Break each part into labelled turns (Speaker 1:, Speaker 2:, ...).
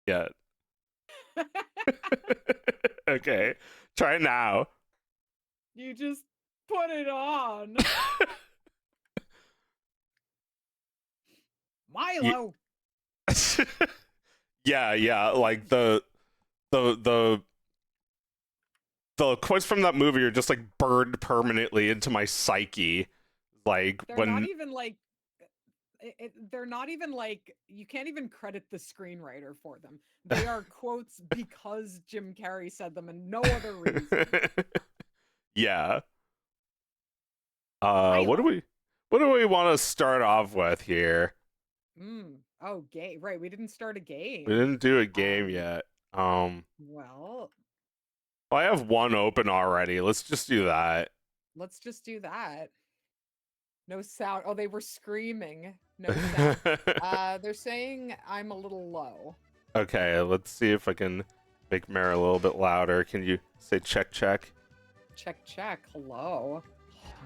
Speaker 1: yet. Okay, try now.
Speaker 2: You just put it on. Milo.
Speaker 1: Yeah, like the the quotes from that movie are just like burned permanently into my psyche. Like
Speaker 2: They're
Speaker 1: when
Speaker 2: not even like they're not even like, you can't even credit the screenwriter for them. They are quotes because Jim Carrey said them and no other reason.
Speaker 1: yeah.
Speaker 2: Milo.
Speaker 1: What do we want to start off with here?
Speaker 2: Oh, game. Right, we didn't start a game.
Speaker 1: We didn't do a game yet.
Speaker 2: Well,
Speaker 1: I have one open already. Let's just do that.
Speaker 2: let's just do that. No sound. Oh, they were screaming. No sound. They're saying I'm a little low.
Speaker 1: Okay, let's see if I can make Mara a little bit louder. Can you say check check?
Speaker 2: Check. Hello.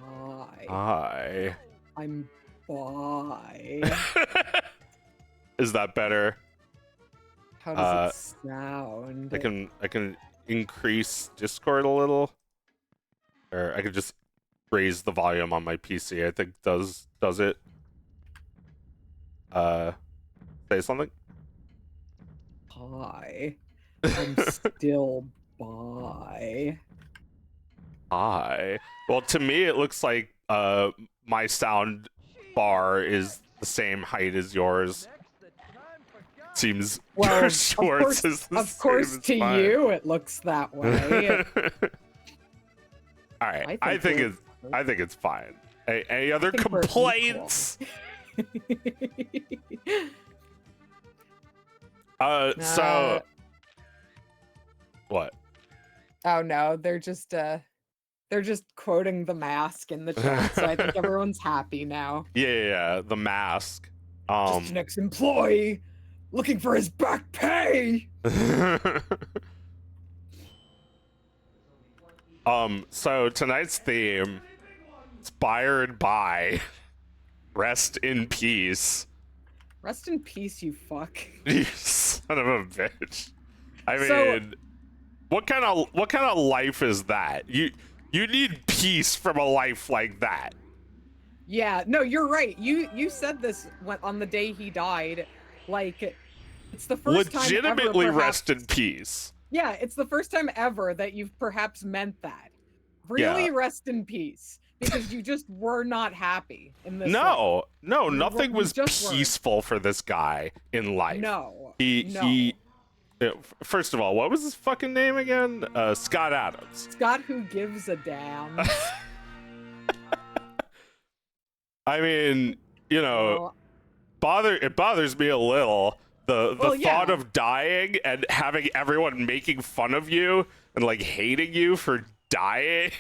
Speaker 2: Hi.
Speaker 1: Hi.
Speaker 2: I'm bye.
Speaker 1: Is that better?
Speaker 2: How does it sound?
Speaker 1: I can increase Discord a little, or I could just raise the volume on my PC. I think does it. Say something.
Speaker 2: Hi. I'm still bye.
Speaker 1: Hi. Well, to me, it looks like my sound bar is the same height as yours. Seems
Speaker 2: well,
Speaker 1: Schwartz is the
Speaker 2: of course to
Speaker 1: mine.
Speaker 2: you it looks that way.
Speaker 1: All right, I think it's fine. Any other complaints? So what?
Speaker 2: Oh no, they're just quoting The Mask in the chat, so I think everyone's happy now.
Speaker 1: Yeah, the Mask.
Speaker 2: Just an ex-employee looking for his back pay.
Speaker 1: So tonight's theme, inspired by Rest in Peace.
Speaker 2: Rest in peace, you fuck.
Speaker 1: You son of a bitch. I mean, what kind of life is that? You need peace from a life like that.
Speaker 2: Yeah, no, you're right. You said this on the day he died. Like, it's the first time
Speaker 1: legitimately
Speaker 2: ever,
Speaker 1: rest in peace.
Speaker 2: Yeah, it's the first time ever that you've perhaps meant that. Really rest in peace. Because you just were not happy in this life.
Speaker 1: No, nothing was peaceful for this guy in life.
Speaker 2: No.
Speaker 1: He first of all, what was his fucking name again? Scott Adams.
Speaker 2: Scott who gives a damn.
Speaker 1: I mean, you know, it bothers me a little the thought of dying and having everyone making fun of you and like hating you for dying.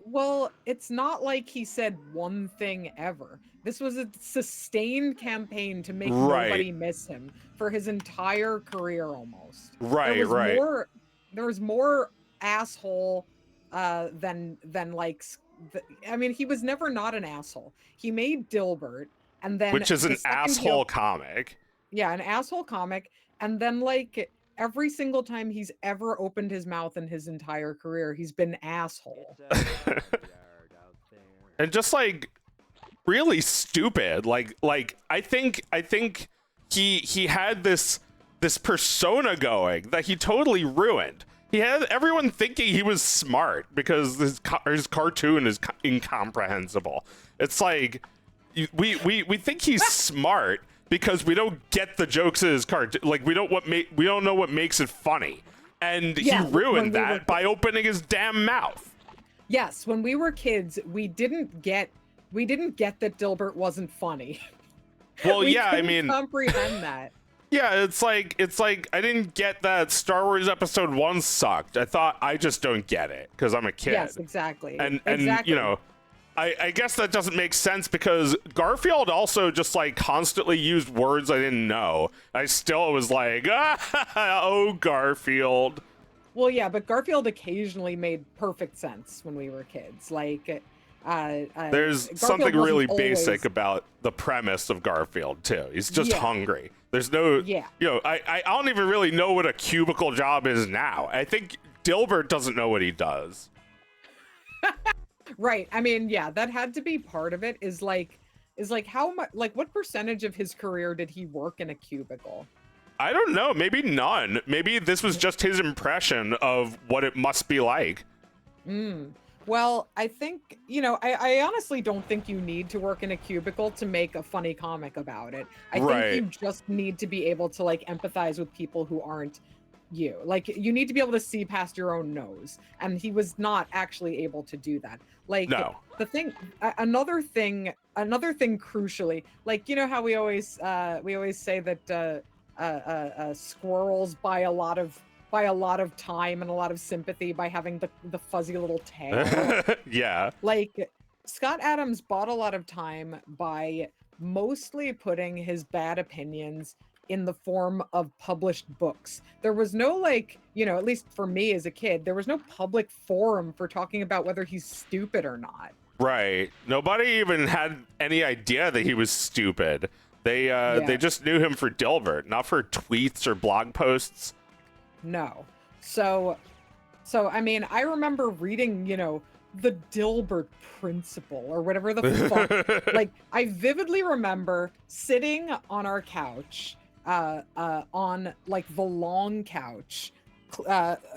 Speaker 2: Well, it's not like he said one thing ever. This was a sustained campaign to make nobody miss him for his entire career almost. There was more asshole than like, I mean, he was never not an asshole. He made Dilbert, and then
Speaker 1: which is an asshole comic.
Speaker 2: Yeah, an asshole comic, and then like every single time he's ever opened his mouth in his entire career, he's been asshole.
Speaker 1: And just like really stupid. Like I think he had this persona going that he totally ruined. He had everyone thinking he was smart because his cartoon is incomprehensible. It's like we think he's smart because we don't get the jokes in his cartoon. Like we don't know what makes it funny, and he ruined that by opening his damn mouth.
Speaker 2: Yes, when we were kids, we didn't get that Dilbert wasn't funny.
Speaker 1: Well, yeah, I mean,
Speaker 2: comprehend that.
Speaker 1: Yeah, it's like I didn't get that Star Wars Episode 1 sucked. I just don't get it because I'm a kid.
Speaker 2: Yes, exactly.
Speaker 1: And you know, I guess that doesn't make sense because Garfield also just like constantly used words I didn't know. I still was like, oh, Garfield.
Speaker 2: Well, yeah, but Garfield occasionally made perfect sense when we were kids. Like,
Speaker 1: there's something really basic about the premise of Garfield too. He's just hungry. There's no,
Speaker 2: Yeah.
Speaker 1: you know, I don't even really know what a cubicle job is now. I think Dilbert doesn't know what he does.
Speaker 2: Right. I mean, yeah, that had to be part of it. Is like how much, like what percentage of his career did he work in a cubicle?
Speaker 1: I don't know. Maybe none. Maybe this was just his impression of what it must be like.
Speaker 2: Well, I think, you know, I honestly don't think you need to work in a cubicle to make a funny comic about it. I think you just need to be able to like empathize with people who aren't you. Like you need to be able to see past your own nose. And he was not actually able to do that. Like
Speaker 1: No.
Speaker 2: the thing, another thing crucially, like, you know how we always say that squirrels buy a lot of time and a lot of sympathy by having the fuzzy little tail.
Speaker 1: Yeah.
Speaker 2: Like Scott Adams bought a lot of time by mostly putting his bad opinions in the form of published books. There was no, like, you know, at least for me as a kid, there was no public forum for talking about whether he's stupid or not.
Speaker 1: Right. Nobody even had any idea that he was stupid. They just knew him for Dilbert, not for tweets or blog posts.
Speaker 2: No. So I mean, I remember reading, you know, the Dilbert principle or whatever the fuck. Like, I vividly remember sitting on our couch, on like the long couch,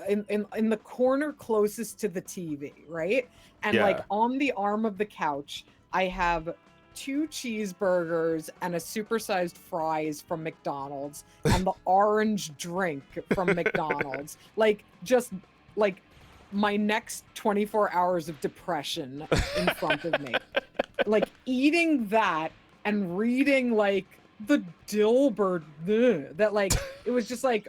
Speaker 2: in the corner closest to the TV, right? And like on the arm of the couch, I have 2 cheeseburgers and a supersized fries from McDonald's and the orange drink from McDonald's. Like, just like my next 24 hours of depression in front of me. Like eating that and reading like the Dilbert, that like, it was just like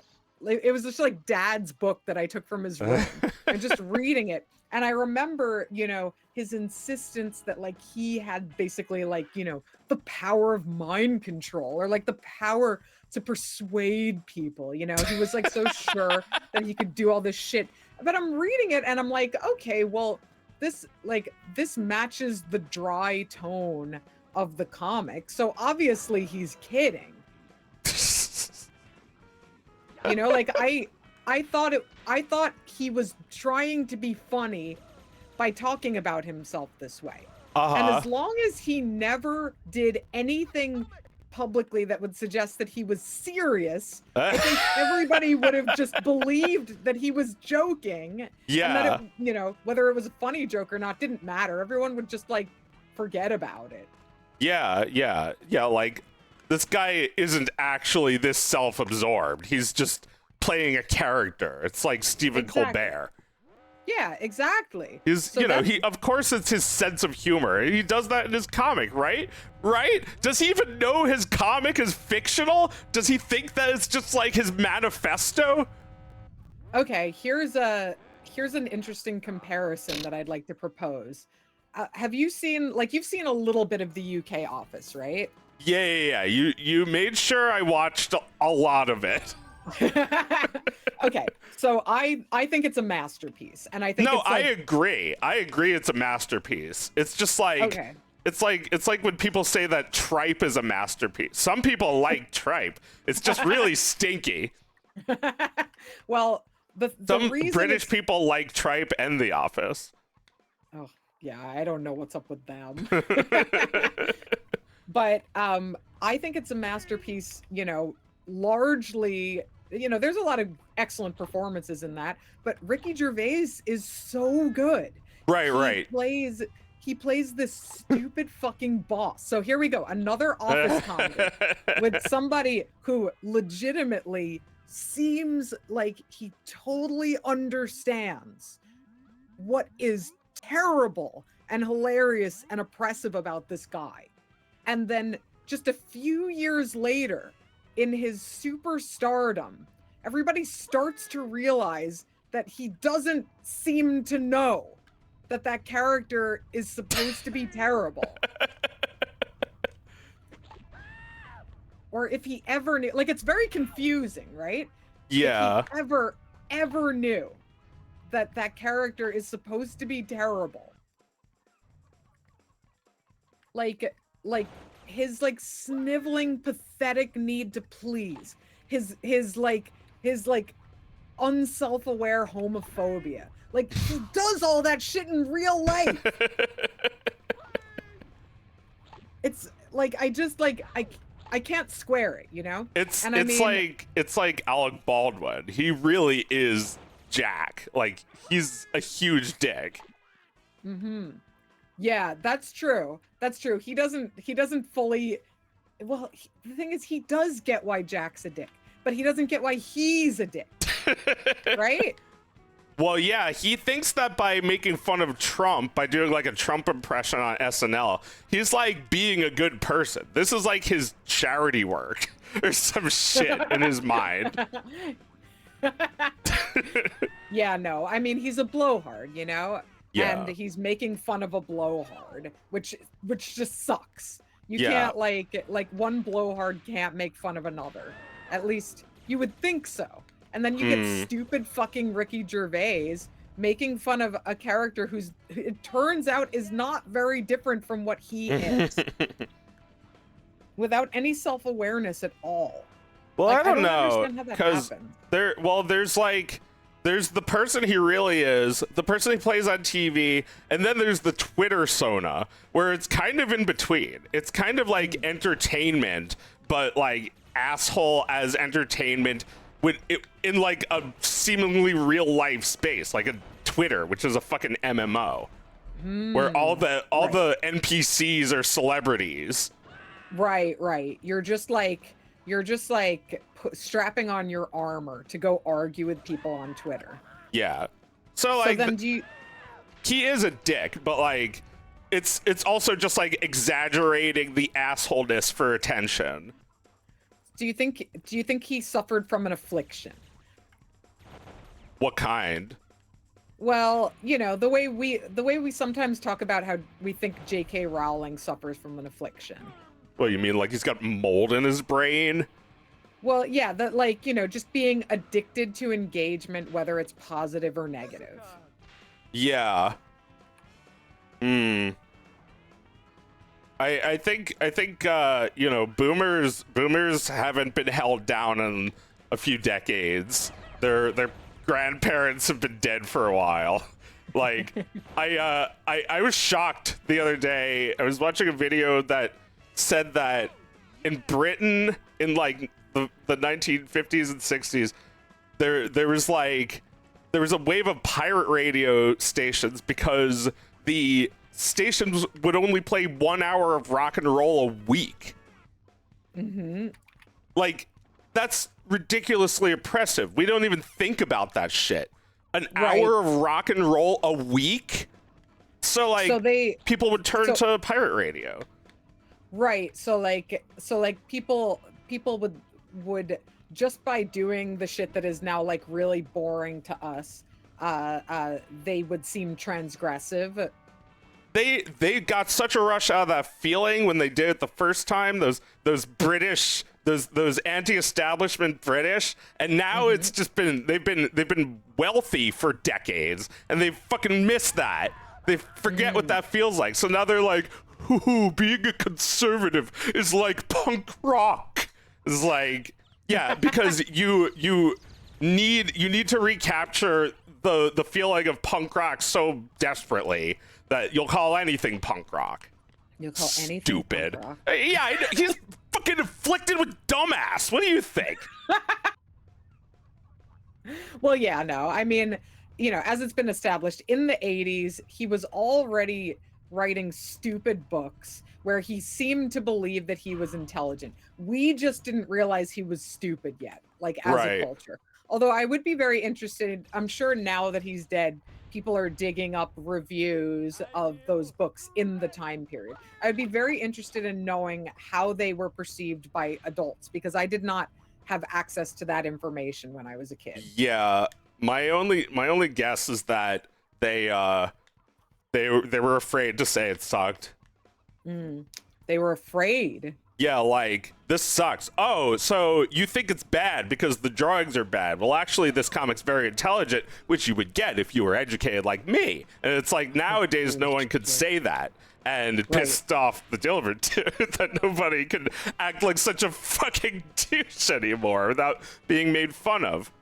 Speaker 2: dad's book that I took from his room and just reading it. And I remember, you know, his insistence that like he had basically like, you know, the power of mind control or like the power to persuade people, you know, he was like so sure that he could do all this shit. But I'm reading it and I'm like, okay, well, this matches the dry tone of the comic. So obviously he's kidding. You know, like I thought he was trying to be funny by talking about himself this way. And as long as he never did anything publicly that would suggest that he was serious, I think everybody would have just believed that he was joking.
Speaker 1: Yeah.
Speaker 2: And that it, you know, whether it was a funny joke or not didn't matter. Everyone would just like forget about it.
Speaker 1: Yeah. Like, this guy isn't actually this self-absorbed. He's just playing a character. It's like Stephen Colbert.
Speaker 2: Yeah, exactly.
Speaker 1: He's,
Speaker 2: so
Speaker 1: you know, of course it's his sense of humor. He does that in his comic, right? Right? Does he even know his comic is fictional? Does he think that it's just like his manifesto?
Speaker 2: Okay, here's an interesting comparison that I'd like to propose. Have you seen, like, you've seen a little bit of the UK Office, right?
Speaker 1: Yeah. You made sure I watched a lot of it.
Speaker 2: Okay, so I think it's a masterpiece, and I think
Speaker 1: I agree. I agree it's a masterpiece. It's just like it's like when people say that tripe is a masterpiece. Some people like tripe. It's just really stinky.
Speaker 2: Well,
Speaker 1: some
Speaker 2: reason
Speaker 1: British people like tripe and The Office.
Speaker 2: Oh yeah, I don't know what's up with them. But I think it's a masterpiece. You know, largely. You know, there's a lot of excellent performances in that, but Ricky Gervais is so good.
Speaker 1: Right.
Speaker 2: He plays this stupid fucking boss. So here we go, another Office comedy with somebody who legitimately seems like he totally understands what is terrible and hilarious and oppressive about this guy. And then just a few years later, in his superstardom, everybody starts to realize that he doesn't seem to know that that character is supposed to be terrible. Or if he ever knew, like, it's very confusing, right?
Speaker 1: Yeah.
Speaker 2: If he ever knew that that character is supposed to be terrible. Like like sniveling, pathetic need to please, his like unself-aware homophobia. Like, he does all that shit in real life. It's like, I just like I can't square it, you know?
Speaker 1: It's like Alec Baldwin. He really is Jack. Like, he's a huge dick.
Speaker 2: Mm-hmm. Yeah, that's true. That's true. He doesn't fully. Well, the thing is, he does get why Jack's a dick, but he doesn't get why he's a dick, right?
Speaker 1: Well, yeah, he thinks that by making fun of Trump, by doing like a Trump impression on SNL, he's like being a good person. This is like his charity work or some shit in his mind.
Speaker 2: Yeah, no, I mean, he's a blowhard, you know?
Speaker 1: Yeah.
Speaker 2: And he's making fun of a blowhard, which just sucks. You
Speaker 1: Yeah.
Speaker 2: can't like one blowhard can't make fun of another. At least you would think so. And then you get stupid fucking Ricky Gervais making fun of a character who's, it turns out, is not very different from what he is. Without any self-awareness at all.
Speaker 1: Well,
Speaker 2: Like,
Speaker 1: I don't know,
Speaker 2: understand how that
Speaker 1: because
Speaker 2: happens.
Speaker 1: there's the person he really is, the person he plays on TV, and then there's the Twitter persona, where it's kind of in between. It's kind of like entertainment, but like asshole as entertainment in like a seemingly real life space, like a Twitter, which is a fucking MMO, where all the NPCs are celebrities.
Speaker 2: Right. You're just like strapping on your armor to go argue with people on Twitter.
Speaker 1: Yeah. So like,
Speaker 2: then
Speaker 1: he is a dick, but like, it's also just like exaggerating the assholeness for attention.
Speaker 2: do you think he suffered from an affliction?
Speaker 1: What kind?
Speaker 2: Well, you know, the way we sometimes talk about how we think J.K. Rowling suffers from an affliction.
Speaker 1: Well, you mean like he's got mold in his brain?
Speaker 2: Well, yeah, that, like, you know, just being addicted to engagement, whether it's positive or negative.
Speaker 1: Yeah. I think you know, boomers haven't been held down in a few decades. Their grandparents have been dead for a while. Like, I was shocked the other day. I was watching a video that said that in Britain in like the 1950s and 60s, there was a wave of pirate radio stations because the stations would only play 1 hour of rock and roll a week. Like, that's ridiculously oppressive. We don't even think about that shit. An hour of rock and roll a week? So like, people would turn to pirate radio.
Speaker 2: Right. So like people would just by doing the shit that is now like really boring to us, they would seem transgressive.
Speaker 1: They got such a rush out of that feeling when they did it the first time, those British, those anti-establishment British, and now it's just been they've been wealthy for decades, and they fucking miss that. They forget what that feels like. So now they're like, ooh, being a conservative is like punk rock. It's like, yeah, because you need to recapture the feeling of punk rock so desperately that you'll call anything punk rock.
Speaker 2: You'll call anything
Speaker 1: stupid.
Speaker 2: punk rock.
Speaker 1: Yeah, I know. He's fucking afflicted with dumbass. What do you think?
Speaker 2: Well, yeah, no. I mean, you know, as it's been established, in the 80s, he was already writing stupid books where he seemed to believe that he was intelligent. We just didn't realize he was stupid yet, like, as a culture. Although I would be very interested, I'm sure now that he's dead, people are digging up reviews of those books in the time period. I'd be very interested in knowing how they were perceived by adults, because I did not have access to that information when I was a kid.
Speaker 1: Yeah, my only guess is that they were afraid to say it sucked.
Speaker 2: They were afraid.
Speaker 1: Yeah, like, this sucks. Oh, so you think it's bad because the drawings are bad. Well, actually, this comic's very intelligent, which you would get if you were educated like me. And it's like, nowadays, no one could say that. and pissed off the Dilbert dude that nobody can act like such a fucking douche anymore without being made fun of.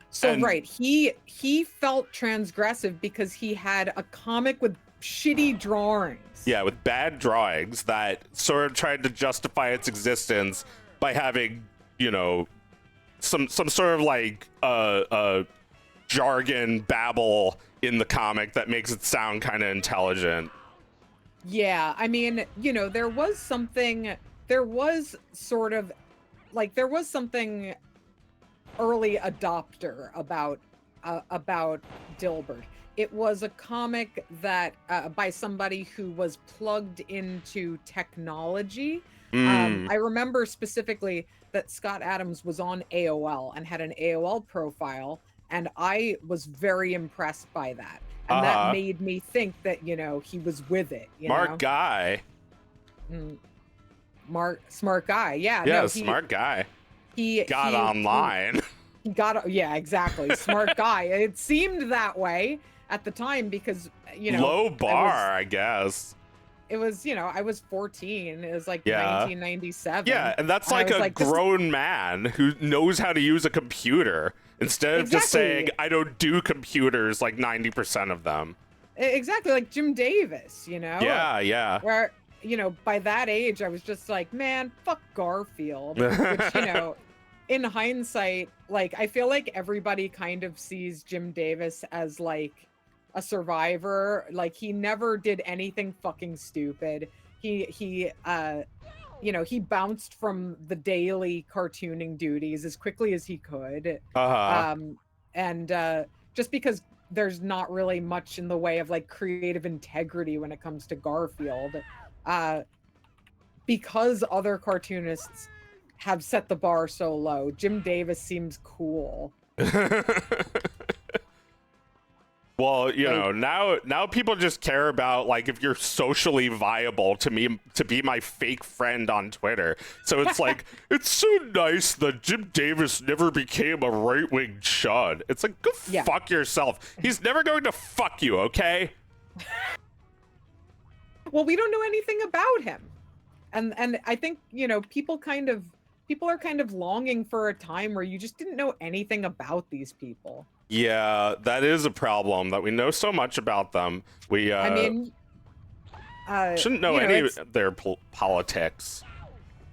Speaker 2: So he felt transgressive because he had a comic with shitty drawings.
Speaker 1: Yeah, with bad drawings that sort of tried to justify its existence by having, you know, some sort of like jargon babble in the comic that makes it sound kind of intelligent.
Speaker 2: Yeah, I mean, you know, there was something early adopter about Dilbert. It was a comic that by somebody who was plugged into technology. I remember specifically that Scott Adams was on AOL and had an AOL profile, and I was very impressed by that. And that made me think that, you know, he was with it.
Speaker 1: Smart guy.
Speaker 2: Smart guy. Yeah.
Speaker 1: Yeah,
Speaker 2: no,
Speaker 1: smart guy.
Speaker 2: He
Speaker 1: got online.
Speaker 2: He got, yeah, exactly. Smart guy. It seemed that way at the time because, you know.
Speaker 1: Low bar, I guess.
Speaker 2: It was, you know, I was 14. It was like 1997.
Speaker 1: Yeah, and that's like a grown man who knows how to use a computer instead of just saying, I don't do computers like 90% of them.
Speaker 2: Exactly, like Jim Davis, you know?
Speaker 1: Yeah.
Speaker 2: Where, you know, by that age, I was just like, man, fuck Garfield. Which, you know, in hindsight, like, I feel like everybody kind of sees Jim Davis as like a survivor. Like, he never did anything fucking stupid. He you know, he bounced from the daily cartooning duties as quickly as he could. And just because there's not really much in the way of like creative integrity when it comes to Garfield, because other cartoonists have set the bar so low, Jim Davis seems cool.
Speaker 1: Well, you know, now people just care about like if you're socially viable to be my fake friend on Twitter. So it's like, it's so nice that Jim Davis never became a right-wing chud. It's like, go fuck yourself. He's never going to fuck you, okay?
Speaker 2: Well, we don't know anything about him. And I think, you know, people are kind of longing for a time where you just didn't know anything about these people.
Speaker 1: Yeah, that is a problem, that we know so much about them. We
Speaker 2: I mean,
Speaker 1: shouldn't know any of their politics.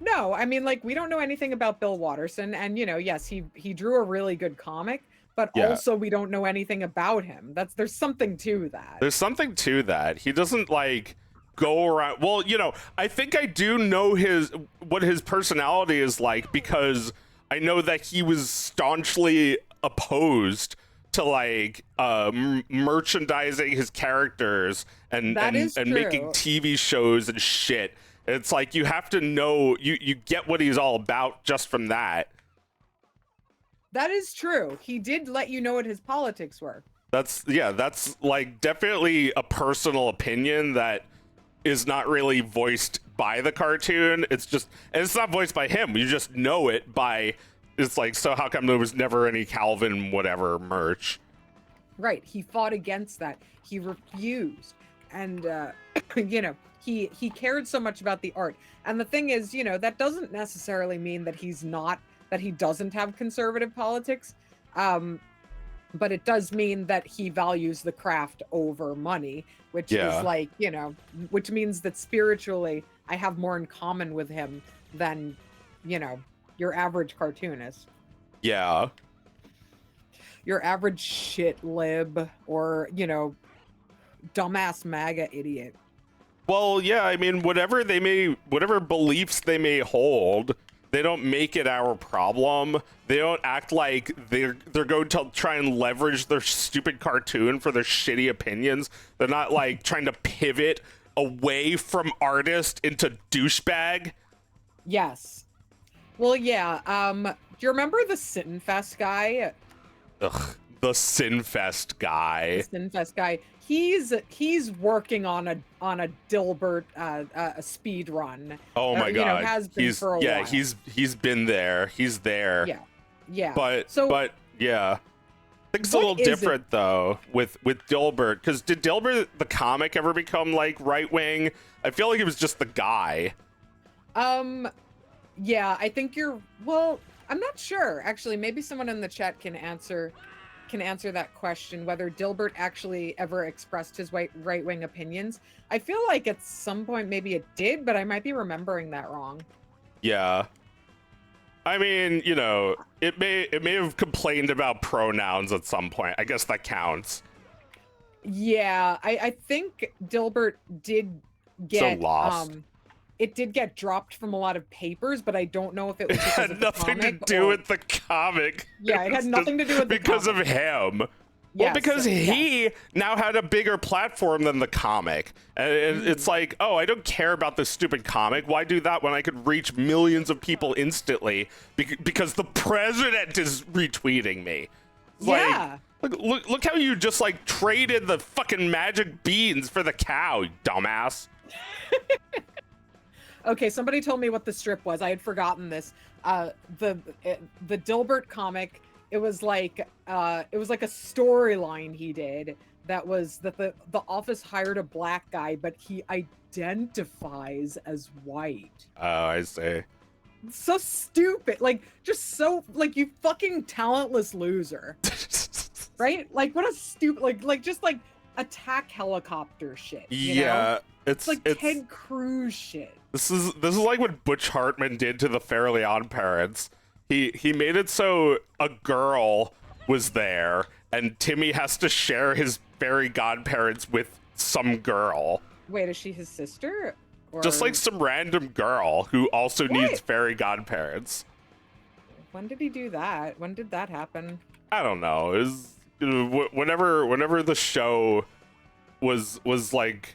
Speaker 2: No, I mean, like, we don't know anything about Bill Watterson, and, you know, yes, he drew a really good comic, but also we don't know anything about him. There's something to that.
Speaker 1: There's something to that. He doesn't like go around. Well, you know, I think I do know what his personality is like, because I know that he was staunchly opposed to like merchandising his characters and making TV shows and shit. It's like, you have to know, you get what he's all about just from that.
Speaker 2: That is true. He did let you know what his politics were.
Speaker 1: That's like definitely a personal opinion that is not really voiced by the cartoon. It's just, and it's not voiced by him. You just know it by, it's like, so how come there was never any Calvin whatever merch?
Speaker 2: Right. He fought against that. He refused. And, you know, he cared so much about the art. And the thing is, you know, that doesn't necessarily mean that he doesn't have conservative politics. But it does mean that he values the craft over money, which is like, you know, which means that spiritually I have more in common with him than, you know, your average cartoonist.
Speaker 1: Yeah.
Speaker 2: Your average shit lib or, you know, dumbass MAGA idiot.
Speaker 1: Well, yeah, I mean, whatever beliefs they may hold, they don't make it our problem. They don't act like they're going to try and leverage their stupid cartoon for their shitty opinions. They're not like trying to pivot away from artist into douchebag. Yes.
Speaker 2: Well, yeah. Do you remember the Sinfest guy?
Speaker 1: Ugh, the Sinfest guy.
Speaker 2: The Sinfest guy. He's working on a Dilbert speed run.
Speaker 1: Oh my god.
Speaker 2: You know, has been for a while.
Speaker 1: He's been there. He's there.
Speaker 2: Yeah.
Speaker 1: But yeah. think it's a little different though with Dilbert, because did Dilbert the comic ever become like right wing? I feel like it was just the guy.
Speaker 2: Yeah, I think well, I'm not sure actually. Maybe someone in the chat can answer that question, whether Dilbert actually ever expressed his right wing opinions. I feel like at some point maybe it did, but I might be remembering that wrong.
Speaker 1: Yeah. I mean, you know, it may have complained about pronouns at some point. I guess that counts.
Speaker 2: Yeah, I think Dilbert did get
Speaker 1: so lost.
Speaker 2: It did get dropped from a lot of papers, but I don't know if it was because
Speaker 1: had
Speaker 2: of the
Speaker 1: nothing
Speaker 2: comic
Speaker 1: to do
Speaker 2: or...
Speaker 1: with the comic.
Speaker 2: Yeah, it had nothing to do with the
Speaker 1: because
Speaker 2: comic.
Speaker 1: of him.
Speaker 2: Yes,
Speaker 1: well, because he now had a bigger platform than the comic. And it's like, oh, I don't care about this stupid comic. Why do that when I could reach millions of people instantly because the president is retweeting me?
Speaker 2: Yeah.
Speaker 1: Like, look how you just like traded the fucking magic beans for the cow, you dumbass.
Speaker 2: Okay, somebody told me what the strip was. I had forgotten this. The Dilbert comic, it was like a storyline he did that was that the office hired a black guy, but he identifies as white.
Speaker 1: Oh, I see.
Speaker 2: So stupid. Like, just so, like, you fucking talentless loser. Right? Like, what a stupid, like just like attack helicopter shit. You know?
Speaker 1: It's
Speaker 2: like Ted Cruz shit.
Speaker 1: This is like what Butch Hartman did to the Fairly Odd Parents. He made it so a girl was there and Timmy has to share his fairy godparents with some girl.
Speaker 2: Wait, is she his sister? Or...
Speaker 1: Just like some random girl who also needs fairy godparents.
Speaker 2: When did he do that? When did that happen?
Speaker 1: I don't know. It was whenever the show was like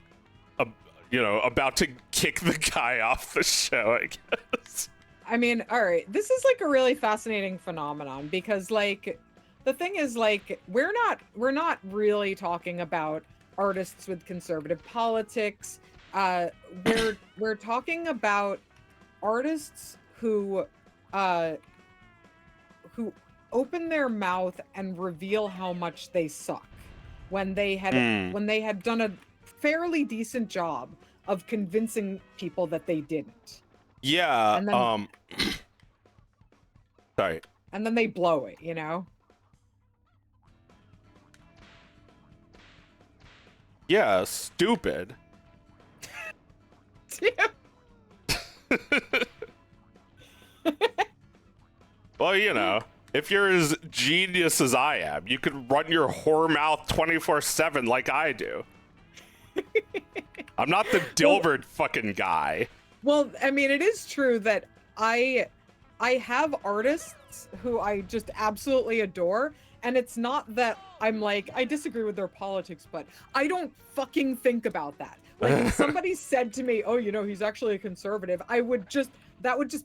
Speaker 1: about to kick the guy off the show, I guess.
Speaker 2: I mean, all right, this is like a really fascinating phenomenon because like the thing is like we're not really talking about artists with conservative politics. We're talking about artists who open their mouth and reveal how much they suck when they had done a fairly decent job of convincing people that they didn't.
Speaker 1: Yeah.
Speaker 2: And then,
Speaker 1: sorry.
Speaker 2: And then they blow it, you know?
Speaker 1: Yeah, stupid. Well, you know, if you're as genius as I am, you could run your whore mouth 24/7 like I do. I'm not the Dilbert fucking guy.
Speaker 2: Well, I mean, it is true that I have artists who I just absolutely adore, and it's not that I'm like, I disagree with their politics, but I don't fucking think about that. Like, if somebody said to me, oh, you know, he's actually a conservative, that would just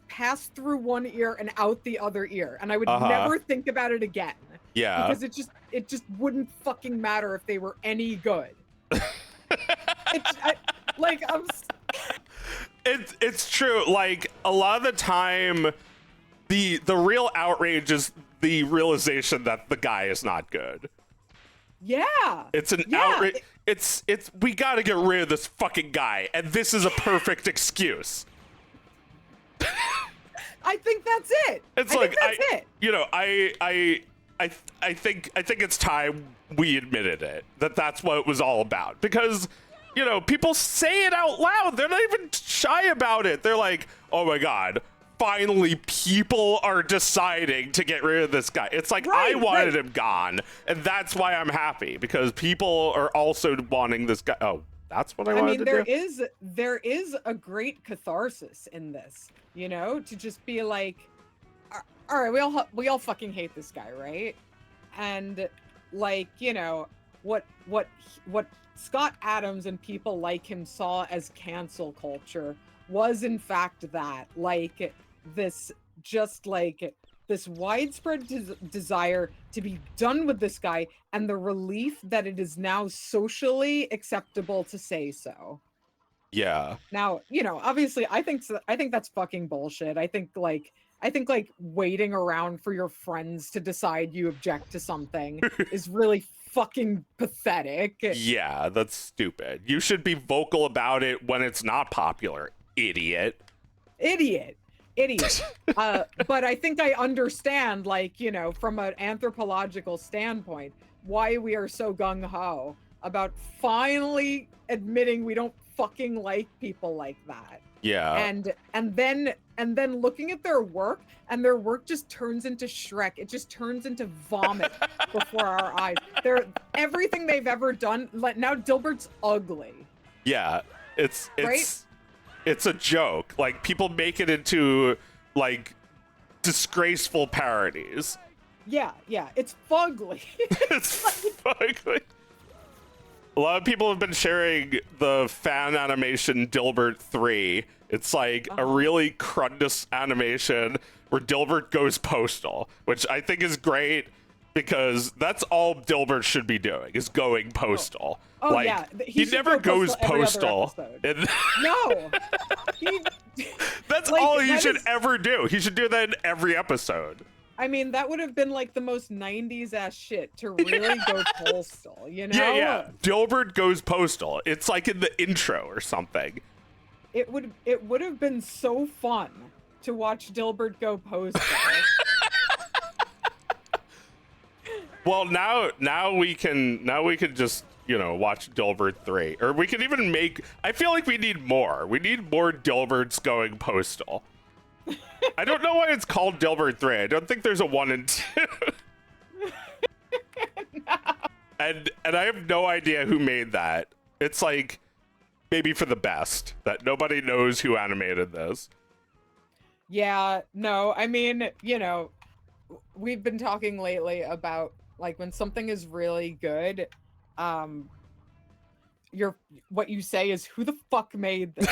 Speaker 2: pass through one ear and out the other ear, and I would never think about it again.
Speaker 1: Yeah.
Speaker 2: Because it just wouldn't fucking matter if they were any good.
Speaker 1: It's true. Like, a lot of the time, the real outrage is the realization that the guy is not good.
Speaker 2: Yeah.
Speaker 1: It's an outrage. It's we got to get rid of this fucking guy, and this is a perfect excuse.
Speaker 2: I think that's it.
Speaker 1: It's you know, I think it's time we admitted it, that's what it was all about, because you know, people say it out loud. They're not even shy about it. They're like, oh my god, finally people are deciding to get rid of this guy. It's like, I wanted him gone, and that's why I'm happy, because people are also wanting this guy. Oh, that's what I wanted to do.
Speaker 2: I mean, there is a great catharsis in this, you know, to just be like, all right, we all fucking hate this guy, right? And like, you know, what Scott Adams and people like him saw as cancel culture was in fact that, like, this widespread desire to be done with this guy, and the relief that it is now socially acceptable to say so.
Speaker 1: Yeah.
Speaker 2: Now, you know, obviously I think that's fucking bullshit. I think, like, I think like waiting around for your friends to decide you object to something is really fucking pathetic.
Speaker 1: Yeah, that's stupid. You should be vocal about it when it's not popular, idiot.
Speaker 2: Idiot. But I think I understand, like, you know, from an anthropological standpoint, why we are so gung-ho about finally admitting we don't fucking like people like that.
Speaker 1: Yeah.
Speaker 2: And then looking at their work, and their work just turns into Shrek. It just turns into vomit before our eyes. Everything they've ever done, like, now Dilbert's ugly.
Speaker 1: Yeah. It's
Speaker 2: right?
Speaker 1: It's a joke. Like, people make it into like disgraceful parodies.
Speaker 2: Yeah, it's fugly.
Speaker 1: It's fugly. A lot of people have been sharing the fan animation Dilbert 3. It's like a really crudus animation where Dilbert goes postal, which I think is great because that's all Dilbert should be doing, is going postal.
Speaker 2: Oh
Speaker 1: like,
Speaker 2: yeah,
Speaker 1: he never goes postal.
Speaker 2: No.
Speaker 1: That's all he should ever do. He should do that in every episode.
Speaker 2: I mean, that would have been like the most 90s ass shit to really go postal, you know?
Speaker 1: Yeah. Dilbert goes postal. It's like in the intro or something.
Speaker 2: It would have been so fun to watch Dilbert go postal.
Speaker 1: Well, now we can just, you know, watch Dilbert 3. Or we can even make, I feel like we need more. We need more Dilberts going postal. I don't know why it's called Dilbert 3. I don't think there's a 1 and 2.
Speaker 2: No.
Speaker 1: And I have no idea who made that. It's like maybe for the best that nobody knows who animated this. Yeah,
Speaker 2: no, I mean, you know, we've been talking lately about like when something is really good, what you say is, who the fuck made this?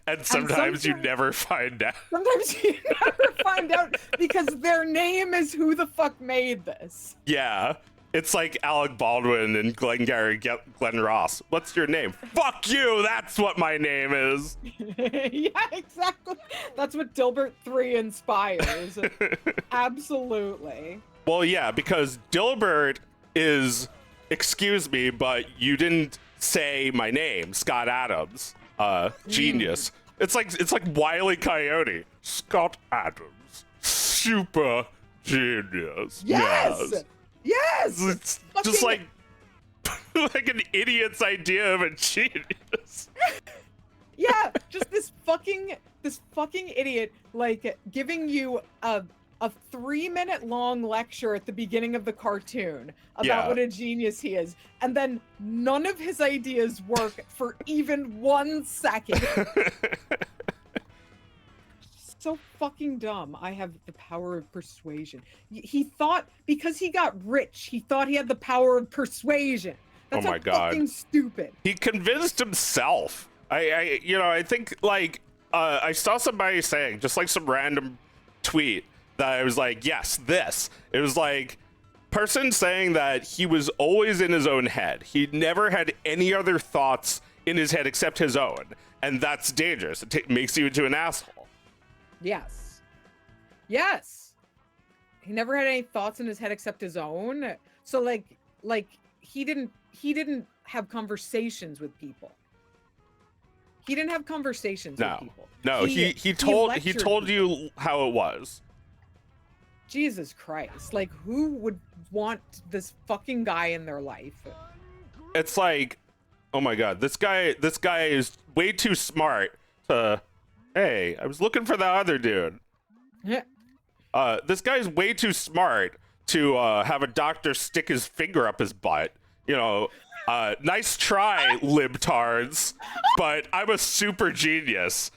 Speaker 1: And sometimes you never find out.
Speaker 2: Sometimes you never find out because their name is who the fuck made this.
Speaker 1: Yeah. It's like Alec Baldwin and Glengarry Glen Ross. What's your name? Fuck you! That's what my name is!
Speaker 2: Yeah, exactly. That's what Dilbert 3 inspires. Absolutely.
Speaker 1: Well, yeah, because Dilbert is, excuse me, but you didn't say my name, Scott Adams. Genius. It's like Wile E. Coyote. Scott Adams. Super genius.
Speaker 2: Yes! Yes!
Speaker 1: It's just like an idiot's idea of a genius.
Speaker 2: Yeah, just this fucking idiot, like, giving you a 3-minute long lecture at the beginning of the cartoon about what a genius he is, and then none of his ideas work for even 1 second. So fucking dumb. I have the power of persuasion. He thought because he got rich, he thought he had the power of persuasion. That's
Speaker 1: oh my God.
Speaker 2: Fucking stupid.
Speaker 1: He convinced himself. I think like I saw somebody saying, just like some random tweet, that I was like, yes, this. It was like person saying that he was always in his own head. He never had any other thoughts in his head except his own, and that's dangerous. It makes you into an asshole.
Speaker 2: Yes. Yes. He never had any thoughts in his head except his own. So like he didn't have conversations with people. He didn't have conversations with people.
Speaker 1: No, he told you how it was.
Speaker 2: Jesus Christ. Like, who would want this fucking guy in their life?
Speaker 1: It's like, oh my God, this guy is way too smart to, hey, I was looking for that other dude.
Speaker 2: Yeah.
Speaker 1: This guy's way too smart to have a doctor stick his finger up his butt. You know, nice try, libtards, but I'm a super genius.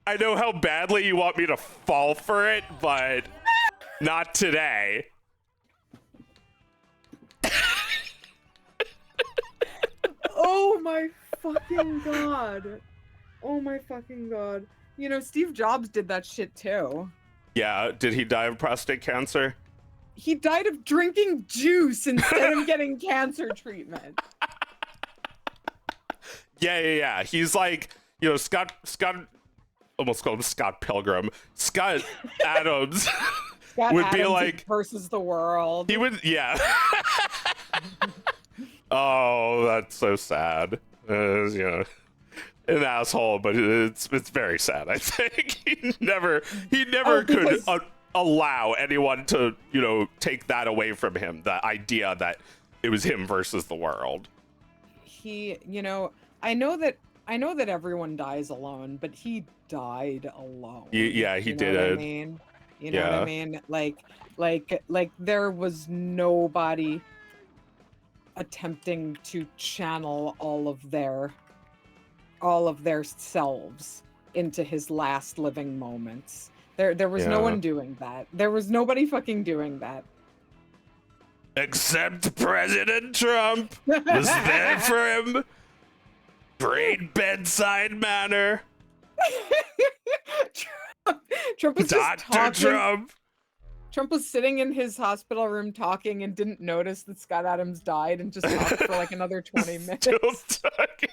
Speaker 1: I know how badly you want me to fall for it, but not today.
Speaker 2: Oh my fucking God. Oh my fucking God. You know, Steve Jobs did that shit too.
Speaker 1: Yeah, did he die of prostate cancer?
Speaker 2: He died of drinking juice instead of getting cancer treatment.
Speaker 1: Yeah. He's like, you know, Scott almost called him Scott Pilgrim. Scott Adams
Speaker 2: Scott
Speaker 1: would
Speaker 2: Adams
Speaker 1: be like
Speaker 2: versus the world.
Speaker 1: he would, yeah. Oh, that's so sad. You know, an asshole, but it's very sad. I think he never could allow anyone to, you know, take that away from him. The idea that it was him versus the world.
Speaker 2: He, you know, I know that everyone dies alone, but he died alone.
Speaker 1: Yeah, he did.
Speaker 2: Know what I mean? You know what I mean? Like there was nobody attempting to channel all of their selves into his last living moments. There was no one doing that. There was nobody fucking doing that.
Speaker 1: Except President Trump was there for him. Great bedside manner.
Speaker 2: Trump was just talking.
Speaker 1: Trump.
Speaker 2: Trump was sitting in his hospital room talking and didn't notice that Scott Adams died and just talked for like another 20 minutes.
Speaker 1: Still talking.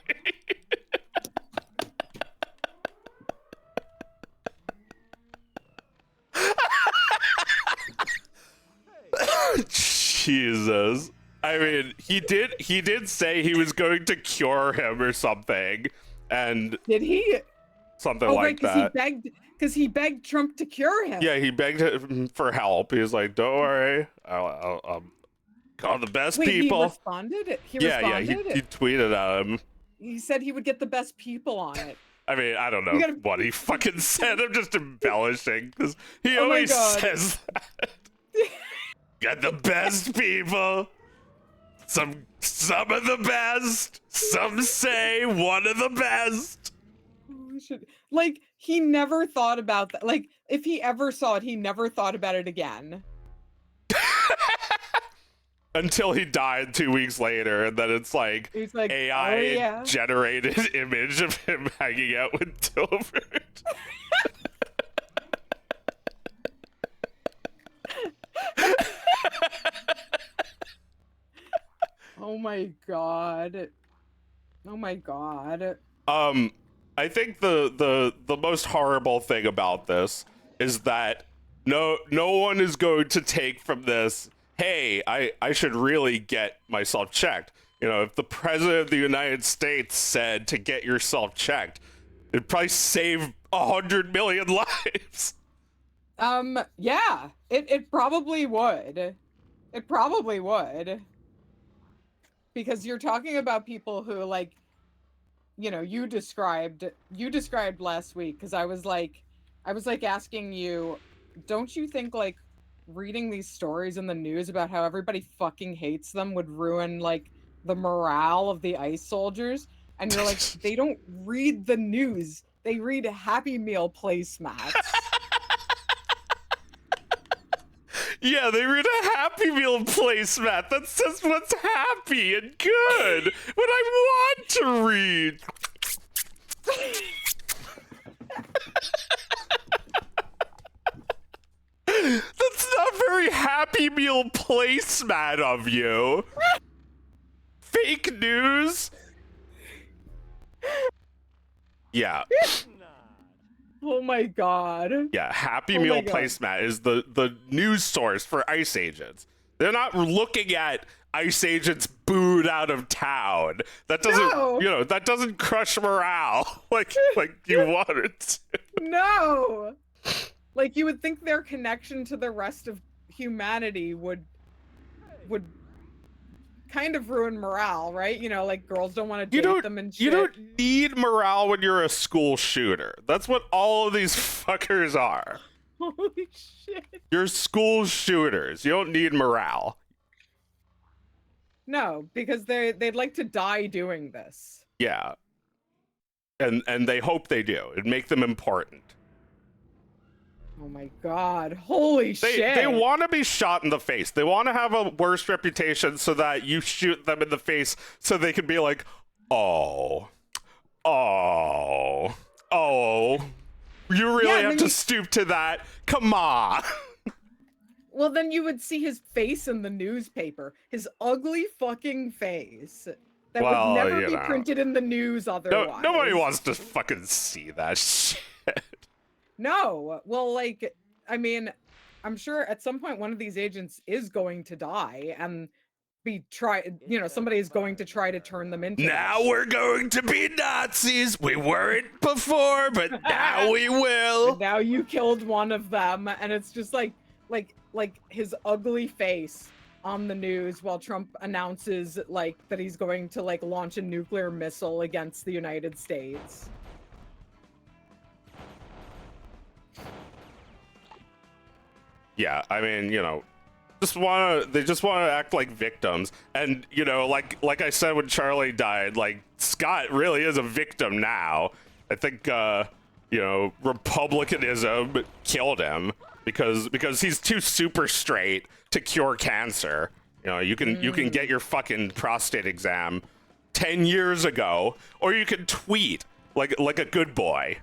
Speaker 1: Jesus. I mean, he did say he was going to cure him or something, and
Speaker 2: did he?
Speaker 1: Something like that.
Speaker 2: Because he begged Trump to cure him.
Speaker 1: Yeah, he begged him for help. He was like, "Don't worry, I'll call the best people."
Speaker 2: He responded. He
Speaker 1: tweeted at him.
Speaker 2: He said he would get the best people on it.
Speaker 1: I mean, I don't know what he fucking said. I'm just embellishing because he always says that. Get the best people. Some of the best. Some say one of the best.
Speaker 2: Like, he never thought about that. Like, if he ever saw it, he never thought about it again.
Speaker 1: Until he died 2 weeks later, and then it's like AI generated image of him hanging out with Dilbert.
Speaker 2: Oh my god. Oh my god.
Speaker 1: I think the most horrible thing about this is that no one is going to take from this, hey, I should really get myself checked. You know, if the president of the United States said to get yourself checked, it'd probably save 100 million lives.
Speaker 2: Yeah, it probably would. It probably would. Because you're talking about people who, like, you know, you described last week, because I was like asking you, don't you think like reading these stories in the news about how everybody fucking hates them would ruin like the morale of the ICE soldiers? And you're like, they don't read the news, they read Happy Meal placemats.
Speaker 1: Yeah, they read a Happy Meal placemat that says what's happy and good. What I want to read. That's not very Happy Meal placemat of you. Fake news. Yeah.
Speaker 2: Oh my god.
Speaker 1: Yeah, Happy Meal placemat is the news source for ICE agents. They're not looking at ICE agents booed out of town. That doesn't, you know, that doesn't crush morale like you want it to.
Speaker 2: No. Like, you would think their connection to the rest of humanity would kind of ruin morale, right? You know, like girls don't want to date them and shit.
Speaker 1: You don't need morale when you're a school shooter. That's what all of these fuckers are.
Speaker 2: Holy shit.
Speaker 1: You're school shooters. You don't need morale.
Speaker 2: No, because they'd like to die doing this.
Speaker 1: Yeah. And they hope they do. It'd make them important.
Speaker 2: Oh my god. Holy shit.
Speaker 1: They want to be shot in the face. They want to have a worse reputation so that you shoot them in the face so they can be like, oh. You really have to stoop to that? Come on.
Speaker 2: Well, then you would see his face in the newspaper. His ugly fucking face. That would never be printed in the news otherwise.
Speaker 1: Nobody wants to fucking see that shit.
Speaker 2: No. Well, like, I mean, I'm sure at some point one of these agents is going to die and somebody is going to try to turn them into that
Speaker 1: Now
Speaker 2: shit.
Speaker 1: we're going to be Nazis. We weren't before, but now we
Speaker 2: And
Speaker 1: will.
Speaker 2: now you killed one of them, and it's just like his ugly face on the news while Trump announces like that he's going to like launch a nuclear missile against the United States.
Speaker 1: Yeah, I mean, they just want to act like victims. And, like I said when Charlie died, like Scott really is a victim now. I think republicanism killed him because he's too super straight to cure cancer. You can get your fucking prostate exam 10 years ago, or you can tweet like a good boy.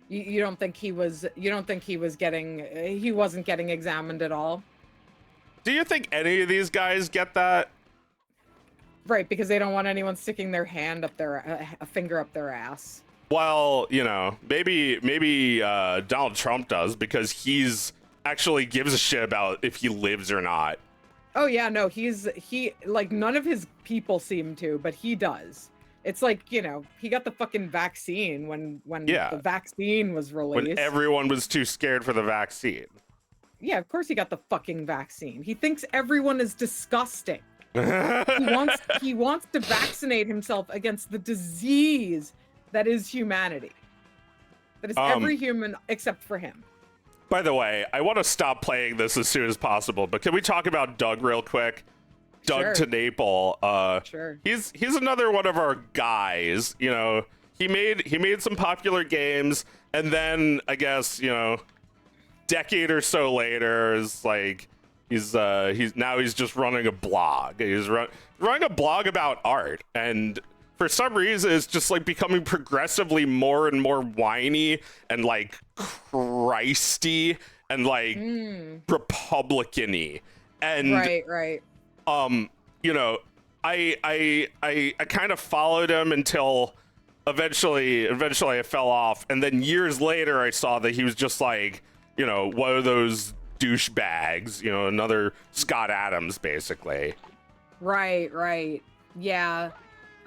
Speaker 2: You don't think he was he wasn't getting examined at all?
Speaker 1: Do you think any of these guys get that?
Speaker 2: Right, because they don't want anyone sticking their hand up a finger up their ass.
Speaker 1: Well, maybe Donald Trump does, because he's actually gives a shit about if he lives or not.
Speaker 2: Oh yeah, no, he like none of his people seem to, but he does. It's like, he got the fucking vaccine when the vaccine was released.
Speaker 1: When everyone was too scared for the vaccine.
Speaker 2: Yeah, of course he got the fucking vaccine. He thinks everyone is disgusting. He wants to vaccinate himself against the disease that is humanity. That is every human except for him.
Speaker 1: By the way, I want to stop playing this as soon as possible, but can we talk about Doug real quick? Doug
Speaker 2: Sure.
Speaker 1: TeNapel.
Speaker 2: Sure.
Speaker 1: He's another one of our guys. He made some popular games, and then I guess decade or so later is like he's just running a blog. He's running a blog about art, and for some reason it's just like becoming progressively more and more whiny and like Christy and like Republican-y. And
Speaker 2: Right.
Speaker 1: I kind of followed him until eventually I fell off, and then years later I saw that he was just like, one of those douchebags, another Scott Adams basically.
Speaker 2: Right. Yeah.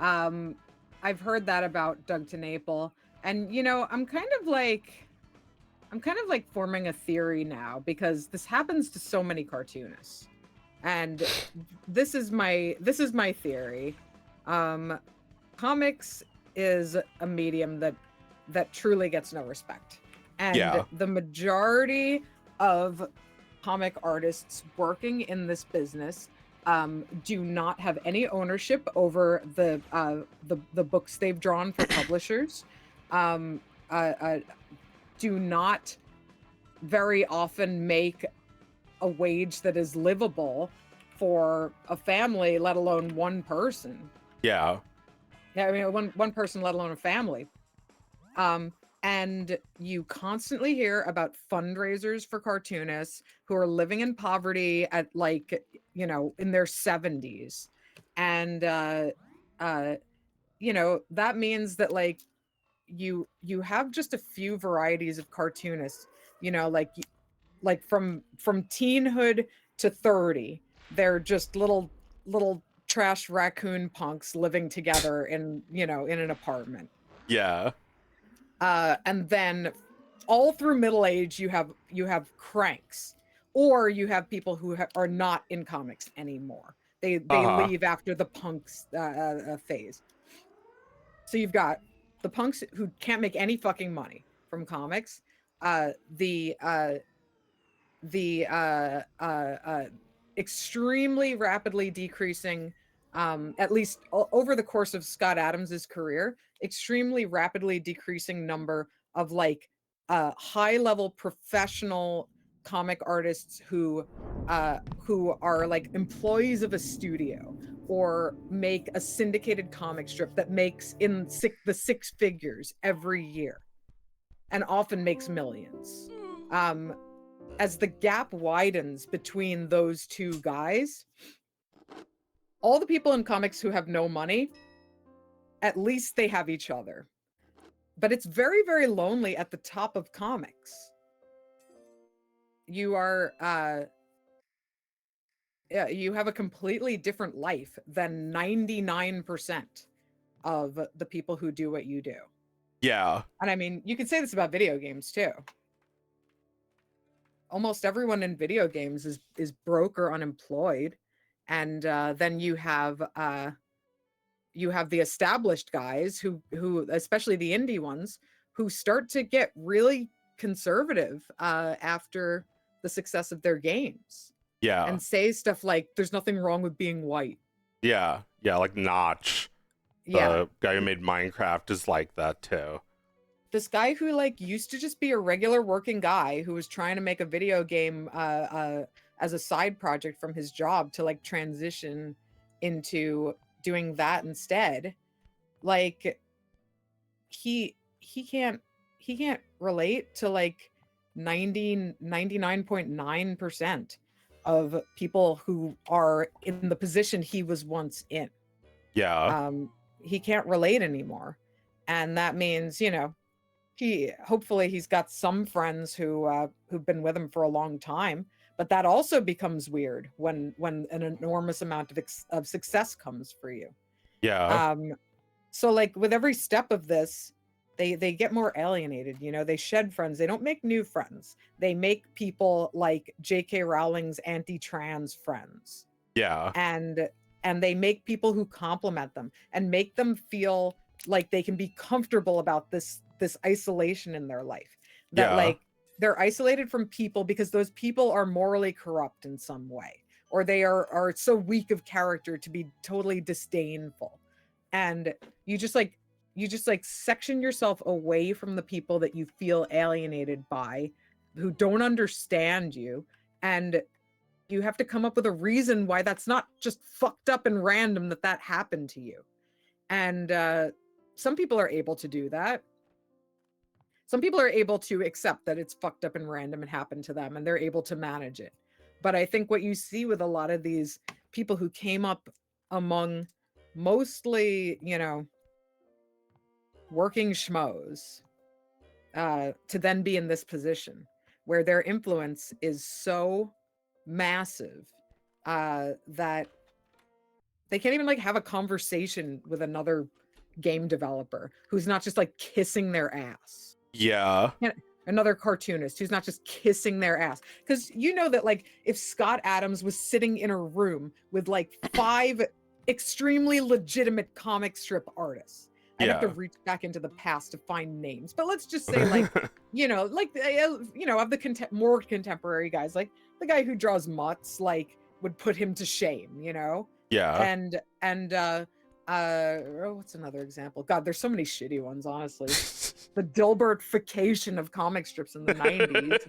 Speaker 2: I've heard that about Doug TeNapel, and I'm kind of like forming a theory now, because this happens to so many cartoonists. And this is my theory. Comics is a medium that truly gets no respect. And the majority of comic artists working in this business do not have any ownership over the books they've drawn for publishers. Do not very often make a wage that is livable for a family, let alone one person.
Speaker 1: Yeah,
Speaker 2: I mean, one person, let alone a family. And you constantly hear about fundraisers for cartoonists who are living in poverty at like, in their 70s. And, that means that like you have just a few varieties of cartoonists, like from teenhood to 30. They're just little trash raccoon punks living together in an apartment.
Speaker 1: Yeah.
Speaker 2: And then all through middle age, you have cranks, or you have people who are not in comics anymore. They leave after the punks phase. So you've got the punks who can't make any fucking money from comics. The extremely rapidly decreasing, at least over the course of Scott Adams's career, extremely rapidly decreasing number of like high level professional comic artists who are like employees of a studio or make a syndicated comic strip that makes in the six figures every year and often makes millions. As the gap widens between those two guys, all the people in comics who have no money, at least they have each other. but it's very, very lonely at the top of comics. You are you have a completely different life than 99% of the people who do what you do.
Speaker 1: Yeah.
Speaker 2: And I mean, you could say this about video games too. Almost everyone in video games is broke or unemployed, and then you have the established guys who especially the indie ones, who start to get really conservative after the success of their games.
Speaker 1: Yeah.
Speaker 2: And say stuff like, there's nothing wrong with being white.
Speaker 1: Yeah. Yeah, like Notch.
Speaker 2: Yeah.
Speaker 1: The guy who made Minecraft is like that too.
Speaker 2: This guy who like used to just be a regular working guy who was trying to make a video game as a side project from his job to like transition into doing that instead. Like he can't relate to like 99.9% of people who are in the position he was once in.
Speaker 1: Yeah.
Speaker 2: He can't relate anymore. And that means, you know, hopefully he's got some friends who've been with him for a long time, but that also becomes weird when an enormous amount of success comes for you.
Speaker 1: Yeah.
Speaker 2: So like with every step of this, they get more alienated, you know, they shed friends, they don't make new friends. They make people like J.K. Rowling's anti-trans friends.
Speaker 1: Yeah.
Speaker 2: And they make people who compliment them and make them feel like they can be comfortable about this isolation in their life. That like they're isolated from people because those people are morally corrupt in some way, or they are so weak of character to be totally disdainful. And you just section yourself away from the people that you feel alienated by, who don't understand you, and you have to come up with a reason why that's not just fucked up and random that happened to you. And some people are able to do that. Some people are able to accept that it's fucked up and random and happened to them, and they're able to manage it. But I think what you see with a lot of these people who came up among mostly, you know, working schmoes, to then be in this position where their influence is so massive that they can't even like have a conversation with another game developer who's not just like kissing their ass.
Speaker 1: Yeah.
Speaker 2: Another cartoonist who's not just kissing their ass. Because you know that like if Scott Adams was sitting in a room with like 5 extremely legitimate comic strip artists, I'd have to reach back into the past to find names. But let's just say like, you know, like, you know, of the more contemporary guys, like the guy who draws Mutts, like would put him to shame, you know?
Speaker 1: Yeah.
Speaker 2: And what's another example? God, there's so many shitty ones, honestly. The Dilbertification of comic strips in the 90s.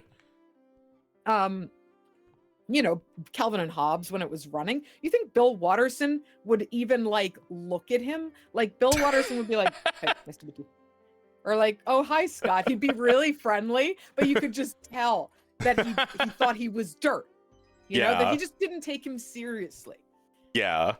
Speaker 2: You know, Calvin and Hobbes when it was running. You think Bill Watterson would even like look at him? Like Bill Watterson would be like, "Hey, nice to meet you." Or like, "Oh, hi, Scott." He'd be really friendly, but you could just tell that he thought he was dirt. You know, that he just didn't take him seriously.
Speaker 1: Yeah.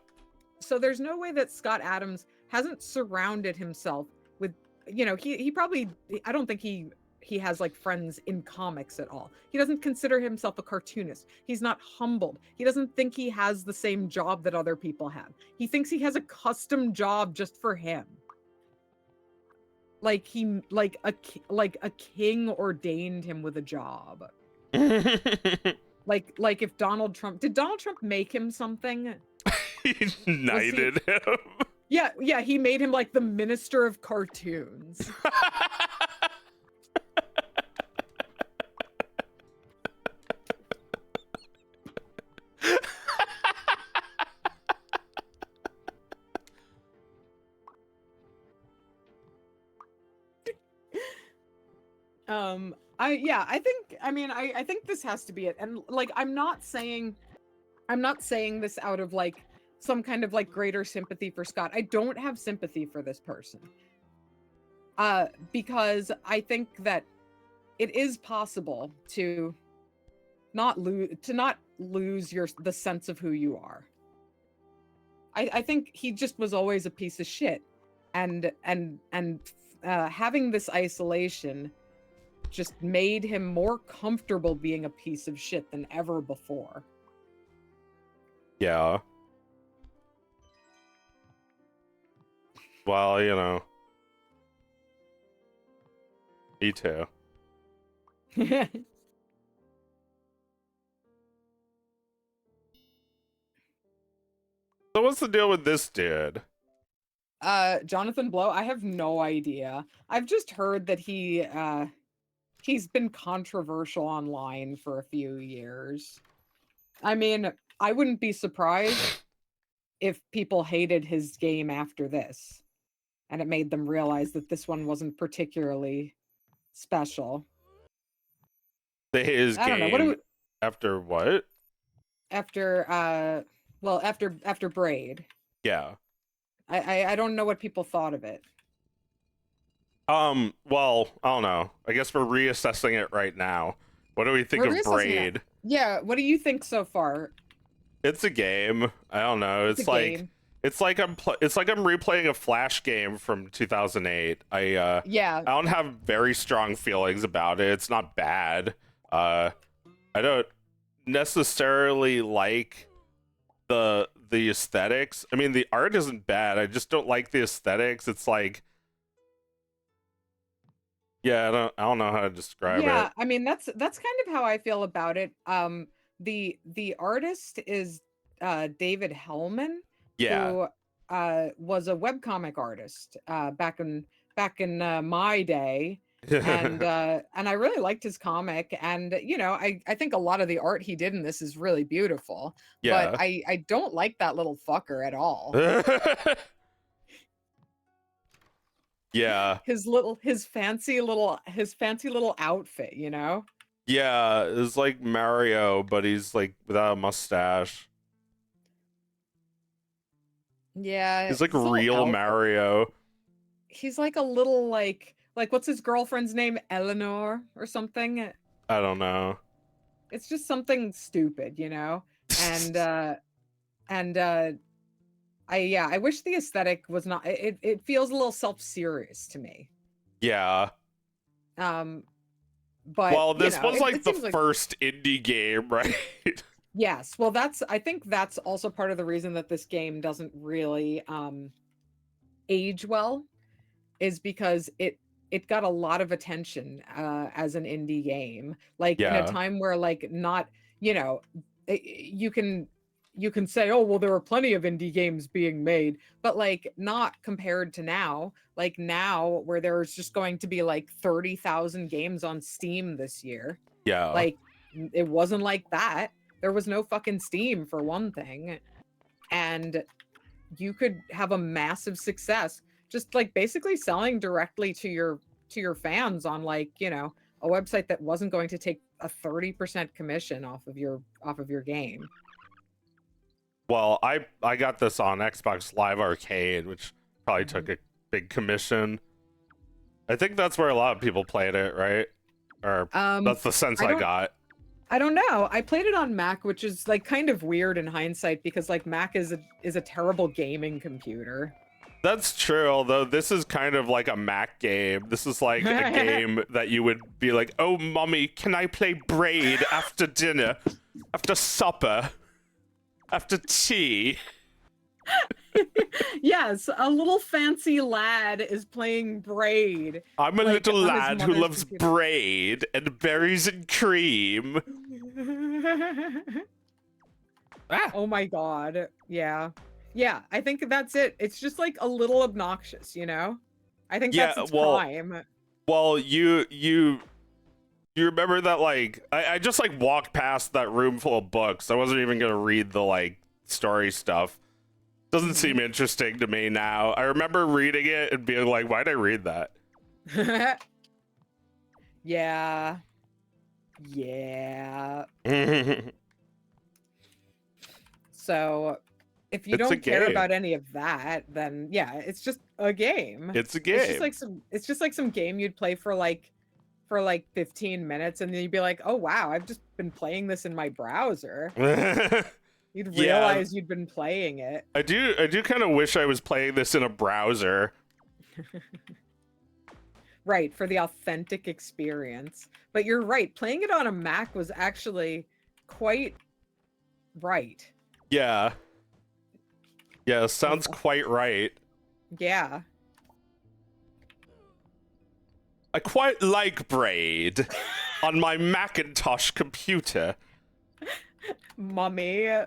Speaker 2: So there's no way that Scott Adams hasn't surrounded himself with, you know, he probably, I don't think he has like friends in comics at all. He doesn't consider himself a cartoonist. He's not humbled. He doesn't think he has the same job that other people have. He thinks he has a custom job just for him. Like a king ordained him with a job. like if Donald Trump make him something?
Speaker 1: He knighted him.
Speaker 2: Yeah, he made him like the minister of cartoons. I think this has to be it. And like, I'm not saying this out of like some kind of like greater sympathy for Scott. I don't have sympathy for this person. Because I think that it is possible to not lose the sense of who you are. I think he just was always a piece of shit and having this isolation just made him more comfortable being a piece of shit than ever before.
Speaker 1: Yeah. Well, you know. Me too. So what's the deal with this dude?
Speaker 2: Jonathan Blow, I have no idea. I've just heard that he's been controversial online for a few years. I mean, I wouldn't be surprised if people hated his game after this, and it made them realize that this one wasn't particularly special.
Speaker 1: His
Speaker 2: I don't know.
Speaker 1: game after what?
Speaker 2: After well, after Braid.
Speaker 1: Yeah.
Speaker 2: I don't know what people thought of it.
Speaker 1: Well, I don't know. I guess we're reassessing it right now. What do we think of Braid?
Speaker 2: Yeah, what do you think so far?
Speaker 1: It's a game. I don't know. It's like
Speaker 2: game.
Speaker 1: It's like I'm replaying a Flash game from 2008.
Speaker 2: Yeah.
Speaker 1: I don't have very strong feelings about it. It's not bad. I don't necessarily like the aesthetics. I mean, the art isn't bad. I just don't like the aesthetics. It's like, yeah, I don't know how to describe it.
Speaker 2: Yeah, I mean that's kind of how I feel about it. The artist is David Hellman,
Speaker 1: Yeah.
Speaker 2: who was a webcomic artist back in my day. And I really liked his comic, and you know, I think a lot of the art he did in this is really beautiful.
Speaker 1: Yeah.
Speaker 2: But I don't like that little fucker at all.
Speaker 1: Yeah.
Speaker 2: His fancy little outfit, you know?
Speaker 1: Yeah, it's like Mario, but he's like without a mustache.
Speaker 2: Yeah.
Speaker 1: He's like real Mario.
Speaker 2: He's like a little like what's his girlfriend's name? Eleanor or something?
Speaker 1: I don't know.
Speaker 2: It's just something stupid, you know? And I wish the aesthetic was not, it feels a little self-serious to me.
Speaker 1: Yeah.
Speaker 2: But
Speaker 1: well, this was like the
Speaker 2: like
Speaker 1: first indie game, right?
Speaker 2: Yes. Well, I think that's also part of the reason that this game doesn't really age well, is because it got a lot of attention as an indie game, like in a time where like not, you know, you can say, oh well, there were plenty of indie games being made, but like not compared to now. Like now, where there's just going to be like 30,000 games on Steam this year.
Speaker 1: Yeah.
Speaker 2: Like it wasn't like that. There was no fucking Steam, for one thing, and you could have a massive success just like basically selling directly to your fans on, like, you know, a website that wasn't going to take a 30% commission off of your game.
Speaker 1: Well, I got this on Xbox Live Arcade, which probably took a big commission. I think that's where a lot of people played it, right? Or that's the sense I got.
Speaker 2: I don't know. I played it on Mac, which is like kind of weird in hindsight, because like Mac is a terrible gaming computer.
Speaker 1: That's true, although this is kind of like a Mac game. This is like a game that you would be like, oh, mommy, can I play Braid after dinner? After supper? After tea?
Speaker 2: Yes, a little fancy lad is playing Braid.
Speaker 1: I'm a little lad who loves Braid and berries and cream.
Speaker 2: Oh my god. Yeah. Yeah, I think that's it. It's just like a little obnoxious, you know? I think that's its prime.
Speaker 1: Well, you remember that, like, I just like walked past that room full of books. I wasn't even gonna read the like story stuff. Doesn't seem interesting to me now. I remember reading it and being like, why'd I read that?
Speaker 2: Yeah. Yeah. So if you don't care about any of that, then yeah, it's just a game.
Speaker 1: It's a game.
Speaker 2: It's just like some game you'd play for like 15 minutes, and then you'd be like, oh wow, I've just been playing this in my browser. You'd realize you'd been playing it.
Speaker 1: I do kind of wish I was playing this in a browser.
Speaker 2: right, for the authentic experience. But you're right, playing it on a Mac was actually quite right.
Speaker 1: Yeah. Yeah, sounds quite right.
Speaker 2: Yeah.
Speaker 1: I quite like Braid on my Macintosh computer.
Speaker 2: Mummy. Oh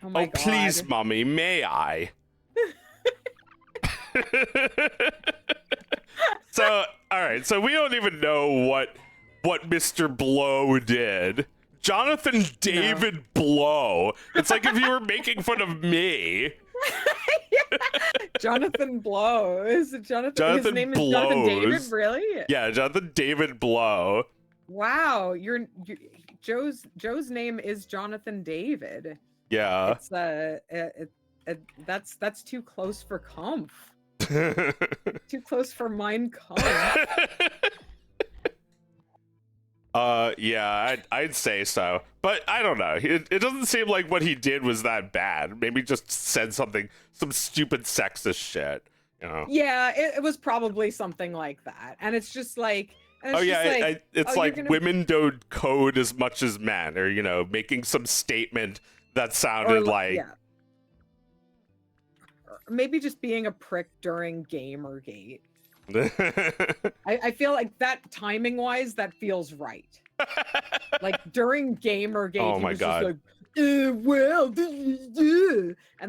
Speaker 2: my God.
Speaker 1: Please, Mummy, may I? So, all right. So we don't even know what Mr. Blow did. Jonathan David Blow. It's like if you were making fun of me.
Speaker 2: Jonathan Blow. Is it Jonathan? His name is Jonathan David, really?
Speaker 1: Yeah, Jonathan David Blow.
Speaker 2: Wow, Joe's name is Jonathan David.
Speaker 1: Yeah.
Speaker 2: It's that's too close for Kampf. Too close for Mein Kampf.
Speaker 1: Yeah, I'd say so, but I don't know. It doesn't seem like what he did was that bad. Maybe just said some stupid sexist shit, you know?
Speaker 2: Yeah, it was probably something like that, and it's just like,
Speaker 1: it's like women don't code as much as men, or, you know, making some statement that sounded like.
Speaker 2: Yeah. Or maybe just being a prick during Gamergate. I feel like that, timing wise, that feels right. Like during Gamergate,
Speaker 1: oh
Speaker 2: he
Speaker 1: my
Speaker 2: was
Speaker 1: God.
Speaker 2: just like, well, and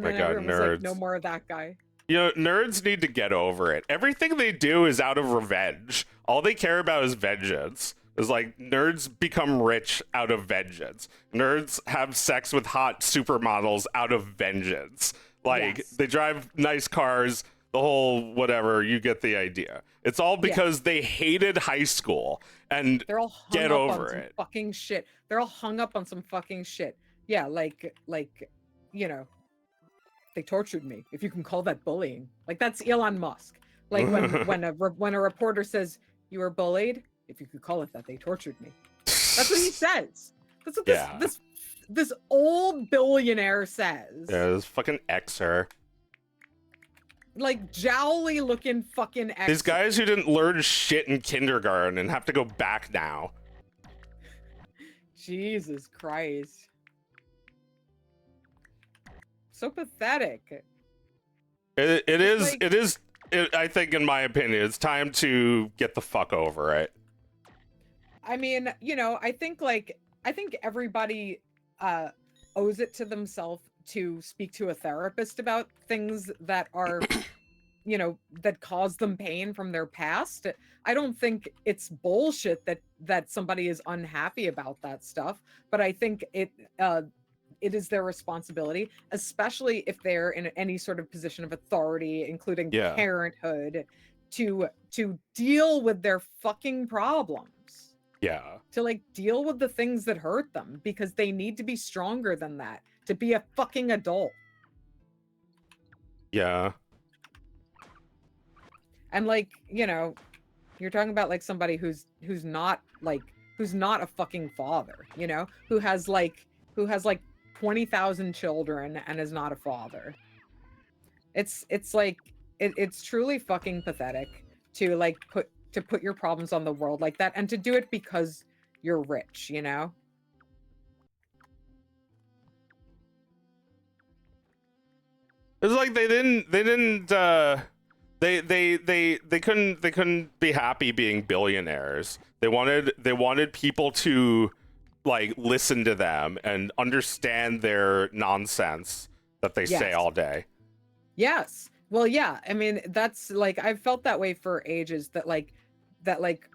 Speaker 2: then everyone was
Speaker 1: nerds.
Speaker 2: like, no more of that guy.
Speaker 1: You know, nerds need to get over it. Everything they do is out of revenge. All they care about is vengeance. It's like nerds become rich out of vengeance. Nerds have sex with hot supermodels out of vengeance. Like,
Speaker 2: Yes.
Speaker 1: they drive nice cars, the whole whatever, you get the idea. It's all because they hated high school and
Speaker 2: they're all hung
Speaker 1: get
Speaker 2: up
Speaker 1: over
Speaker 2: on some
Speaker 1: it.
Speaker 2: fucking shit. They're all hung up on some fucking shit. Yeah, like you know, they tortured me. If you can call that bullying, like that's Elon Musk. Like when a reporter says you were bullied, if you could call it that, they tortured me. That's what he says. That's what this old billionaire says.
Speaker 1: Yeah, this fucking Xer.
Speaker 2: Like jowly looking fucking Xer.
Speaker 1: These guys who didn't learn shit in kindergarten and have to go back now.
Speaker 2: Jesus Christ. So pathetic.
Speaker 1: It is, I think, in my opinion, it's time to get the fuck over it.
Speaker 2: I mean, you know, I think everybody owes it to themselves to speak to a therapist about things that are, you know, that cause them pain from their past. I don't think it's bullshit that somebody is unhappy about that stuff, but I think it is their responsibility, especially if they're in any sort of position of authority, including parenthood, to deal with their fucking problems.
Speaker 1: Yeah.
Speaker 2: To like deal with the things that hurt them, because they need to be stronger than that to be a fucking adult.
Speaker 1: Yeah.
Speaker 2: And like, you know, you're talking about like somebody who's not a fucking father, you know, who has like 20,000 children and is not a father. It's like it's truly fucking pathetic to like put your problems on the world like that, and to do it because you're rich, you know?
Speaker 1: It's like they couldn't be happy being billionaires. They wanted people to like listen to them and understand their nonsense that they say all day.
Speaker 2: Yes. Well, yeah. I mean, that's like, I've felt that way for ages, that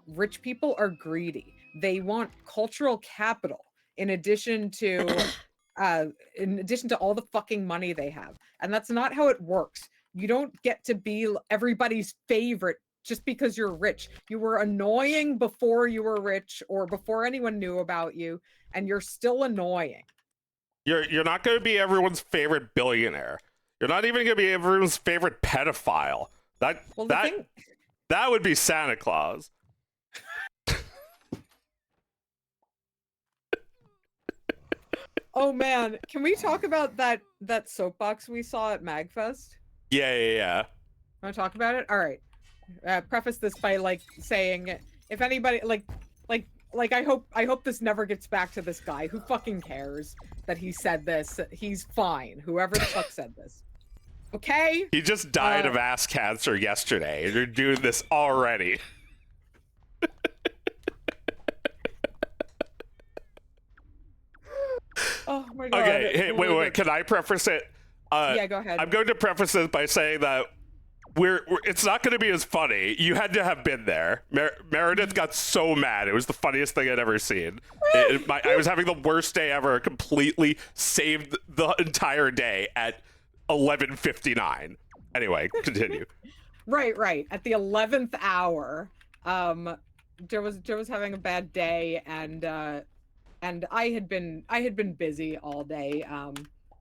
Speaker 2: rich people are greedy. They want cultural capital in addition to all the fucking money they have. And that's not how it works. You don't get to be everybody's favorite just because you're rich. You were annoying before you were rich, or before anyone knew about you, and you're still annoying.
Speaker 1: You're not going to be everyone's favorite billionaire. You're not even going to be everyone's favorite pedophile. That would be Santa Claus.
Speaker 2: Oh man, can we talk about that soapbox we saw at MagFest?
Speaker 1: Yeah.
Speaker 2: Want to talk about it? All right. preface this by like saying, if anybody like I hope this never gets back to this guy. Who fucking cares that he said this? He's fine. Whoever the fuck said this. Okay?
Speaker 1: He just died of ass cancer yesterday. You're doing this already.
Speaker 2: Oh my god.
Speaker 1: Okay, hey, wait. Can I preface it?
Speaker 2: Yeah, go ahead.
Speaker 1: I'm going to preface this by saying that it's not going to be as funny. You had to have been there. Meredith got so mad. It was the funniest thing I'd ever seen. I was having the worst day ever. Completely saved the entire day at 11:59. Anyway, continue.
Speaker 2: Right. At the 11th hour, Joe was having a bad day, and I had been busy all day,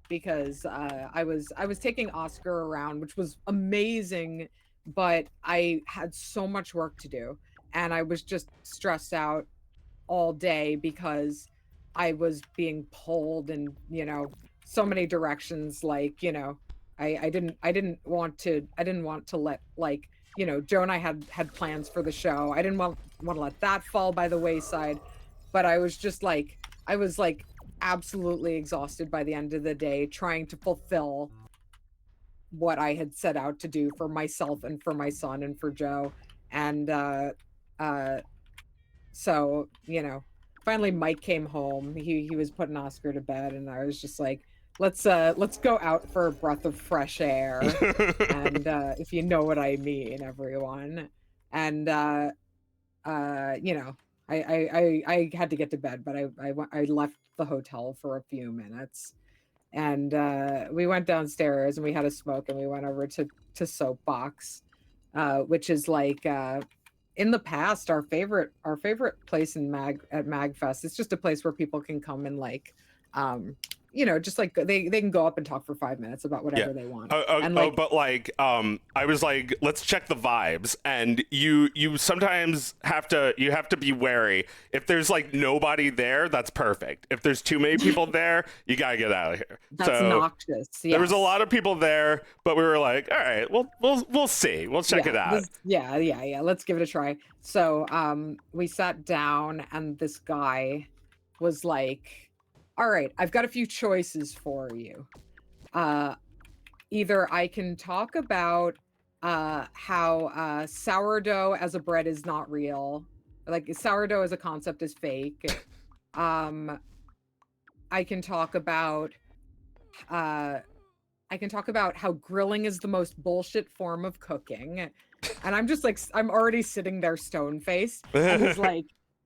Speaker 2: because I was taking Oscar around, which was amazing, but I had so much work to do, and I was just stressed out all day because I was being pulled in, so many directions. Like, I didn't want to let, like, Joe and I had plans for the show. I didn't want to let that fall by the wayside, but I was just like, absolutely exhausted by the end of the day, trying to fulfill what I had set out to do for myself and for my son and for Joe. And so, finally Mike came home. He was putting Oscar to bed, and I was just like, let's go out for a breath of fresh air. And if you know what I mean, everyone. And I had to get to bed, but I left the hotel for a few minutes, and we went downstairs and we had a smoke, and we went over to Soapbox, which is like, in the past, our favorite place at MagFest. It's just a place where people can come and like, just like they can go up and talk for 5 minutes about whatever they want.
Speaker 1: But like, I was like, let's check the vibes, and you sometimes have to be wary. If there's like nobody there, that's perfect. If there's too many people there, you gotta get out of here.
Speaker 2: That's noxious. Yes.
Speaker 1: There was a lot of people there, but we were like, all right, we'll see. We'll check it out.
Speaker 2: Yeah. Let's give it a try. So we sat down, and this guy was like, all right, I've got a few choices for you. Either I can talk about how sourdough as a bread is not real, like sourdough as a concept is fake. I can talk about how grilling is the most bullshit form of cooking. And I'm just like, I'm already sitting there stone-faced, and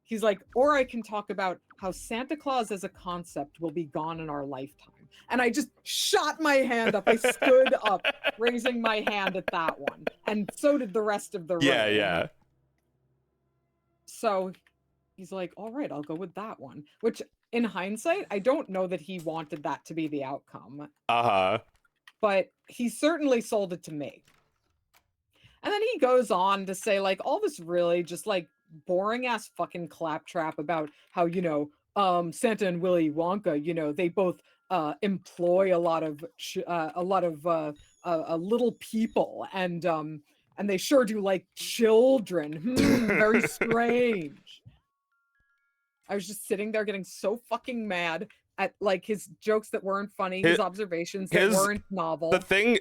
Speaker 2: he's like, or I can talk about how Santa Claus as a concept will be gone in our lifetime. And I just shot my hand up. I stood up, raising my hand at that one. And so did the rest of the room.
Speaker 1: Yeah.
Speaker 2: So he's like, all right, I'll go with that one. Which, in hindsight, I don't know that he wanted that to be the outcome. But he certainly sold it to me. And then he goes on to say, like, all this really just, like, boring ass fucking claptrap about how, Santa and Willy Wonka, they both employ a lot of little people, and they sure do like children. Very strange. I was just sitting there getting so fucking mad at like his jokes that weren't funny, his observations that weren't novel.
Speaker 1: The thing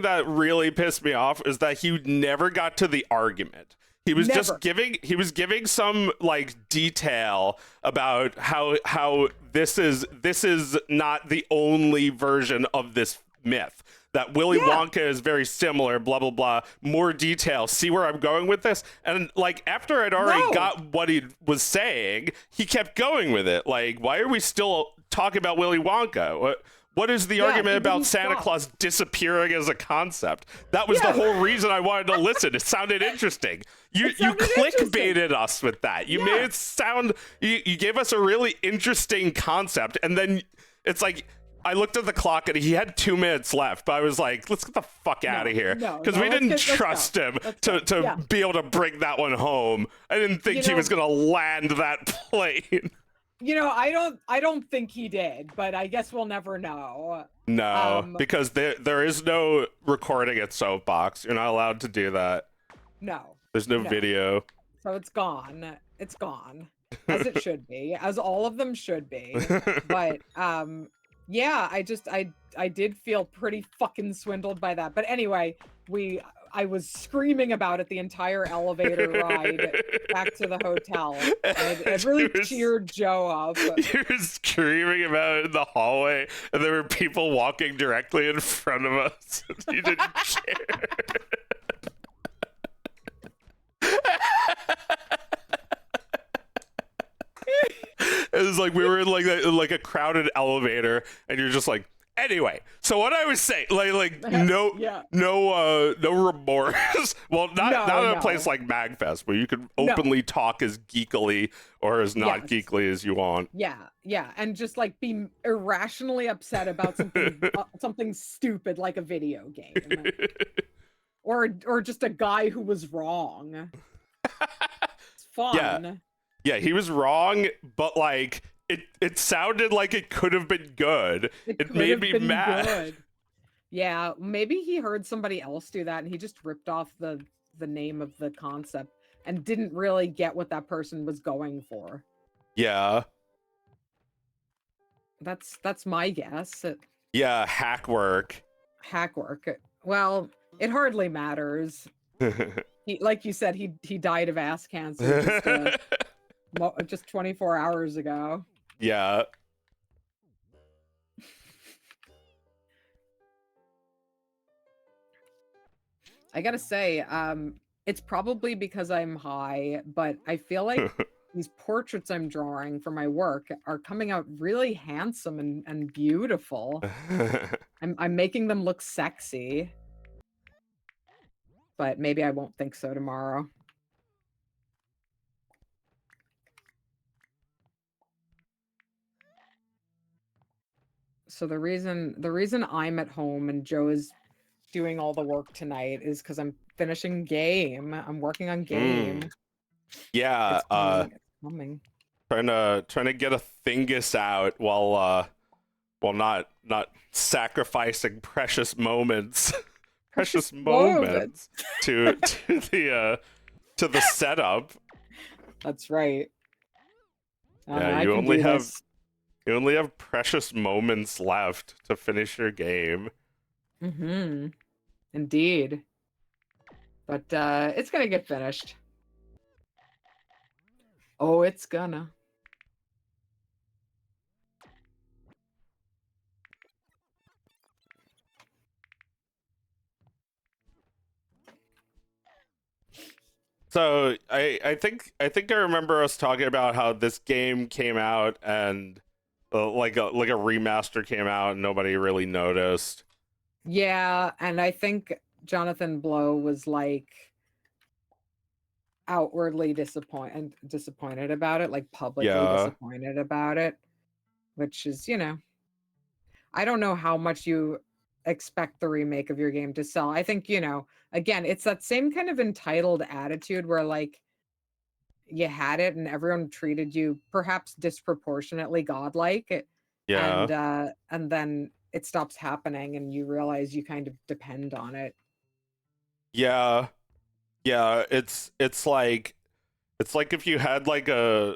Speaker 1: that really pissed me off is that he never got to the argument. He was just giving some like detail about how this is not the only version of this myth. That Willy Wonka is very similar, blah, blah, blah. More detail. See where I'm going with this? And like after I'd already got what he was saying, he kept going with it. Like, why are we still talking about Willy Wonka? What is the argument about Santa Claus disappearing as a concept? That was the whole reason I wanted to listen. It sounded interesting. You clickbaited us with that. You made it sound, you gave us a really interesting concept. And then it's like, I looked at the clock and he had 2 minutes left, but I was like, let's get the fuck out of here. Because we didn't trust him to be able to bring that one home. I didn't think he was going to land that plane.
Speaker 2: I don't think he did, but I guess we'll never know.
Speaker 1: No, because there is no recording at Soapbox. You're not allowed to do that.
Speaker 2: No.
Speaker 1: There's no video.
Speaker 2: So it's gone. It's gone. As it should be, as all of them should be. But yeah, I did feel pretty fucking swindled by that. But anyway, I was screaming about it the entire elevator ride back to the hotel. It really cheered Joe up.
Speaker 1: You were screaming about it in the hallway, and there were people walking directly in front of us. You didn't care. It was like we were in like a crowded elevator, and you're just like, anyway. So what I was saying, no remorse. Well, not in a place like Magfest where you can openly talk as geekily or as not geekily as you want.
Speaker 2: Yeah, and just like be irrationally upset about something something stupid like a video game, or just a guy who was wrong. It's fun.
Speaker 1: Yeah, he was wrong, but like it sounded like it could have been good. It made me mad. Good.
Speaker 2: Yeah, maybe he heard somebody else do that and he just ripped off the name of the concept and didn't really get what that person was going for.
Speaker 1: Yeah.
Speaker 2: That's my guess.
Speaker 1: Yeah, hack work.
Speaker 2: Hack work. Well, it hardly matters. Like you said, he died of ass cancer just 24 hours ago.
Speaker 1: Yeah.
Speaker 2: I gotta say, it's probably because I'm high, but I feel like these portraits I'm drawing for my work are coming out really handsome and beautiful. I'm making them look sexy. But maybe I won't think so tomorrow. So the reason I'm at home and Joe is doing all the work tonight is because I'm finishing game. I'm working on game.
Speaker 1: Yeah,
Speaker 2: it's coming.
Speaker 1: Trying to get a Thingus out while not sacrificing precious moments. Precious moments to the setup.
Speaker 2: That's right.
Speaker 1: Yeah, you only have precious moments left to finish your game.
Speaker 2: Mm-hmm. Indeed. But it's gonna get finished. Oh, it's gonna.
Speaker 1: So I think I remember us talking about how this game came out and like a remaster came out and nobody really noticed.
Speaker 2: Yeah, and I think Jonathan Blow was like outwardly disappointed about it, like publicly disappointed about it, which is, I don't know how much you expect the remake of your game to sell. I think, again, it's that same kind of entitled attitude where like you had it and everyone treated you perhaps disproportionately godlike.
Speaker 1: Yeah.
Speaker 2: And then it stops happening and you realize you kind of depend on it.
Speaker 1: Yeah. It's like if you had a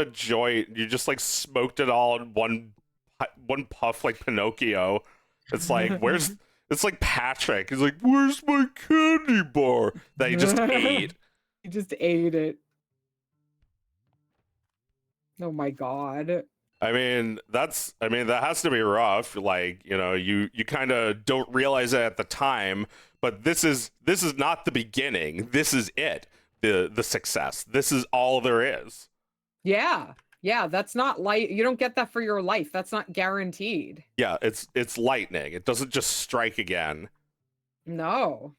Speaker 1: joint, you just like smoked it all in one puff like Pinocchio. It's like it's like Patrick. He's like, where's my candy bar that he just ate?
Speaker 2: He just ate it. Oh my god.
Speaker 1: I mean, that has to be rough. Like, you kind of don't realize it at the time, but this is not the beginning. This is it. The success. This is all there is.
Speaker 2: Yeah. Yeah, that's not light. You don't get that for your life. That's not guaranteed.
Speaker 1: Yeah, it's lightning. It doesn't just strike again.
Speaker 2: No.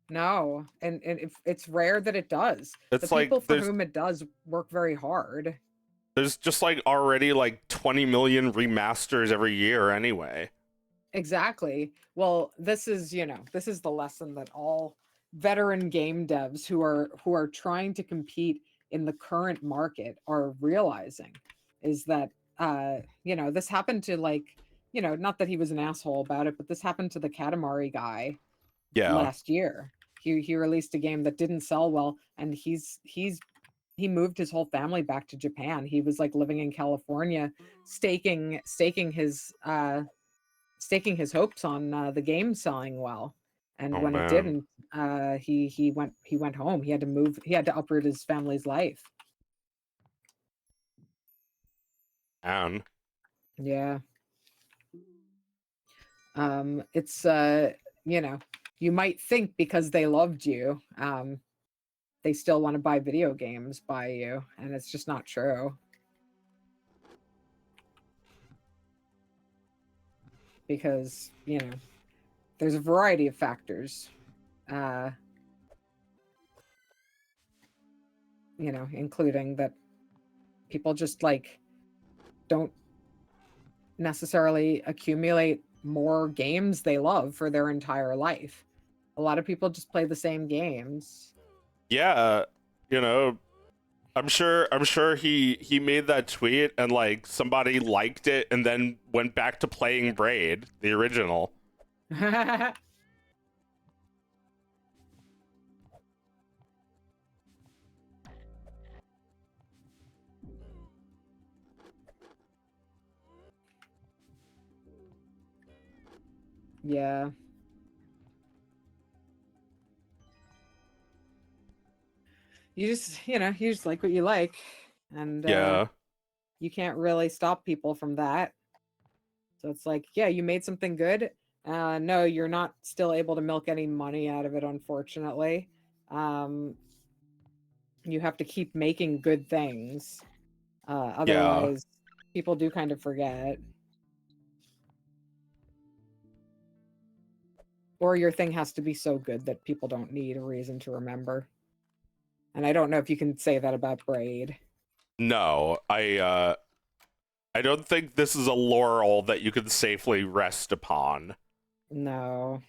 Speaker 2: And it's rare that it does.
Speaker 1: It's
Speaker 2: the people for whom it does work very hard.
Speaker 1: There's just like already like 20 million remasters every year anyway.
Speaker 2: Exactly. Well, this is the lesson that all veteran game devs who are trying to compete in the current market are realizing, is that this happened to not that he was an asshole about it, but this happened to the Katamari guy last year. He released a game that didn't sell well, and he moved his whole family back to Japan. He was like living in California, staking his hopes on the game selling well. And
Speaker 1: Oh
Speaker 2: when it
Speaker 1: man.
Speaker 2: didn't, he went home. He had to move. He had to uproot his family's life.
Speaker 1: Man.
Speaker 2: Yeah. It's you know, you might think because they loved you, they still want to buy video games by you, and it's just not true. Because, there's a variety of factors. Including that people just like don't necessarily accumulate more games they love for their entire life. A lot of people just play the same games.
Speaker 1: Yeah, you know, I'm sure he made that tweet and like somebody liked it and then went back to playing Braid, the original.
Speaker 2: Yeah. You just like what you like, and
Speaker 1: Yeah.
Speaker 2: you can't really stop people from that. So it's like, yeah, you made something good. No, you're not still able to milk any money out of it, unfortunately. Um, you have to keep making good things.
Speaker 1: Yeah.
Speaker 2: Otherwise, people do kind of forget. Or your thing has to be so good that people don't need a reason to remember. And I don't know if you can say that about Braid.
Speaker 1: No, I don't think this is a laurel that you can safely rest upon.
Speaker 2: No.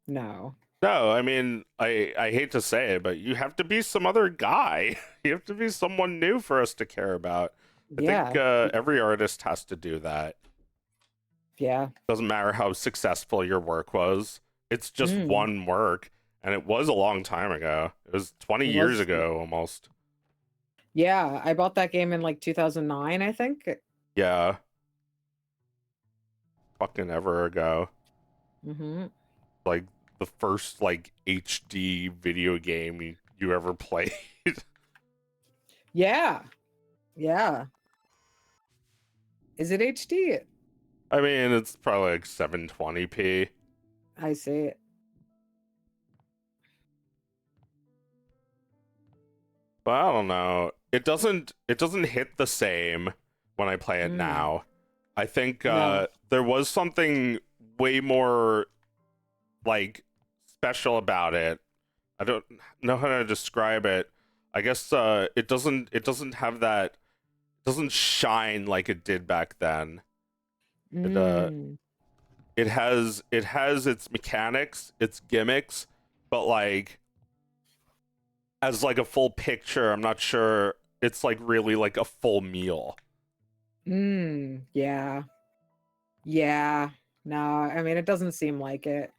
Speaker 2: No.
Speaker 1: No, I mean, I hate to say it, but you have to be some other guy. You have to be someone new for us to care about. I
Speaker 2: Yeah.
Speaker 1: think every artist has to do that.
Speaker 2: Yeah.
Speaker 1: Doesn't matter how successful your work was. It's just
Speaker 2: Mm.
Speaker 1: one work, and it was a long time ago. It was 20
Speaker 2: It
Speaker 1: years
Speaker 2: was.
Speaker 1: ago almost.
Speaker 2: Yeah, I bought that game in like 2009, I think.
Speaker 1: Yeah. Fucking ever ago.
Speaker 2: Mm-hmm.
Speaker 1: Like the first like HD video game you ever played.
Speaker 2: Yeah. Yeah. Is it HD?
Speaker 1: I mean, it's probably like 720p.
Speaker 2: I see it.
Speaker 1: But I don't know. It doesn't hit the same when I play it now. I think
Speaker 2: No.
Speaker 1: there was something way more like special about it. I don't know how to describe it. I guess it doesn't have that, it doesn't shine like it did back then. It
Speaker 2: Mm.
Speaker 1: it has its mechanics, its gimmicks, but like as like a full picture, I'm not sure it's like really like a full meal.
Speaker 2: Yeah. Yeah. No, I mean it doesn't seem like it.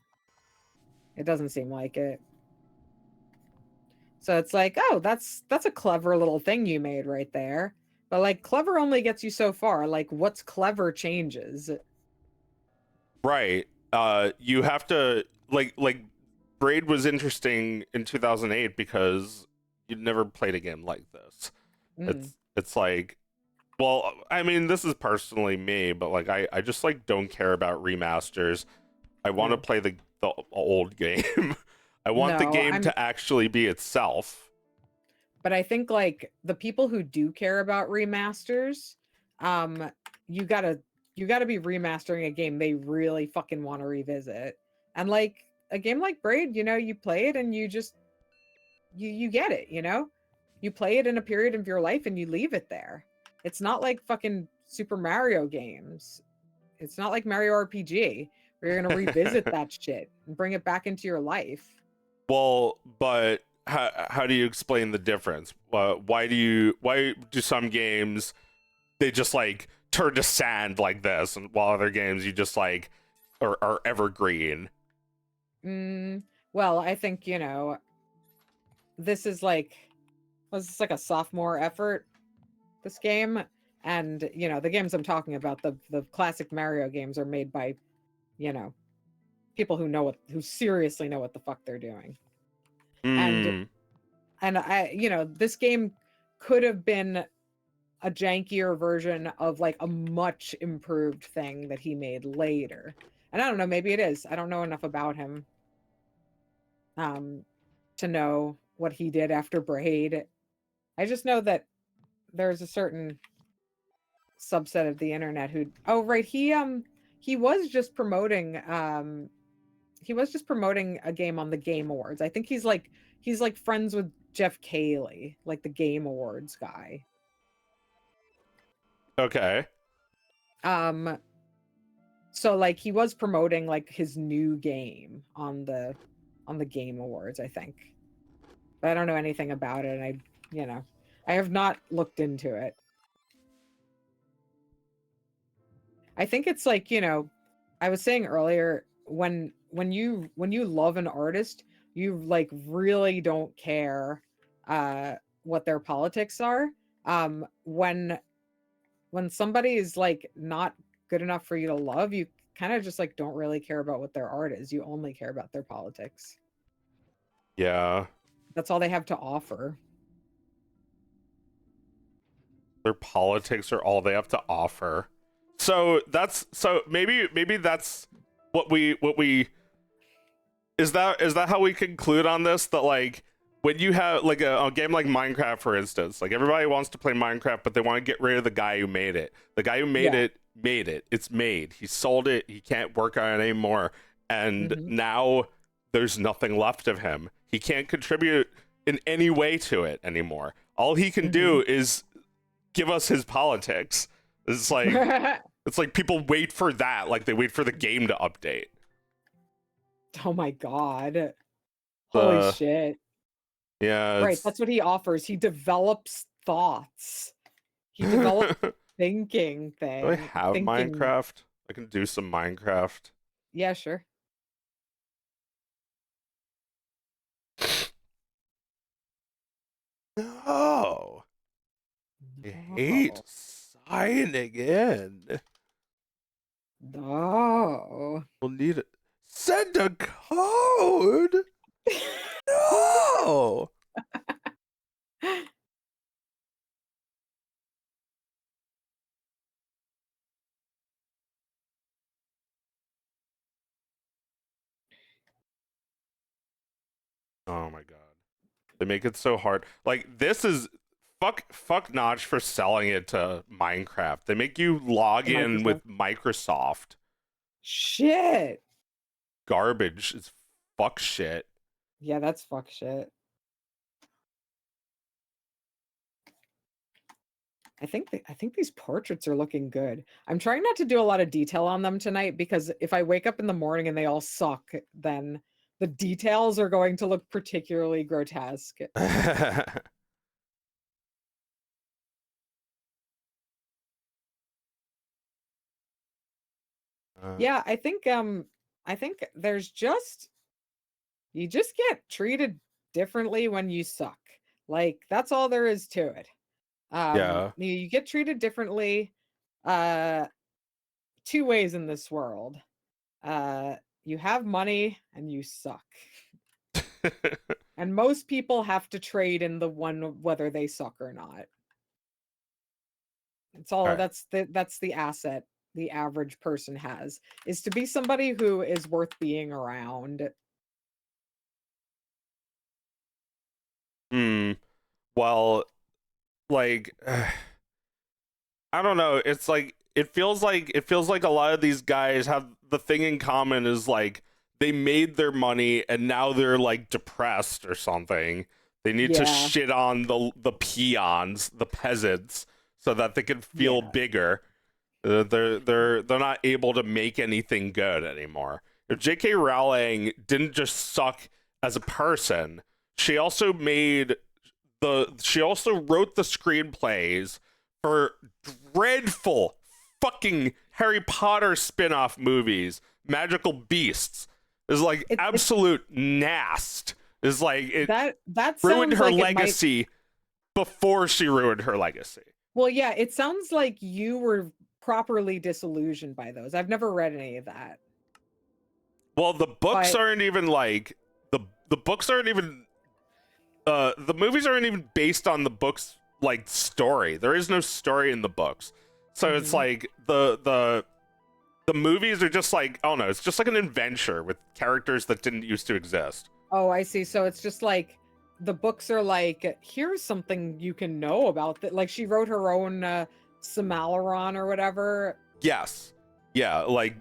Speaker 2: It doesn't seem like it. So it's like, oh, that's a clever little thing you made right there. But like clever only gets you so far. Like what's clever changes.
Speaker 1: Right. You have to like Braid was interesting in 2008 because you'd never played a game like this.
Speaker 2: Mm.
Speaker 1: It's like, well, I mean, this is personally me, but like I just like don't care about remasters. I want to
Speaker 2: No.
Speaker 1: play the old game. I want the
Speaker 2: No,
Speaker 1: game
Speaker 2: I'm
Speaker 1: to actually be itself.
Speaker 2: but I think like the people who do care about remasters, um, you gotta you gotta be remastering a game they really fucking want to revisit. And like a game like Braid, you play it and you just you get it, You play it in a period of your life and you leave it there. It's not like fucking Super Mario games. It's not like Mario RPG where you're gonna revisit that shit and bring it back into your life.
Speaker 1: Well, but how do you explain the difference? Why do some games they just like turn to sand like this, and while other games you just like are evergreen?
Speaker 2: Well, I think, this is like a sophomore effort, this game. And, the games I'm talking about, the classic Mario games, are made by, people who seriously know what the fuck they're doing. And this game could have been a jankier version of like a much improved thing that he made later. And I don't know, maybe it is. I don't know enough about him to know what he did after Braid. I just know that there's a certain subset of the internet who he was just promoting a game on the Game Awards. I think he's like friends with Jeff Cayley, like the Game Awards guy.
Speaker 1: Okay.
Speaker 2: So like he was promoting like his new game on the Game Awards, I think. But I don't know anything about it, and I have not looked into it. I think it's like, I was saying earlier, when you love an artist, you like really don't care what their politics are. When somebody is like not good enough for you to love, you kind of just like don't really care about what their art is. You only care about their politics.
Speaker 1: Yeah.
Speaker 2: That's all they have to offer.
Speaker 1: Their politics are all they have to offer. So maybe that's what we is that how we conclude on this, that like when you have like a game like Minecraft, for instance, like everybody wants to play Minecraft, but they want to get rid of the guy who made it. The guy who made it. It's made. He sold it. He can't work on it anymore. And now there's nothing left of him. He can't contribute in any way to it anymore. All he can do is give us his politics. It's like it's like people wait for that, like they wait for the game to update.
Speaker 2: Oh my god. Holy shit.
Speaker 1: Yeah.
Speaker 2: Right, that's what he offers. He develops thoughts. He develops thinking thing.
Speaker 1: Do I have Minecraft? I can do some Minecraft.
Speaker 2: Yeah, sure.
Speaker 1: No. I hate signing in.
Speaker 2: No.
Speaker 1: We'll need it. Send a code. No. Oh my god. They make it so hard. Like, this is fuck Notch for selling it to Minecraft. They make you log in with Microsoft.
Speaker 2: Shit.
Speaker 1: Garbage. It's fuck shit.
Speaker 2: Yeah, that's fuck shit. I think these portraits are looking good. I'm trying not to do a lot of detail on them tonight, because if I wake up in the morning and they all suck, then the details are going to look particularly grotesque. Yeah, I think there's you just get treated differently when you suck. Like, that's all there is to it.
Speaker 1: Yeah.
Speaker 2: You get treated differently two ways in this world. You have money and you suck. And most people have to trade in the one whether they suck or not. It's all right. That's the asset the average person has, is to be somebody who is worth being around.
Speaker 1: Well, like I don't know, it's like it feels like a lot of these guys have the thing in common is like they made their money and now they're like depressed or something. They need to shit on the peons, the peasants, so that they can feel bigger. They're not able to make anything good anymore. If J.K. Rowling didn't just suck as a person, she also wrote the screenplays for dreadful fucking Harry Potter spin-off movies, Magical Beasts. Is like absolute nast. Is like it
Speaker 2: that
Speaker 1: ruined
Speaker 2: sounds
Speaker 1: her
Speaker 2: like
Speaker 1: legacy before she ruined her legacy.
Speaker 2: Well, yeah, it sounds like you were properly disillusioned by those. I've never read any of that.
Speaker 1: Well, the books aren't even like the books aren't even the movies aren't even based on the books like story. There is no story in the books. So it's like the movies are just like, I don't know, it's just like an adventure with characters that didn't used to exist.
Speaker 2: Oh, I see. So it's just like the books are like, here's something you can know about that. Like she wrote her own Samalaron or whatever.
Speaker 1: Yes. Yeah, like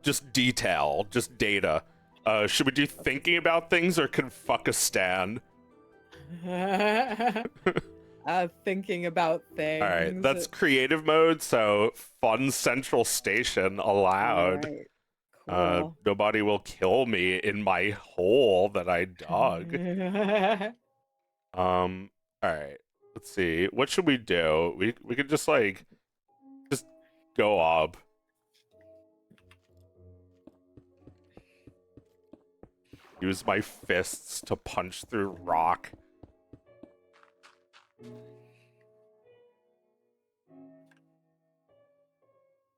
Speaker 1: just detail, just data. Should we do thinking about things or Confukistan?
Speaker 2: Thinking about things.
Speaker 1: All right, that's creative mode, so fun central station allowed.
Speaker 2: Right. Cool.
Speaker 1: Nobody will kill me in my hole that I dug. All right, let's see. What should we do? We could just like just go up. Use my fists to punch through rock.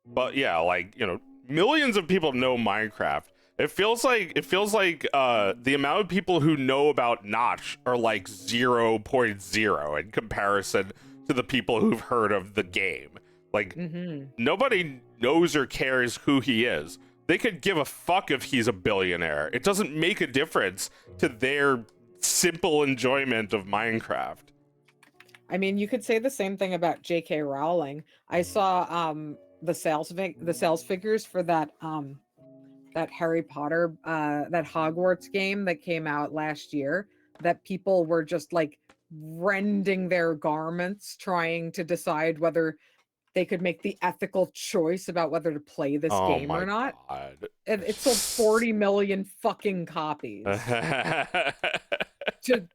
Speaker 1: But yeah, like, you know, millions of people know Minecraft. It feels like the amount of people who know about Notch are like 0.0 in comparison to the people who've heard of the game. Like nobody knows or cares who he is. They could give a fuck if he's a billionaire. It doesn't make a difference to their simple enjoyment of Minecraft.
Speaker 2: I mean, you could say the same thing about J.K. Rowling. I saw the sales figures for that that Harry Potter that Hogwarts game that came out last year, that people were just like rending their garments trying to decide whether they could make the ethical choice about whether to play this game or not.
Speaker 1: God.
Speaker 2: It sold 40 million fucking copies to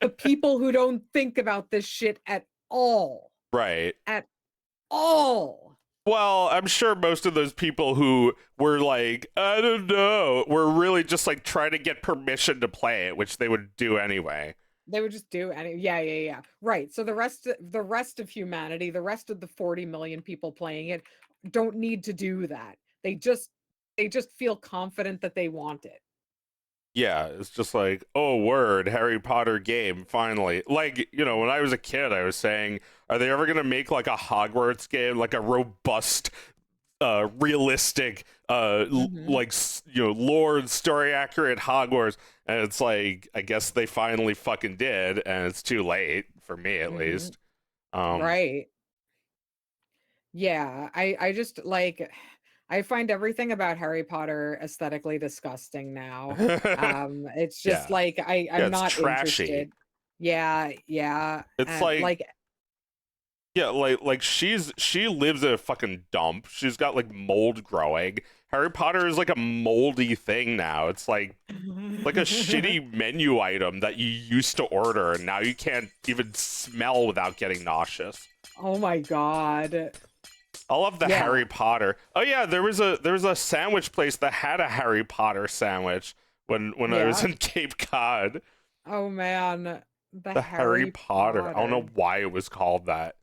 Speaker 2: the people who don't think about this shit at all.
Speaker 1: Right.
Speaker 2: At all.
Speaker 1: Well, I'm sure most of those people who were like, I don't know, were really just like trying to get permission to play it, which they would do anyway.
Speaker 2: They would just do any, yeah. Right. So the rest of humanity, the rest of the 40 million people playing it, don't need to do that. They just feel confident that they want it.
Speaker 1: Yeah, it's just like, oh, word, Harry Potter game, finally. Like, you know, when I was a kid, I was saying, are they ever going to make like a Hogwarts game, like a robust, realistic, like, you know, lore and story accurate Hogwarts? And it's like, I guess they finally fucking did, and it's too late, for me at least.
Speaker 2: Right. Yeah, I just like... I find everything about Harry Potter aesthetically disgusting now. It's just like I'm not
Speaker 1: trashy.
Speaker 2: interested. Yeah.
Speaker 1: It's like yeah, like she lives in a fucking dump. She's got like mold growing. Harry Potter is like a moldy thing now. It's like a shitty menu item that you used to order and now you can't even smell without getting nauseous.
Speaker 2: Oh my god.
Speaker 1: I love the Harry Potter. Oh yeah, there was a sandwich place that had a Harry Potter sandwich when I was in Cape Cod.
Speaker 2: Oh man,
Speaker 1: the Harry Potter. I don't know why it was called that.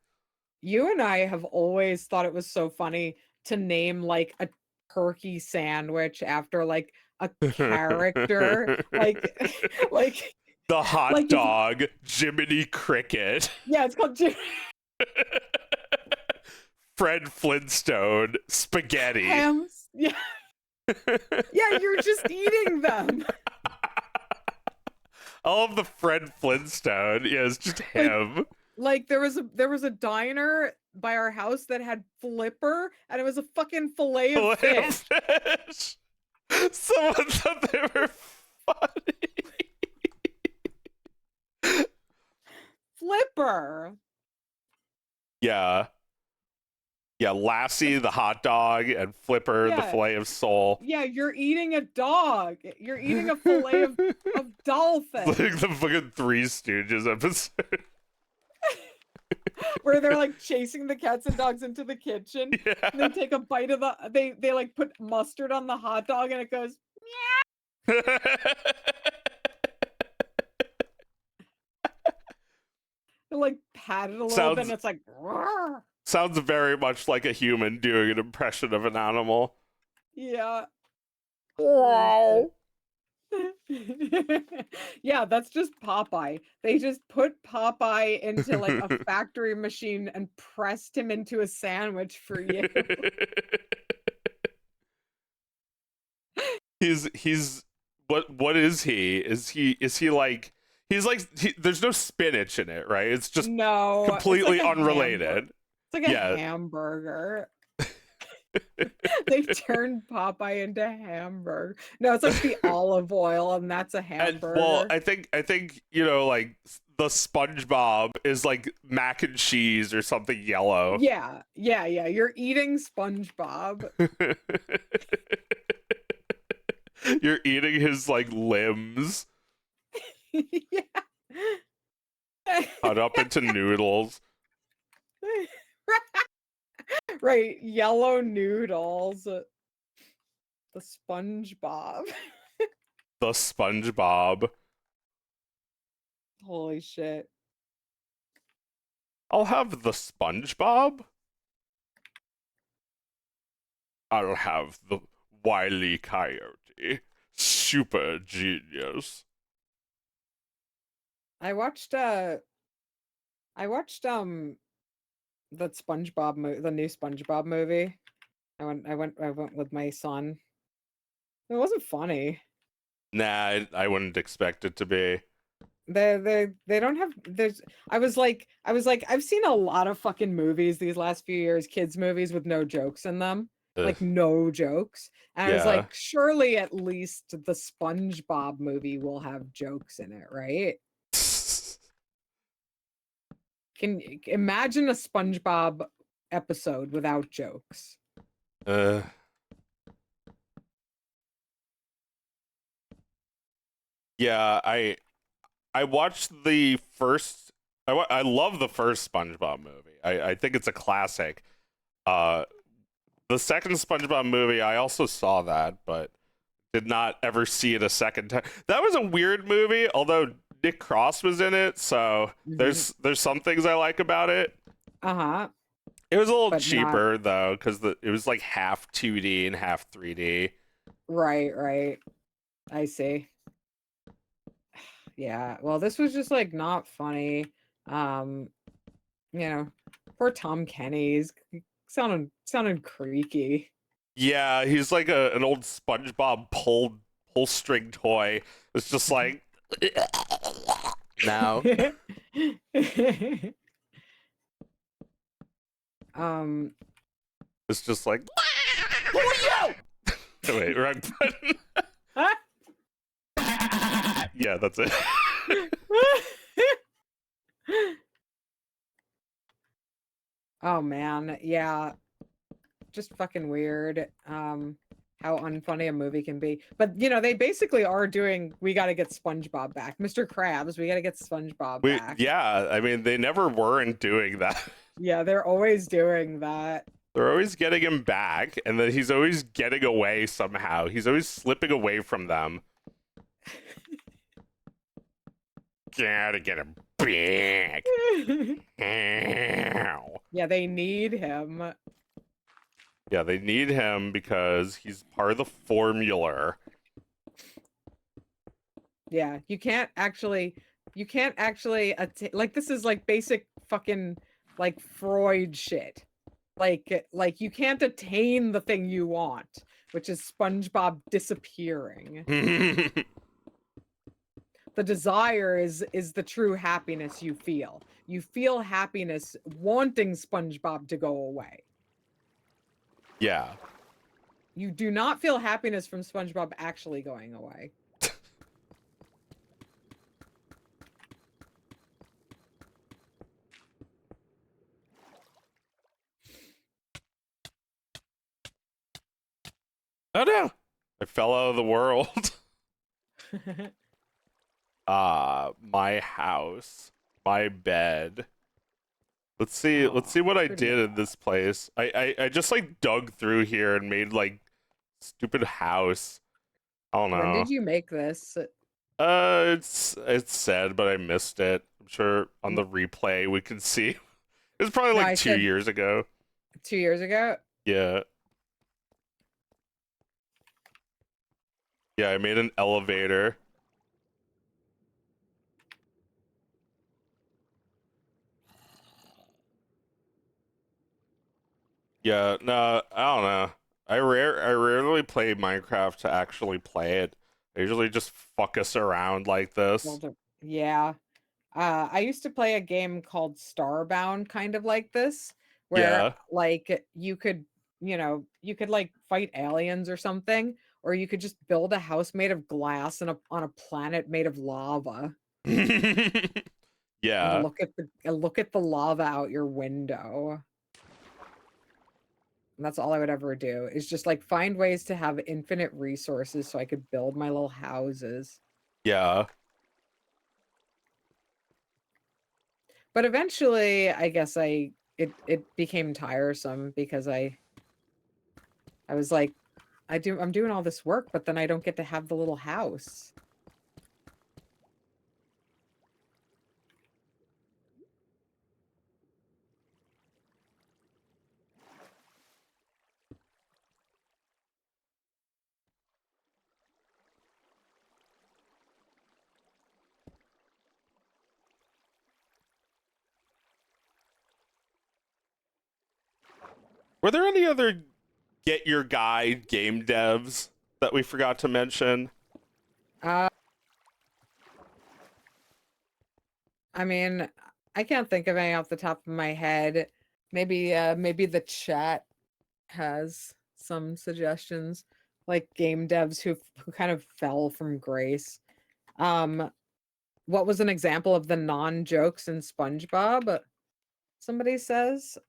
Speaker 2: You and I have always thought it was so funny to name like a turkey sandwich after like a character, like
Speaker 1: the hot dog, Jiminy Cricket.
Speaker 2: Yeah, it's called Jiminy.
Speaker 1: Fred Flintstone, spaghetti.
Speaker 2: Hams. Yeah. Yeah, you're just eating them.
Speaker 1: All of the Fred Flintstone. Yeah, it's just him.
Speaker 2: Like there was a diner by our house that had Flipper, and it was a fucking fillet of fish.
Speaker 1: Someone thought they were funny.
Speaker 2: Flipper.
Speaker 1: Yeah. Yeah, Lassie, the hot dog, and Flipper, the fillet of soul.
Speaker 2: Yeah, you're eating a dog. You're eating a fillet of dolphin.
Speaker 1: It's like the fucking Three Stooges episode.
Speaker 2: Where they're like chasing the cats and dogs into the kitchen.
Speaker 1: Yeah.
Speaker 2: And they take a bite of they like put mustard on the hot dog and it goes, meow. It, like patted a little bit, and it's like. Rawr.
Speaker 1: Sounds very much like a human doing an impression of an animal.
Speaker 2: Yeah.
Speaker 1: Wow.
Speaker 2: Yeah, that's just Popeye. They just put Popeye into like a factory machine and pressed him into a sandwich for you.
Speaker 1: He's what is he? Is he like there's no spinach in it, right? It's just
Speaker 2: No,
Speaker 1: completely
Speaker 2: it's like
Speaker 1: unrelated.
Speaker 2: It's like a hamburger. They turned Popeye into hamburger. No, it's like the olive oil, and that's a hamburger.
Speaker 1: Well, I think like the SpongeBob is like mac and cheese or something yellow.
Speaker 2: Yeah. You're eating SpongeBob.
Speaker 1: You're eating his like limbs.
Speaker 2: Yeah.
Speaker 1: Cut up into noodles.
Speaker 2: Right, yellow noodles. The SpongeBob.
Speaker 1: The SpongeBob.
Speaker 2: Holy shit.
Speaker 1: I'll have the SpongeBob. I'll have the Wile E. Coyote. Super genius.
Speaker 2: I watched that SpongeBob the new SpongeBob movie. I went with my son. It wasn't funny.
Speaker 1: Nah, I wouldn't expect it to be.
Speaker 2: They don't have there's I was like I've seen a lot of fucking movies these last few years, kids movies with no jokes in them.
Speaker 1: Ugh.
Speaker 2: Like no jokes. And I was
Speaker 1: Yeah.
Speaker 2: like, surely at least the SpongeBob movie will have jokes in it, right? Can imagine a SpongeBob episode without jokes.
Speaker 1: Yeah, I watched the first. I love the first SpongeBob movie. I think it's a classic. The second SpongeBob movie, I also saw that, but did not ever see it a second time. That was a weird movie, although Nick Cross was in it, so there's some things I like about it. It was a little cheaper though, because it was like half 2D and half 3D.
Speaker 2: Right. I see. Yeah, well, this was just like not funny. Poor Tom Kenny's sounded creaky.
Speaker 1: Yeah, he's like an old SpongeBob pull string toy. It's just like now. It's just like who are you? Wait, wrong button. Yeah, that's it.
Speaker 2: Oh man, yeah. Just fucking weird. How unfunny a movie can be. But they basically are doing we gotta get SpongeBob back. Mr. Krabs, we gotta get SpongeBob back.
Speaker 1: Yeah, I mean they never weren't doing that.
Speaker 2: Yeah, they're always doing that.
Speaker 1: They're always getting him back, and then he's always getting away somehow. He's always slipping away from them. Gotta get him back.
Speaker 2: Yeah, they need him.
Speaker 1: Yeah, they need him because he's part of the formula.
Speaker 2: Yeah, you can't actually like this is like basic fucking like Freud shit. Like you can't attain the thing you want, which is SpongeBob disappearing. The desire is the true happiness you feel. You feel happiness wanting SpongeBob to go away.
Speaker 1: Yeah.
Speaker 2: You do not feel happiness from SpongeBob actually going away.
Speaker 1: Oh no! I fell out of the world. My house, my bed. Let's see what I did in this place. I just like dug through here and made like stupid house. I don't
Speaker 2: When
Speaker 1: know.
Speaker 2: did you make this?
Speaker 1: It's sad, but I missed it. I'm sure on the replay we can see. It was probably
Speaker 2: No,
Speaker 1: like
Speaker 2: I
Speaker 1: 2
Speaker 2: said
Speaker 1: years ago.
Speaker 2: 2 years ago.
Speaker 1: Yeah. Yeah, I made an elevator. Yeah, no, I don't know. I rarely play Minecraft to actually play it. I usually just fuck us around like this.
Speaker 2: Yeah. I used to play a game called Starbound, kind of like this, where
Speaker 1: Yeah.
Speaker 2: like you could like fight aliens or something, or you could just build a house made of glass on a planet made of lava and
Speaker 1: Yeah.
Speaker 2: look at the lava out your window. And that's all I would ever do is just like find ways to have infinite resources so I could build my little houses.
Speaker 1: Yeah.
Speaker 2: But eventually, I guess it became tiresome because I was like, I'm doing all this work, but then I don't get to have the little house.
Speaker 1: Were there any other Get Your Guide game devs that we forgot to mention?
Speaker 2: Uh, I mean, I can't think of any off the top of my head. Maybe the chat has some suggestions, like game devs who kind of fell from grace. Um, what was an example of the non-jokes in SpongeBob? Somebody says.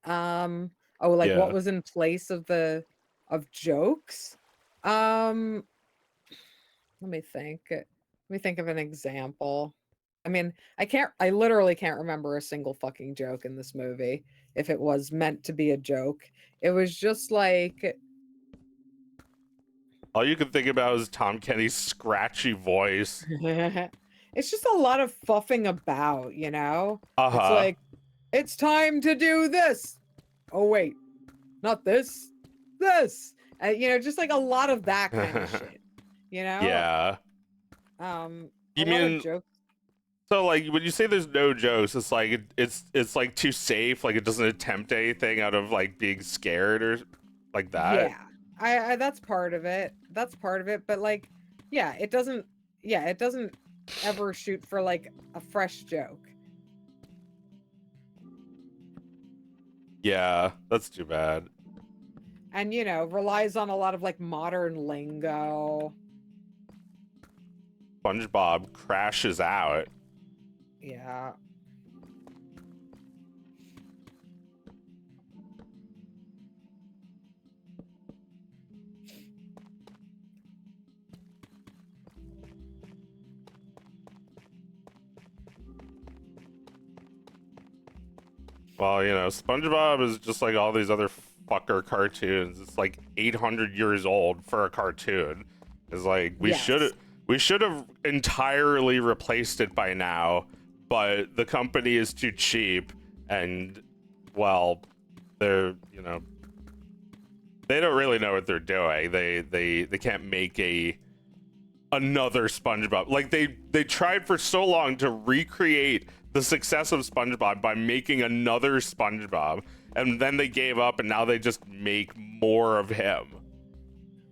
Speaker 2: Oh, like what
Speaker 1: Yeah.
Speaker 2: was in place of the of jokes? Um, let me think. Let me think of an example. I mean, I literally can't remember a single fucking joke in this movie if it was meant to be a joke. It was just like
Speaker 1: All you can think about is Tom Kenny's scratchy voice.
Speaker 2: it's just a lot of fuffing about, you know? It's
Speaker 1: Uh-huh.
Speaker 2: like, it's time to do this. Oh, wait, not this, this. Just like a lot of that kind of shit, you know?
Speaker 1: Yeah.
Speaker 2: A
Speaker 1: You
Speaker 2: lot of
Speaker 1: mean
Speaker 2: jokes.
Speaker 1: so like when you say there's no jokes, it's like it's like too safe, like it doesn't attempt anything out of like being scared or like that.
Speaker 2: Yeah, I that's part of it. That's part of it. But like, yeah, it doesn't ever shoot for like a fresh joke.
Speaker 1: Yeah, that's too bad.
Speaker 2: And relies on a lot of like modern lingo.
Speaker 1: SpongeBob crashes out.
Speaker 2: Yeah.
Speaker 1: Well, SpongeBob is just like all these other fucker cartoons. It's like 800 years old for a cartoon. It's like
Speaker 2: Yes.
Speaker 1: we should have entirely replaced it by now, but the company is too cheap and well, they're, they don't really know what they're doing. They can't make another SpongeBob. Like they tried for so long to recreate the success of SpongeBob by making another SpongeBob, and then they gave up, and now they just make more of him.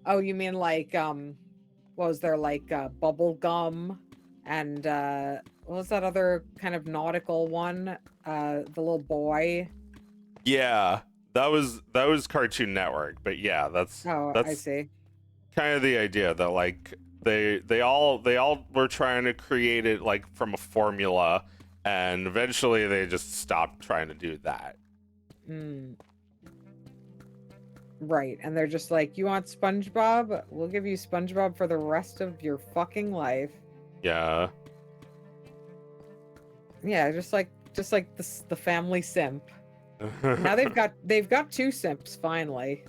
Speaker 2: Oh, you mean like what was there like bubble gum and what was that other kind of nautical one? The little boy.
Speaker 1: Yeah, that was Cartoon Network, but yeah,
Speaker 2: Oh, I
Speaker 1: that's
Speaker 2: see.
Speaker 1: kind of the idea that like they all were trying to create it like from a formula, and eventually they just stopped trying to do that.
Speaker 2: Mm. Right. And they're just like, you want SpongeBob? We'll give you SpongeBob for the rest of your fucking life.
Speaker 1: Yeah.
Speaker 2: Yeah, just like the family simp. Now they've got two simps finally.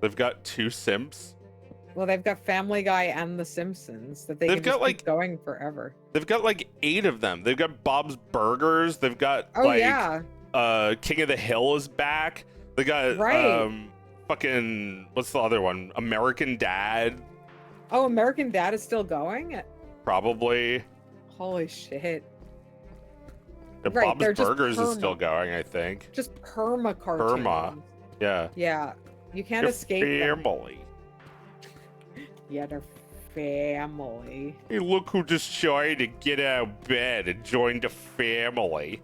Speaker 1: They've got two simps.
Speaker 2: Well, they've got Family Guy and The Simpsons that they
Speaker 1: They've
Speaker 2: can
Speaker 1: got
Speaker 2: just
Speaker 1: like
Speaker 2: keep going forever.
Speaker 1: they've got like 8 of them. They've got Bob's Burgers. They've got
Speaker 2: Oh
Speaker 1: like
Speaker 2: yeah,
Speaker 1: King of the Hill is back. They got
Speaker 2: right.
Speaker 1: fucking what's the other one? American Dad,
Speaker 2: Oh, American Dad is still going?
Speaker 1: probably.
Speaker 2: Holy shit.
Speaker 1: And
Speaker 2: Right,
Speaker 1: Bob's
Speaker 2: they're just
Speaker 1: Burgers is still
Speaker 2: perma.
Speaker 1: going, I think.
Speaker 2: Just perma cartoons.
Speaker 1: Perma. Yeah.
Speaker 2: Yeah, you can't
Speaker 1: Your
Speaker 2: escape them.
Speaker 1: family.
Speaker 2: Yeah, they're family.
Speaker 1: Hey, look who just tried to get out of bed and joined the family.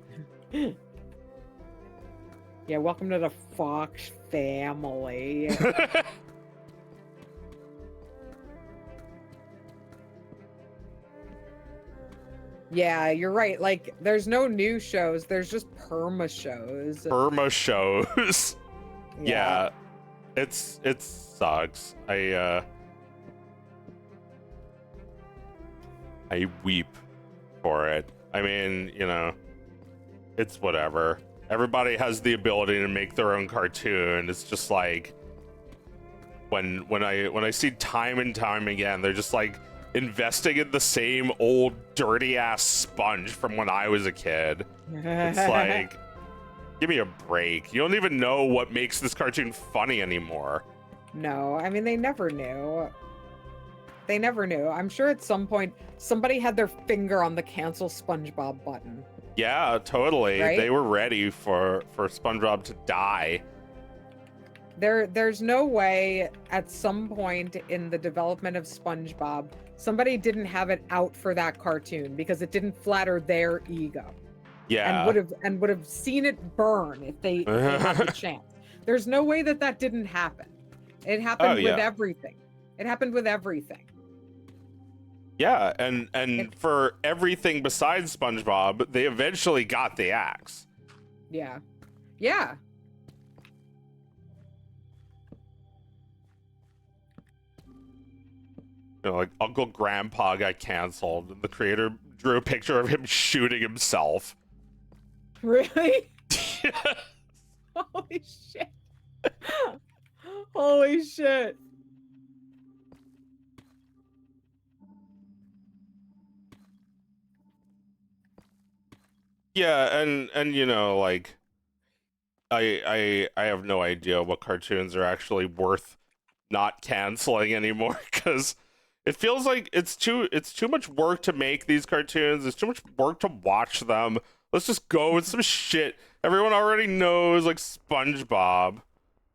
Speaker 2: Yeah, welcome to the Fox family. Yeah, you're right. Like, there's no new shows. There's just perma shows.
Speaker 1: Perma shows. Yeah. It sucks. I weep for it. I mean, you know, it's whatever. Everybody has the ability to make their own cartoon. It's just like when I see time and time again, they're just like investing in the same old dirty ass sponge from when I was a kid. It's like, give me a break. You don't even know what makes this cartoon funny anymore.
Speaker 2: No, I mean, they never knew. They never knew. I'm sure at some point somebody had their finger on the cancel SpongeBob button.
Speaker 1: Yeah, totally.
Speaker 2: Right?
Speaker 1: They were ready for SpongeBob to die.
Speaker 2: There's no way at some point in the development of SpongeBob somebody didn't have it out for that cartoon because it didn't flatter their ego.
Speaker 1: Yeah.
Speaker 2: And would have seen it burn if they had the chance. There's no way that didn't happen. It happened with everything. It happened with everything.
Speaker 1: Yeah, and for everything besides SpongeBob, they eventually got the axe.
Speaker 2: Yeah. Yeah.
Speaker 1: You know, like Uncle Grandpa got canceled, and the creator drew a picture of him shooting himself.
Speaker 2: Really? Holy shit. Holy shit.
Speaker 1: Yeah, and you know, like I have no idea what cartoons are actually worth not canceling anymore, because it feels like it's too much work to make these cartoons. It's too much work to watch them. Let's just go with some shit everyone already knows, like SpongeBob.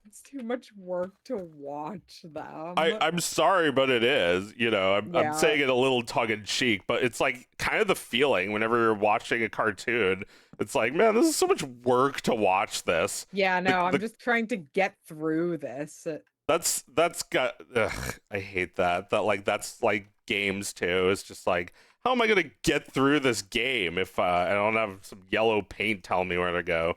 Speaker 2: It's too much work to watch them.
Speaker 1: I'm sorry, but it is. You know, I'm saying it a little tongue in cheek, but it's like kind of the feeling whenever you're watching a cartoon. It's like, man, this is so much work to watch this.
Speaker 2: Yeah, no, I'm just trying to get through this.
Speaker 1: That's got. Ugh, I hate that. That's like games too. It's just like, how am I gonna get through this game if I don't have some yellow paint telling me where to go?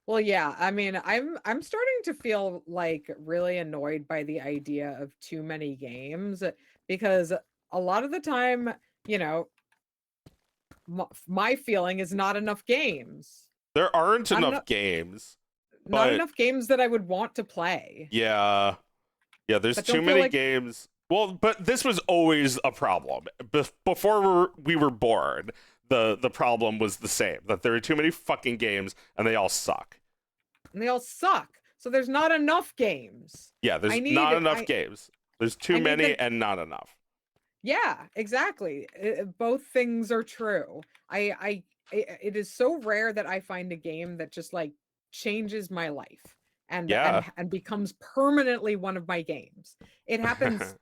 Speaker 2: Well, yeah, I mean, I'm starting to feel like really annoyed by the idea of too many games, because a lot of the time, you know, my feeling is not enough games.
Speaker 1: There aren't enough games.
Speaker 2: Not enough games that I would want to play.
Speaker 1: Yeah. Yeah, there's too many games. Well, but this was always a problem. Before we were born, the problem was the same, that there are too many fucking games and they all suck.
Speaker 2: And they all suck. So there's not enough games.
Speaker 1: Yeah, there's not enough games. There's too many and not enough.
Speaker 2: Yeah, exactly. Both things are true. It is so rare that I find a game that just like changes my life and becomes permanently one of my games. It happens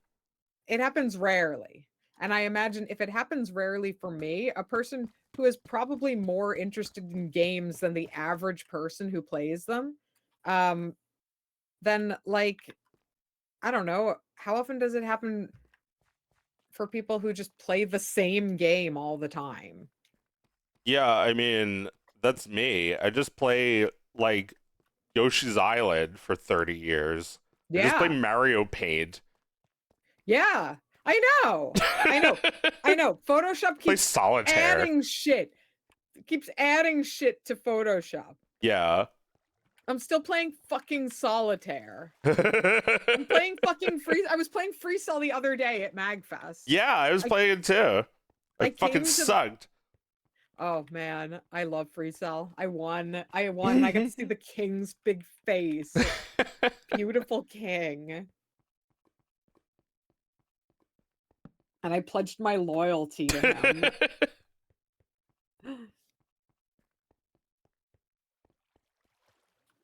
Speaker 2: it happens rarely. And I imagine if it happens rarely for me, a person who is probably more interested in games than the average person who plays them, then like, I don't know, how often does it happen for people who just play the same game all the time?
Speaker 1: Yeah, I mean, that's me. I just play like Yoshi's Island for 30 years.
Speaker 2: Yeah.
Speaker 1: I just play Mario Paint.
Speaker 2: Yeah. I know. Photoshop keeps adding shit. It keeps adding shit to Photoshop.
Speaker 1: Yeah.
Speaker 2: I'm still playing fucking solitaire. I'm playing fucking free. I was playing Free Cell the other day at MagFest.
Speaker 1: Yeah, I was playing it too. It fucking sucked.
Speaker 2: Oh man, I love Free Cell. I won. I got to see the king's big face. Beautiful king. And I pledged my loyalty to him.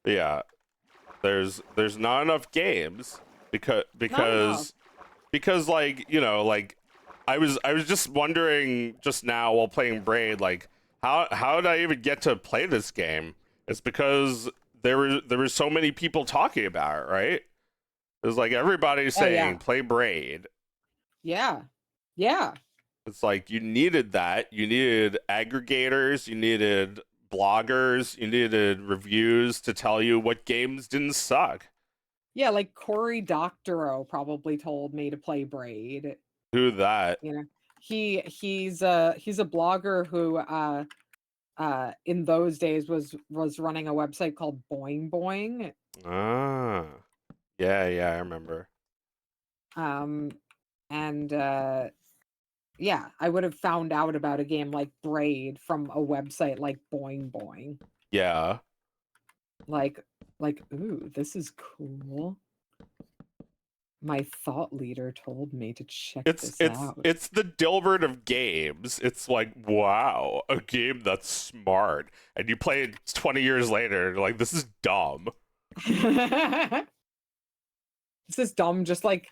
Speaker 1: Yeah. There's not enough games because like, you know, like I was just wondering just now while playing Braid, like how did I even get to play this game? It's because there were so many people talking about it, right? It was like everybody saying play Braid.
Speaker 2: Yeah. Yeah.
Speaker 1: It's like you needed that. You needed aggregators, you needed bloggers, you needed reviews to tell you what games didn't suck.
Speaker 2: Yeah, like Cory Doctorow probably told me to play Braid.
Speaker 1: Who that?
Speaker 2: You know, he's a blogger who in those days was running a website called Boing Boing.
Speaker 1: Ah. Yeah, I remember.
Speaker 2: And yeah, I would have found out about a game like Braid from a website like Boing Boing.
Speaker 1: Yeah.
Speaker 2: Like, ooh, this is cool. My thought leader told me to check this out.
Speaker 1: It's the Dilbert of games. It's like, wow, a game that's smart. And you play it 20 years later, like, this is dumb.
Speaker 2: This is dumb, just like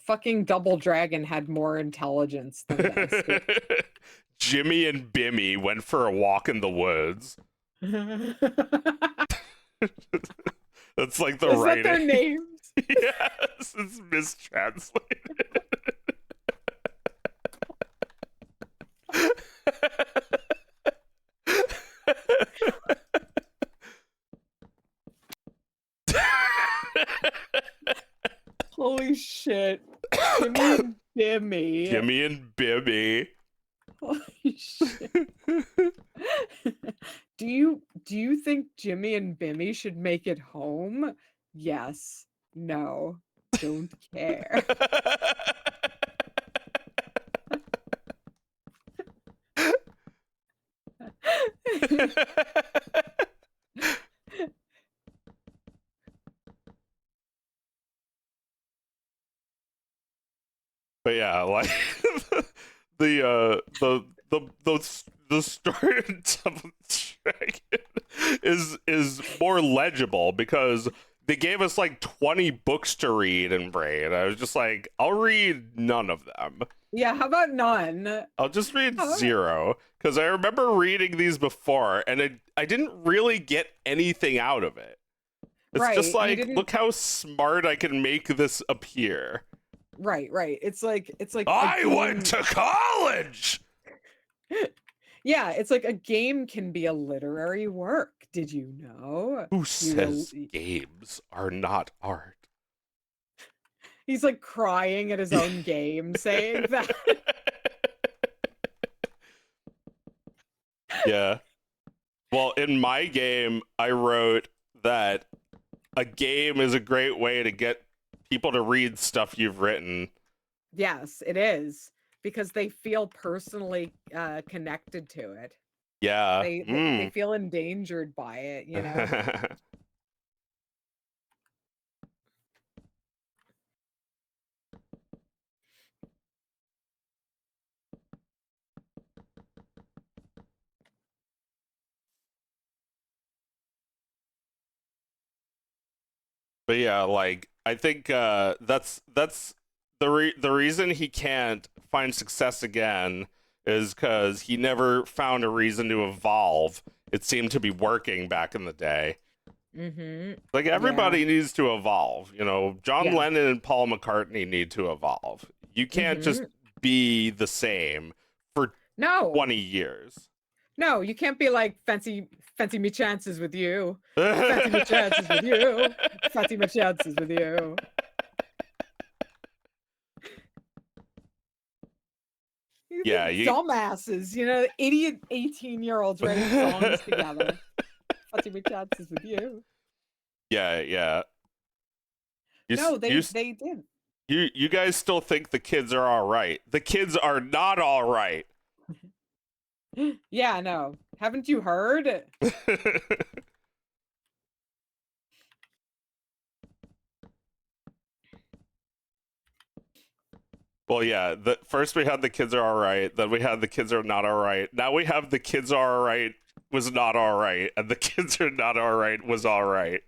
Speaker 2: fucking Double Dragon had more intelligence than this.
Speaker 1: Jimmy and Bimmy went for a walk in the woods. That's like the writing.
Speaker 2: Is that their names?
Speaker 1: Yes, it's mistranslated.
Speaker 2: Holy shit. Jimmy and Bimmy.
Speaker 1: Jimmy and Bimmy.
Speaker 2: Holy shit. Do you think Jimmy and Bimmy should make it home? Yes. No. Don't care.
Speaker 1: But yeah, like the story of Double Dragon is more legible because they gave us like 20 books to read in Braid. I was just like, I'll read none of them.
Speaker 2: Yeah, how about none?
Speaker 1: I'll just read 0 because I remember reading these before and I didn't really get anything out of it. It's just like, look how smart I can make this appear.
Speaker 2: Right. It's like
Speaker 1: I went to college.
Speaker 2: Yeah, it's like a game can be a literary work. Did you know?
Speaker 1: Who says games are not art?
Speaker 2: He's like crying at his own game saying that.
Speaker 1: Yeah. Well, in my game, I wrote that a game is a great way to get people to read stuff you've written.
Speaker 2: Yes, it is. Because they feel personally connected to it.
Speaker 1: Yeah.
Speaker 2: They feel endangered by it, you know?
Speaker 1: But yeah, like, I think that's the reason he can't find success again is because he never found a reason to evolve. It seemed to be working back in the day.
Speaker 2: Mm-hmm.
Speaker 1: Like, everybody needs to evolve. You know, John Lennon and Paul McCartney need to evolve. You can't just be the same for 20 years.
Speaker 2: No, you can't be like, fancy me chances with you. Fancy me chances with you. Fancy me chances with you.
Speaker 1: Yeah,
Speaker 2: dumbasses, you know, idiot 18-year-olds writing songs together. I'll see my chances with you.
Speaker 1: Yeah.
Speaker 2: No, they did.
Speaker 1: You guys still think the kids are all right. The kids are not all right.
Speaker 2: Yeah, no. Haven't you heard?
Speaker 1: Well, yeah. First we had the kids are all right. Then we had the kids are not all right. Now we have the kids are all right was not all right, and the kids are not all right was all right.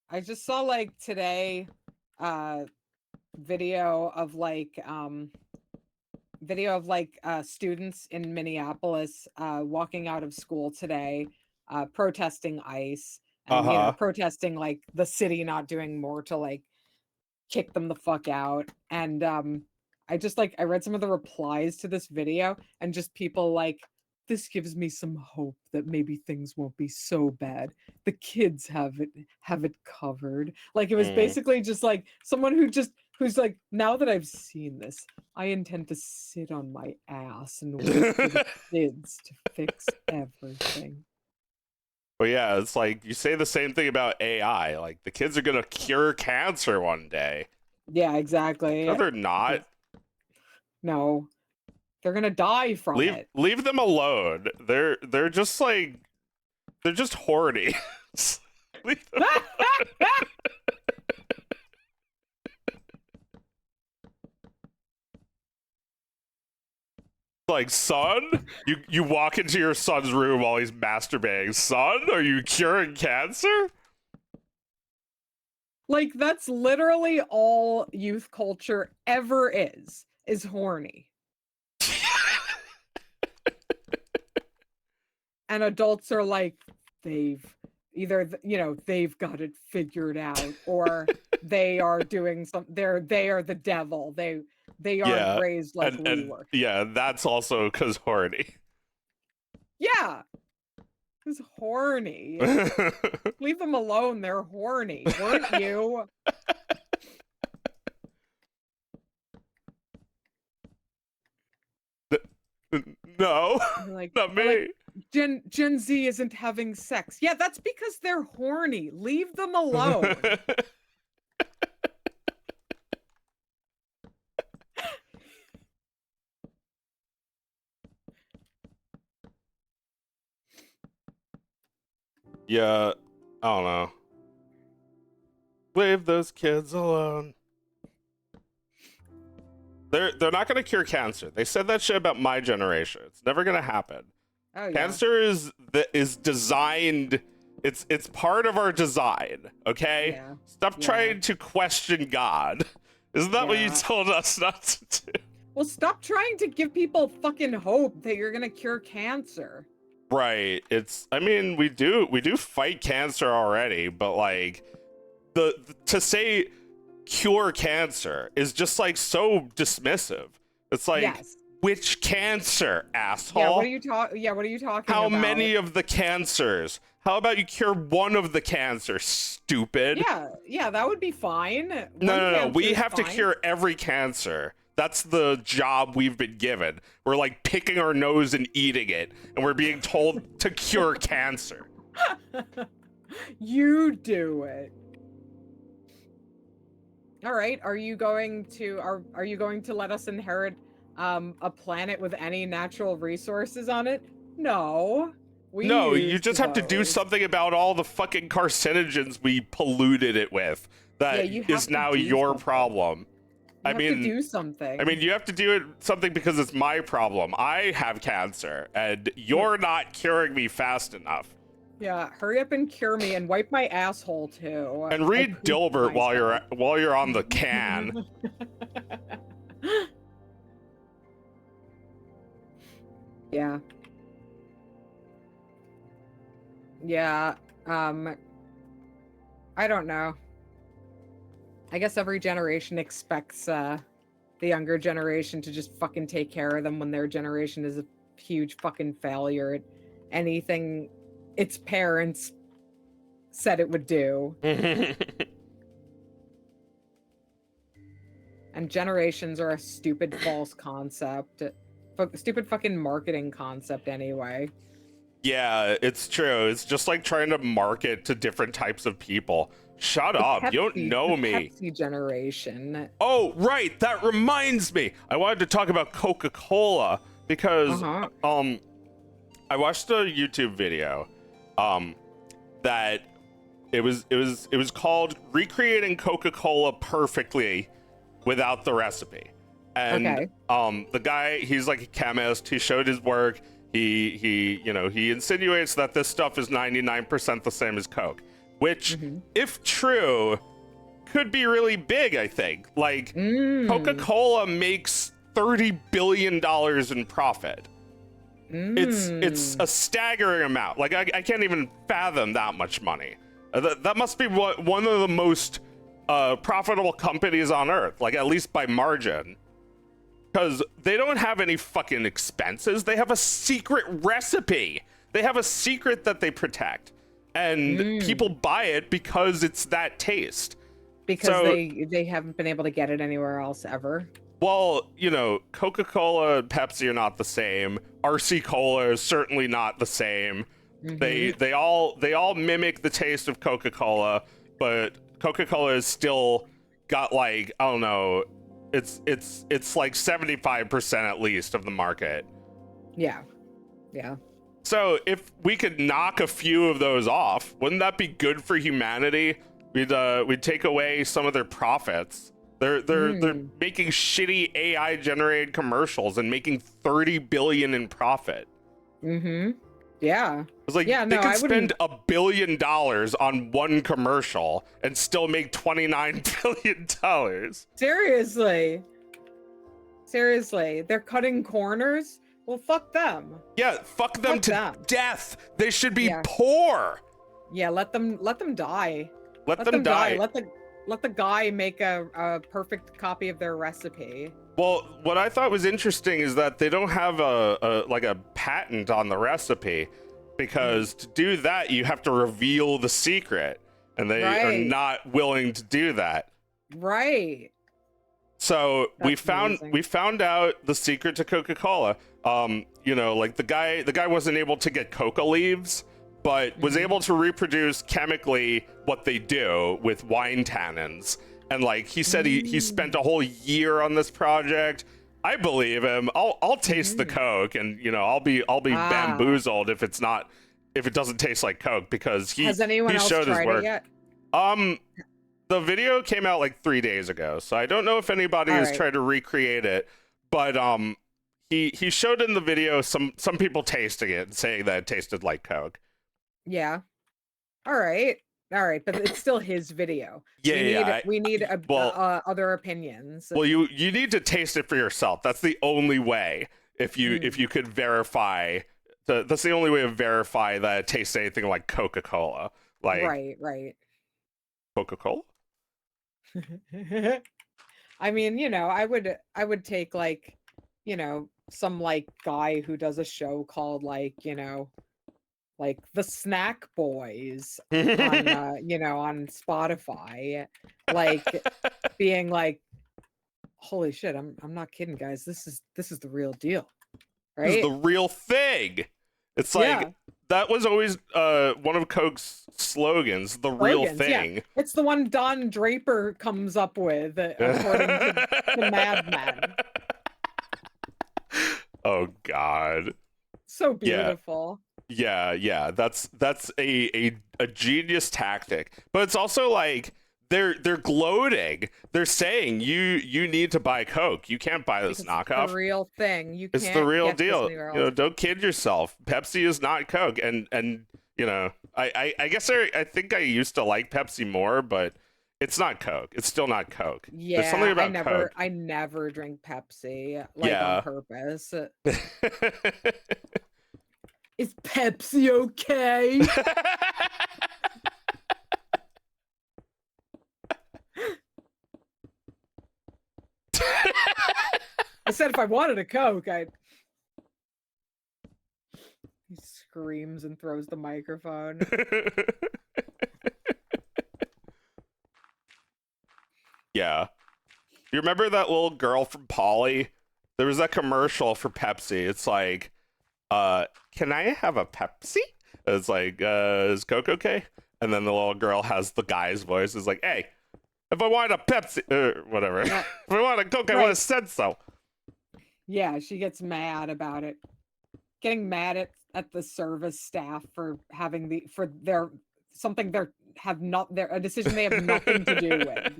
Speaker 2: I just saw like today video of like students in Minneapolis walking out of school today protesting ICE and protesting like the city not doing more to like kick them the fuck out. And I read some of the replies to this video and just people like, this gives me some hope that maybe things won't be so bad. The kids have it covered. Like it was basically just like someone who's like, now that I've seen this, I intend to sit on my ass and wait for the kids to fix everything.
Speaker 1: Well, yeah, it's like you say the same thing about AI. Like the kids are gonna cure cancer one day.
Speaker 2: Yeah, exactly.
Speaker 1: No, they're not.
Speaker 2: No, they're gonna die from it.
Speaker 1: Leave them alone. They're just like they're just horny. Leave them alone. Like, son, you walk into your son's room while he's masturbating. Son, are you curing cancer?
Speaker 2: Like that's literally all youth culture ever is horny. And adults are like, they've either they've got it figured out, or they are doing they are the devil. They aren't raised like we were.
Speaker 1: Yeah, that's also because horny.
Speaker 2: Yeah, it's horny. Leave them alone. They're horny. Weren't you?
Speaker 1: No,
Speaker 2: like,
Speaker 1: not me.
Speaker 2: Like, Gen Z isn't having sex. Yeah, that's because they're horny. Leave them alone.
Speaker 1: Yeah, I don't know. Leave those kids alone. They're not gonna cure cancer. They said that shit about my generation. It's never gonna happen.
Speaker 2: Oh, yeah.
Speaker 1: Cancer is designed. It's part of our design. Okay.
Speaker 2: Yeah.
Speaker 1: Stop trying to question God. Isn't that what you told us not to do?
Speaker 2: Well, stop trying to give people fucking hope that you're gonna cure cancer.
Speaker 1: Right. I mean, we do fight cancer already, but like to say cure cancer is just like so dismissive. It's like, which cancer, asshole?
Speaker 2: Yeah, what are you talking about?
Speaker 1: How many of the cancers? How about you cure one of the cancers, stupid?
Speaker 2: Yeah, that would be fine.
Speaker 1: No. We have to cure every cancer. That's the job we've been given. We're like picking our nose and eating it, and we're being told to cure cancer.
Speaker 2: You do it. All right. Are you going to let us inherit a planet with any natural resources on it? No.
Speaker 1: No, you just have to do something about all the fucking carcinogens we polluted it with. That is now your problem.
Speaker 2: You have to do something.
Speaker 1: I mean, you have to do something because it's my problem. I have cancer, and you're not curing me fast enough.
Speaker 2: Yeah, hurry up and cure me, and wipe my asshole too.
Speaker 1: And read Dilbert while you're on the can.
Speaker 2: Yeah. Yeah. I don't know. I guess every generation expects the younger generation to just fucking take care of them when their generation is a huge fucking failure at anything its parents said it would do. And generations are a stupid false concept. Stupid fucking marketing concept anyway.
Speaker 1: Yeah, it's true. It's just like trying to market to different types of people. Shut up. You don't know me.
Speaker 2: Pepsi generation.
Speaker 1: Oh, right. That reminds me. I wanted to talk about Coca-Cola because I watched a YouTube video that it was called Recreating Coca-Cola Perfectly Without the Recipe. And the guy, he's like a chemist. He showed his work. He insinuates that this stuff is 99% the same as Coke, which, if true, could be really big, I think. Like, Coca-Cola makes $30 billion in profit. It's a staggering amount. Like, I can't even fathom that much money. That must be one of the most profitable companies on earth, like, at least by margin. Because they don't have any fucking expenses. They have a secret recipe. They have a secret that they protect. And people buy it because it's that taste.
Speaker 2: Because they haven't been able to get it anywhere else ever.
Speaker 1: Well, you know, Coca-Cola and Pepsi are not the same. RC Cola is certainly not the same. They all mimic the taste of Coca-Cola, but Coca-Cola has still got, like, I don't know, it's like 75% at least of the market.
Speaker 2: Yeah.
Speaker 1: So if we could knock a few of those off, wouldn't that be good for humanity? We'd take away some of their profits. They're making shitty AI generated commercials and making 30 billion in profit.
Speaker 2: Yeah.
Speaker 1: It's like, they could spend $1 billion on one commercial and still make $29 billion.
Speaker 2: Seriously, they're cutting corners. Well, fuck them.
Speaker 1: Yeah, fuck them to death. They should be poor.
Speaker 2: Yeah, let them die.
Speaker 1: Let them die.
Speaker 2: Let the guy make a perfect copy of their recipe.
Speaker 1: Well, what I thought was interesting is that they don't have a patent on the recipe, because to do that you have to reveal the secret, and they are not willing to do that.
Speaker 2: Right.
Speaker 1: So we found out the secret to Coca-Cola. You know, like the guy wasn't able to get coca leaves, but was able to reproduce chemically what they do with wine tannins. And like he said, he spent a whole year on this project. I believe him. I'll taste the Coke, and you know, I'll be bamboozled if it doesn't taste like Coke, because he
Speaker 2: has anyone else
Speaker 1: showed his
Speaker 2: tried
Speaker 1: work.
Speaker 2: it yet?
Speaker 1: The video came out like 3 days ago, so I don't know if anybody has tried to recreate it, but he showed in the video some people tasting it and saying that it tasted like Coke.
Speaker 2: Yeah. All right, but it's still his video. We need other opinions.
Speaker 1: Well, you need to taste it for yourself. That's the only way. If you could verify, that's the only way to verify that it tastes anything like Coca-Cola. Like
Speaker 2: right.
Speaker 1: Coca-Cola.
Speaker 2: I mean, you know, I would take, like, you know, some like guy who does a show called, like, you know, like the Snack Boys on you know, on Spotify, like being like, holy shit, I'm not kidding, guys, this is the real deal, right?
Speaker 1: This is the real thing. It's like that was always one of Coke's slogans, the real thing.
Speaker 2: Yeah. It's the one Don Draper comes up with, according to Mad Men.
Speaker 1: Oh God.
Speaker 2: So beautiful.
Speaker 1: Yeah. That's a genius tactic. But it's also like they're gloating. They're saying you need to buy Coke. You can't buy this knockoff.
Speaker 2: It's the real thing.
Speaker 1: It's the real deal. You know, don't kid yourself. Pepsi is not Coke. And you know, I guess I think I used to like Pepsi more, but it's not Coke. It's still not Coke.
Speaker 2: Yeah,
Speaker 1: there's something about Coke.
Speaker 2: I never drink Pepsi, like, on purpose. Is Pepsi okay? I said if I wanted a Coke, I'd... He screams and throws the microphone.
Speaker 1: Yeah. You remember that little girl from Polly? There was that commercial for Pepsi. It's like, can I have a Pepsi? It's like, is Coke okay? And then the little girl has the guy's voice. It's like, hey, if I want a Pepsi, whatever.
Speaker 2: Yeah.
Speaker 1: If I want a Coke, I would have said so.
Speaker 2: Yeah, she gets mad about it. Getting mad at the service staff for having a decision they have nothing to do with.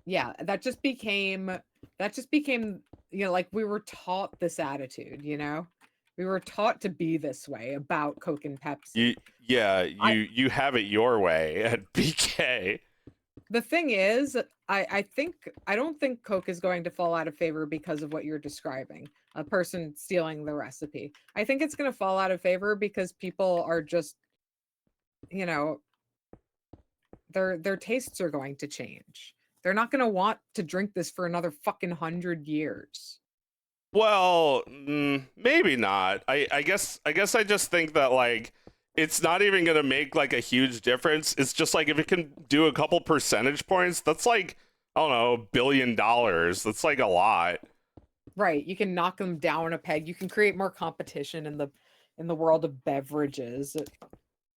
Speaker 2: Yeah, that just became, like we were taught this attitude, we were taught to be this way about Coke and Pepsi.
Speaker 1: You have it your way at BK.
Speaker 2: The thing is, I don't think Coke is going to fall out of favor because of what you're describing, a person stealing the recipe. I think it's going to fall out of favor because people are just, their tastes are going to change. They're not going to want to drink this for another fucking 100 years.
Speaker 1: Well, maybe not. I guess I just think that, like, it's not even going to make, like, a huge difference. It's just, like, if it can do a couple percentage points, that's, like, I don't know, $1 billion. That's, like, a lot.
Speaker 2: Right. You can knock them down a peg. You can create more competition in the world of beverages.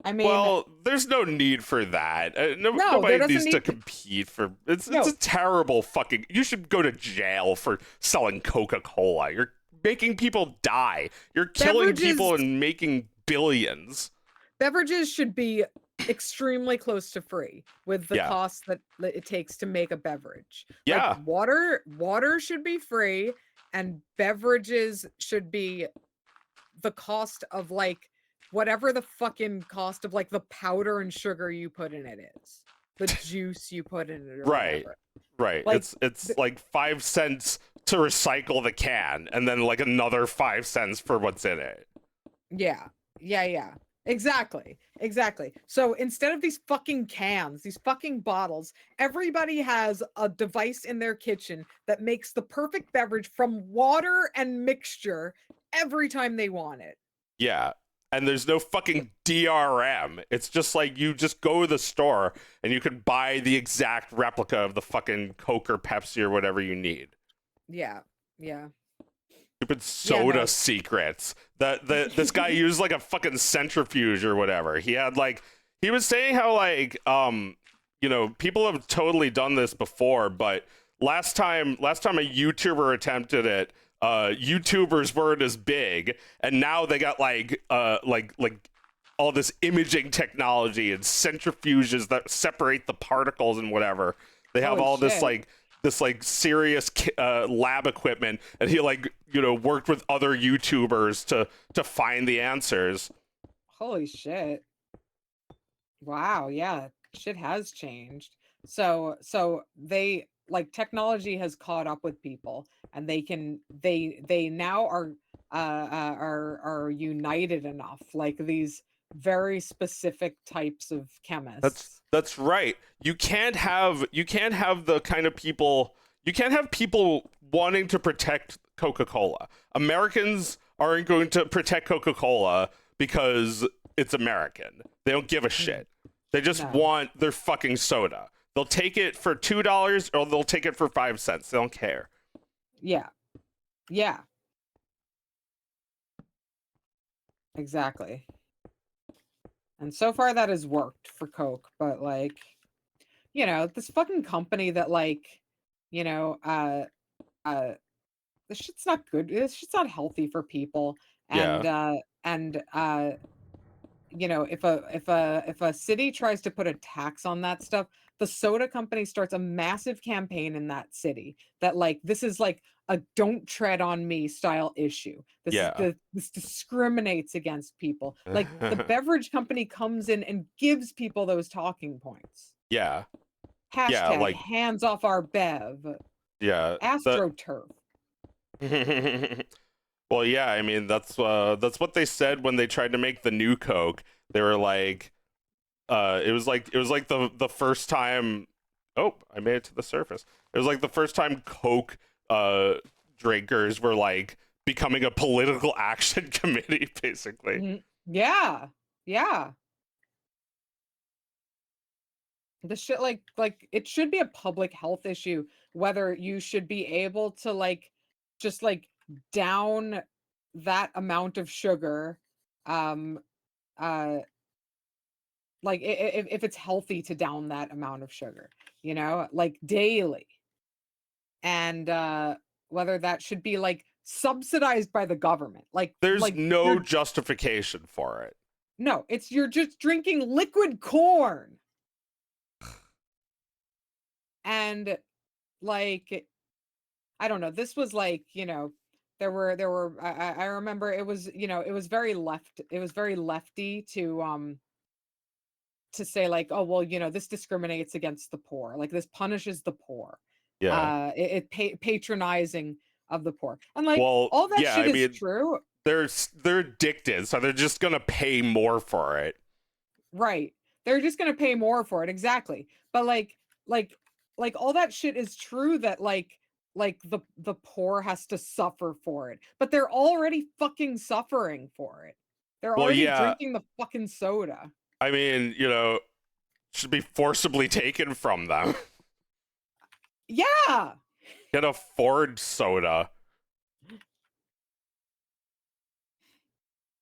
Speaker 2: I mean,
Speaker 1: well, there's no need for that. Nobody needs to compete for. It's a terrible fucking. You should go to jail for selling Coca-Cola. You're making people die. You're killing people and making billions.
Speaker 2: Beverages should be extremely close to free with the cost that it takes to make a beverage.
Speaker 1: Yeah,
Speaker 2: like water should be free, and beverages should be the cost of, like, whatever the fucking cost of, like, the powder and sugar you put in it is, the juice you put in it, or whatever.
Speaker 1: Right. Like, it's like 5 cents to recycle the can, and then, like, another 5 cents for what's in it.
Speaker 2: Yeah. Exactly. So instead of these fucking cans, these fucking bottles, everybody has a device in their kitchen that makes the perfect beverage from water and mixture every time they want it.
Speaker 1: Yeah. And there's no fucking DRM. It's just like you just go to the store and you can buy the exact replica of the fucking Coke or Pepsi or whatever you need.
Speaker 2: Yeah.
Speaker 1: Stupid soda secrets. This guy used, like, a fucking centrifuge or whatever. He was saying how, like, people have totally done this before, but last time a YouTuber attempted it, YouTubers weren't as big, and now they got like all this imaging technology and centrifuges that separate the particles and whatever. They have all this serious lab equipment, and he worked with other YouTubers to find the answers.
Speaker 2: Holy shit. Wow, yeah, shit has changed. So they, like, technology has caught up with people, and they now are united enough, like these very specific types of chemists.
Speaker 1: That's right. You can't have the kind of people, you can't have people wanting to protect Coca-Cola. Americans aren't going to protect Coca-Cola because it's American. They don't give a shit. They just want their fucking soda. They'll take it for $2 or they'll take it for 5 cents. They don't care.
Speaker 2: Yeah. Exactly. And so far that has worked for Coke, but, like, this fucking company that, like, this shit's not good. This shit's not healthy for people. And if a city tries to put a tax on that stuff, the soda company starts a massive campaign in that city that, like, this is like a "don't tread on me" style issue. This discriminates against people. Like, the beverage company comes in and gives people those talking points. Hashtag
Speaker 1: like,
Speaker 2: hands off our bev. AstroTurf.
Speaker 1: Well, yeah, I mean, that's what they said when they tried to make the new Coke. They were like, it was like the first time. Oh, I made it to the surface. It was like the first time Coke drinkers were, like, becoming a political action committee, basically.
Speaker 2: Yeah. the shit like it should be a public health issue whether you should be able to like just like down that amount of sugar um uh like if it's healthy to down that amount of sugar, you know, like daily. And whether that should be like subsidized by the government.
Speaker 1: There's
Speaker 2: Like
Speaker 1: no
Speaker 2: you're
Speaker 1: justification for it.
Speaker 2: no, it's you're just drinking liquid corn. And like I don't know, this was like, you know, there were I remember it was, you know, it was very lefty to say like, oh well, you know, this discriminates against the poor, like this punishes the poor,
Speaker 1: Yeah.
Speaker 2: patronizing of the poor, and like
Speaker 1: Well,
Speaker 2: all that
Speaker 1: yeah,
Speaker 2: shit
Speaker 1: I
Speaker 2: is
Speaker 1: mean,
Speaker 2: true,
Speaker 1: they're addicted, so they're just gonna pay more for it.
Speaker 2: right? They're just gonna pay more for it, exactly. But like like all that shit is true, that like the poor has to suffer for it, but they're already fucking suffering for it. They're
Speaker 1: Well,
Speaker 2: already
Speaker 1: yeah,
Speaker 2: drinking the fucking soda.
Speaker 1: I mean, you know, should be forcibly taken from them.
Speaker 2: Yeah.
Speaker 1: Can afford soda.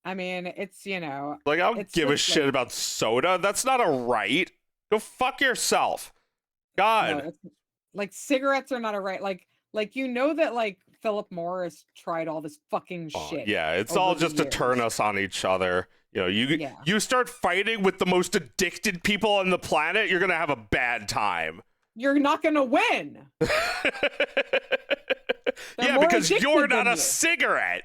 Speaker 2: I mean, it's, you know,
Speaker 1: Like, I don't
Speaker 2: it's
Speaker 1: give a
Speaker 2: just
Speaker 1: shit
Speaker 2: like,
Speaker 1: about soda. That's not a right. Go fuck yourself.
Speaker 2: no,
Speaker 1: God.
Speaker 2: it's like cigarettes are not a right. Like you know that like Philip Morris tried all this fucking
Speaker 1: Oh,
Speaker 2: shit
Speaker 1: yeah, it's all
Speaker 2: over the
Speaker 1: just to turn
Speaker 2: years.
Speaker 1: us on each other. You know,
Speaker 2: Yeah.
Speaker 1: you start fighting with the most addicted people on the planet, you're gonna have a bad time.
Speaker 2: You're not gonna win. They're
Speaker 1: Yeah,
Speaker 2: more
Speaker 1: because you're
Speaker 2: addicted
Speaker 1: not
Speaker 2: than
Speaker 1: a
Speaker 2: you.
Speaker 1: cigarette.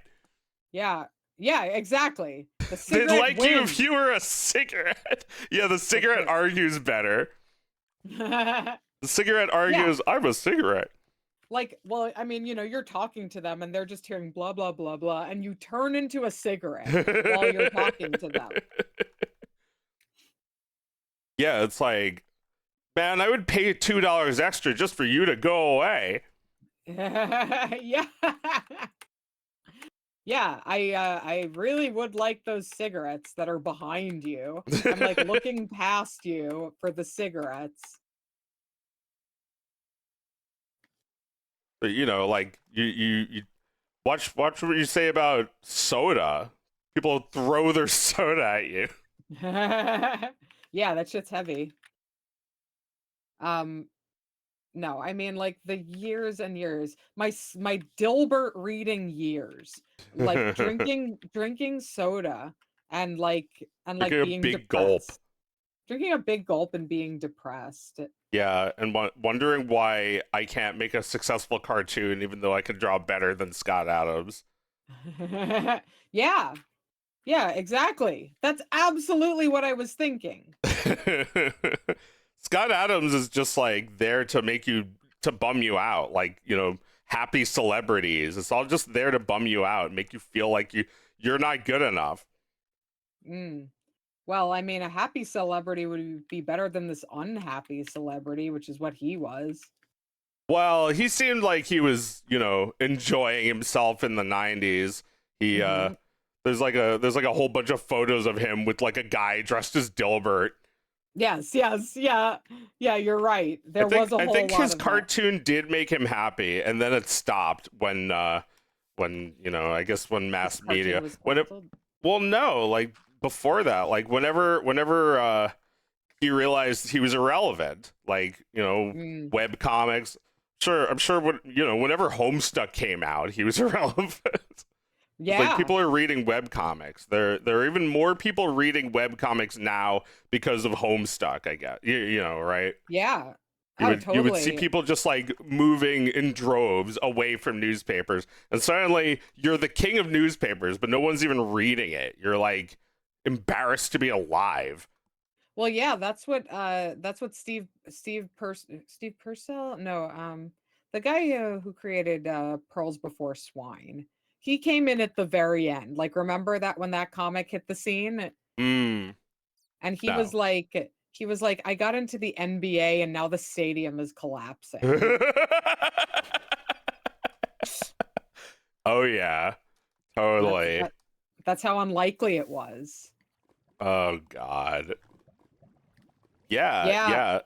Speaker 2: Yeah. Yeah, exactly. The
Speaker 1: They'd
Speaker 2: cigarette
Speaker 1: like you
Speaker 2: wins.
Speaker 1: if you were a cigarette. Yeah, the cigarette argues better. The cigarette
Speaker 2: Yeah.
Speaker 1: argues, I'm a cigarette.
Speaker 2: Like, well, I mean, you know, you're talking to them and they're just hearing blah blah blah blah, and you turn into a cigarette while you're talking to them.
Speaker 1: Yeah, it's like, man, I would pay $2 extra just for you to go away.
Speaker 2: Yeah. Yeah, I really would like those cigarettes that are behind you. I'm like looking past you for the cigarettes.
Speaker 1: But you know, like you watch what you say about soda. People throw their soda at you.
Speaker 2: Yeah, that shit's heavy. Um no, I mean like the years and years. My Dilbert reading years. Like drinking soda and
Speaker 1: Taking a
Speaker 2: being
Speaker 1: big gulp.
Speaker 2: depressed. Drinking a big gulp and being depressed.
Speaker 1: Yeah, and wondering why I can't make a successful cartoon even though I can draw better than Scott Adams.
Speaker 2: Yeah. Yeah, exactly. That's absolutely what I was thinking.
Speaker 1: Scott Adams is just like there to make you to bum you out, like, you know, happy celebrities. It's all just there to bum you out, make you feel like you're not good enough.
Speaker 2: Mm. Well, I mean, a happy celebrity would be better than this unhappy celebrity, which is what he was.
Speaker 1: Well, he seemed like he was, you know, enjoying himself in the 90s. He
Speaker 2: Mhm.
Speaker 1: there's like a whole bunch of photos of him with like a guy dressed as Dilbert.
Speaker 2: Yes, yes, yeah. Yeah, you're right. There was a
Speaker 1: I
Speaker 2: whole
Speaker 1: think
Speaker 2: lot
Speaker 1: his
Speaker 2: of that.
Speaker 1: cartoon did make him happy, and then it stopped when you know, I guess when mass
Speaker 2: This cartoon
Speaker 1: media
Speaker 2: was
Speaker 1: when it,
Speaker 2: canceled.
Speaker 1: well, no, like before that, like whenever he realized he was irrelevant, like, you know,
Speaker 2: Mm.
Speaker 1: web comics. Sure, I'm sure when, you know, whenever Homestuck came out, he was irrelevant.
Speaker 2: Yeah.
Speaker 1: Like, people are reading web comics. There are even more people reading web comics now because of Homestuck, I guess. You know, right?
Speaker 2: Yeah.
Speaker 1: You
Speaker 2: Oh,
Speaker 1: would see
Speaker 2: totally.
Speaker 1: people just like moving in droves away from newspapers, and suddenly you're the king of newspapers, but no one's even reading it. You're like embarrassed to be alive.
Speaker 2: Well, yeah, that's what Steve Purcell, no, the guy who created Pearls Before Swine. He came in at the very end. Like, remember that when that comic hit the scene,
Speaker 1: Mm,
Speaker 2: and
Speaker 1: no.
Speaker 2: he was like, I got into the NBA and now the stadium is collapsing.
Speaker 1: Oh yeah,
Speaker 2: That's
Speaker 1: totally.
Speaker 2: that's how unlikely it was.
Speaker 1: Oh god. Yeah,
Speaker 2: Yeah.
Speaker 1: yeah.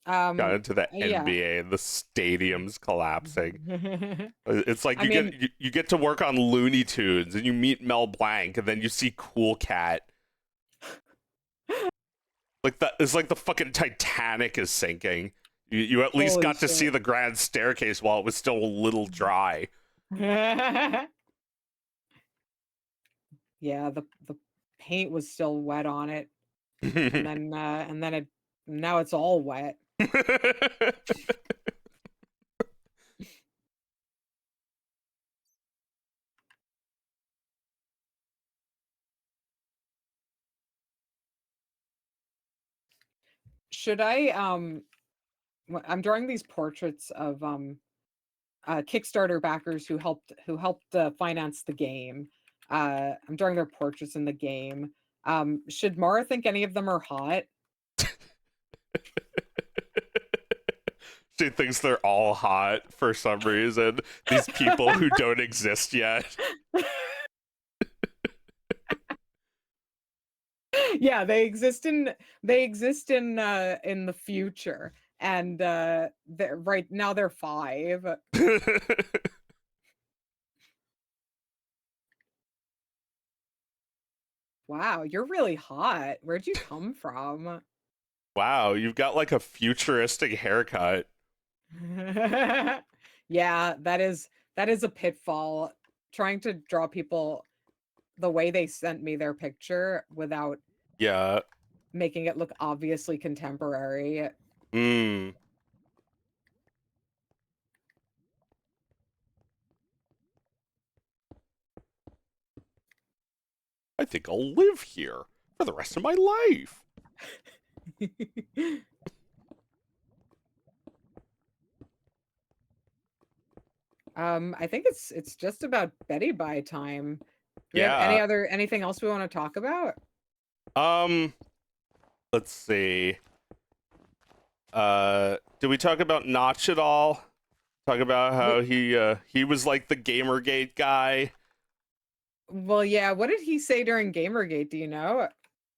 Speaker 1: Got into the
Speaker 2: Yeah.
Speaker 1: NBA and the stadiums collapsing. It's like
Speaker 2: I mean,
Speaker 1: you get to work on Looney Tunes and you meet Mel Blanc and then you see Cool Cat. Like that is like the fucking Titanic is sinking. You at least
Speaker 2: holy
Speaker 1: got to
Speaker 2: shit.
Speaker 1: see the grand staircase while it was still a little dry.
Speaker 2: Yeah, the paint was still wet on it, and then it now it's all wet. Should I I'm drawing these portraits of Kickstarter backers who helped finance the game. I'm drawing their portraits in the game. Should Mara think any of them are hot?
Speaker 1: She thinks they're all hot for some reason. These people who don't exist yet.
Speaker 2: Yeah, they exist in the future, and they're right now they're 5. Wow, you're really hot. Where'd you come from?
Speaker 1: Wow, you've got like a futuristic haircut.
Speaker 2: Yeah, that is a pitfall. Trying to draw people the way they sent me their picture without
Speaker 1: Yeah.
Speaker 2: making it look obviously contemporary.
Speaker 1: Mm. I think I'll live here for the rest of my life.
Speaker 2: I think it's just about Betty Bye time. Do we have
Speaker 1: Yeah.
Speaker 2: anything else we want to talk about?
Speaker 1: Let's see. Did we talk about Notch at all? Talk about how he was like the Gamergate guy.
Speaker 2: Well, yeah, what did he say during Gamergate, do you know?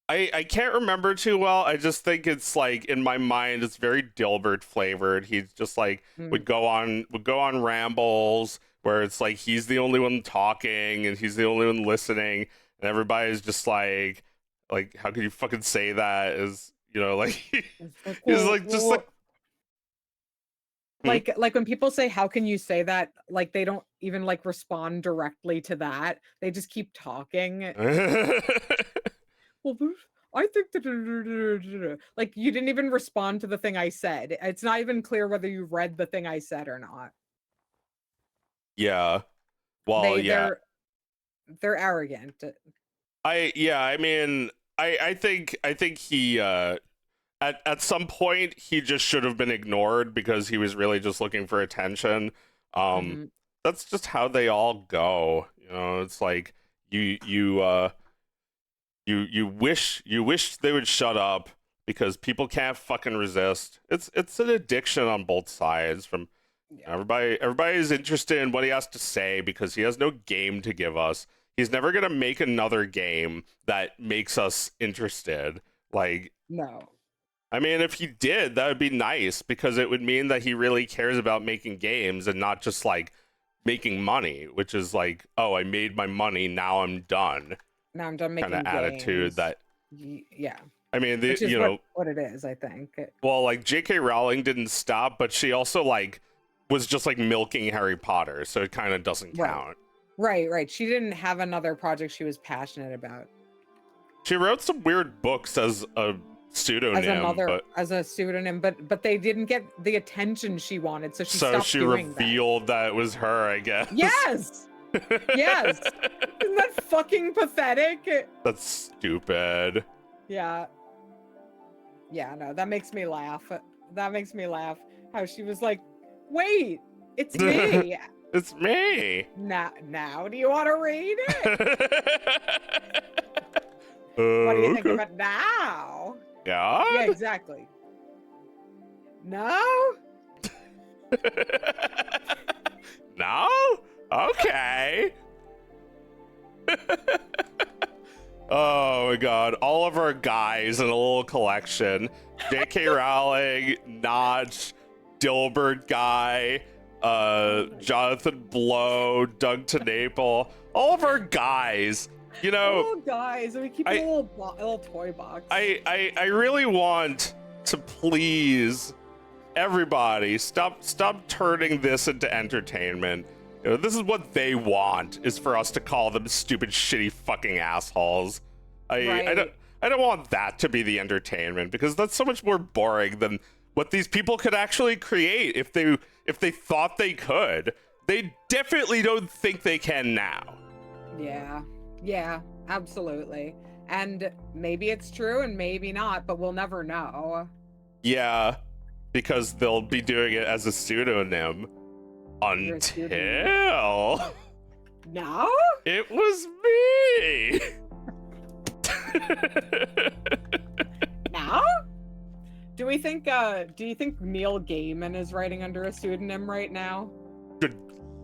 Speaker 1: I can't remember too well. I just think it's like in my mind it's very Dilbert flavored. He's just like would go on rambles where it's like he's the only one talking and he's the only one listening and everybody's just like how could you fucking say that? Is you know like he's like just
Speaker 2: like when people say how can you say that, like they don't even like respond directly to that. They just keep talking. Well, I think that like you didn't even respond to the thing I said. It's not even clear whether you read the thing I said or not.
Speaker 1: Yeah. Well,
Speaker 2: They're arrogant.
Speaker 1: I mean I think he at some point he just should have been ignored because he was really just looking for attention. That's just how they all go. You know, it's like you wish they would shut up because people can't fucking resist. It's an addiction on both sides. From everybody is interested in what he has to say because he has no game to give us. He's never gonna make another game that makes us interested. Like
Speaker 2: No.
Speaker 1: I mean, if he did, that would be nice because it would mean that he really cares about making games and not just like making money, which is like, oh, I made my money, now I'm done.
Speaker 2: Now I'm done making
Speaker 1: kind of attitude
Speaker 2: games.
Speaker 1: that.
Speaker 2: Yeah.
Speaker 1: I mean,
Speaker 2: Which is what it is, I think.
Speaker 1: Well, like J.K. Rowling didn't stop, but she also like was just like milking Harry Potter, so it kind of doesn't count.
Speaker 2: Right. She didn't have another project she was passionate about.
Speaker 1: She wrote some weird books as a pseudonym,
Speaker 2: as a pseudonym, but they didn't get the attention she wanted, so she
Speaker 1: revealed that it was her, I guess.
Speaker 2: Yes. Yes. Isn't that fucking pathetic?
Speaker 1: That's stupid.
Speaker 2: Yeah. Yeah, no, that makes me laugh. That makes me laugh. How she was like, wait, it's me.
Speaker 1: It's me.
Speaker 2: Now, do you want to read it? What do you think of it now?
Speaker 1: Yeah?
Speaker 2: Yeah, exactly. No?
Speaker 1: No? Okay. Oh my god, all of our guys in a little collection. J.K. Rowling, Notch, Dilbert guy, Jonathan Blow, Doug TenNapel, all of our guys. You know,
Speaker 2: oh guys, we keep a little toy box.
Speaker 1: I really want to please everybody stop turning this into entertainment. You know, this is what they want, is for us to call them stupid, shitty fucking assholes. I don't want that to be the entertainment, because that's so much more boring than what these people could actually create if they thought they could. They definitely don't think they can now.
Speaker 2: Yeah, absolutely. And maybe it's true and maybe not, but we'll never know.
Speaker 1: Yeah, because they'll be doing it as a pseudonym until
Speaker 2: no,
Speaker 1: it was me.
Speaker 2: No? Do you think Neil Gaiman is writing under a pseudonym right now?
Speaker 1: Good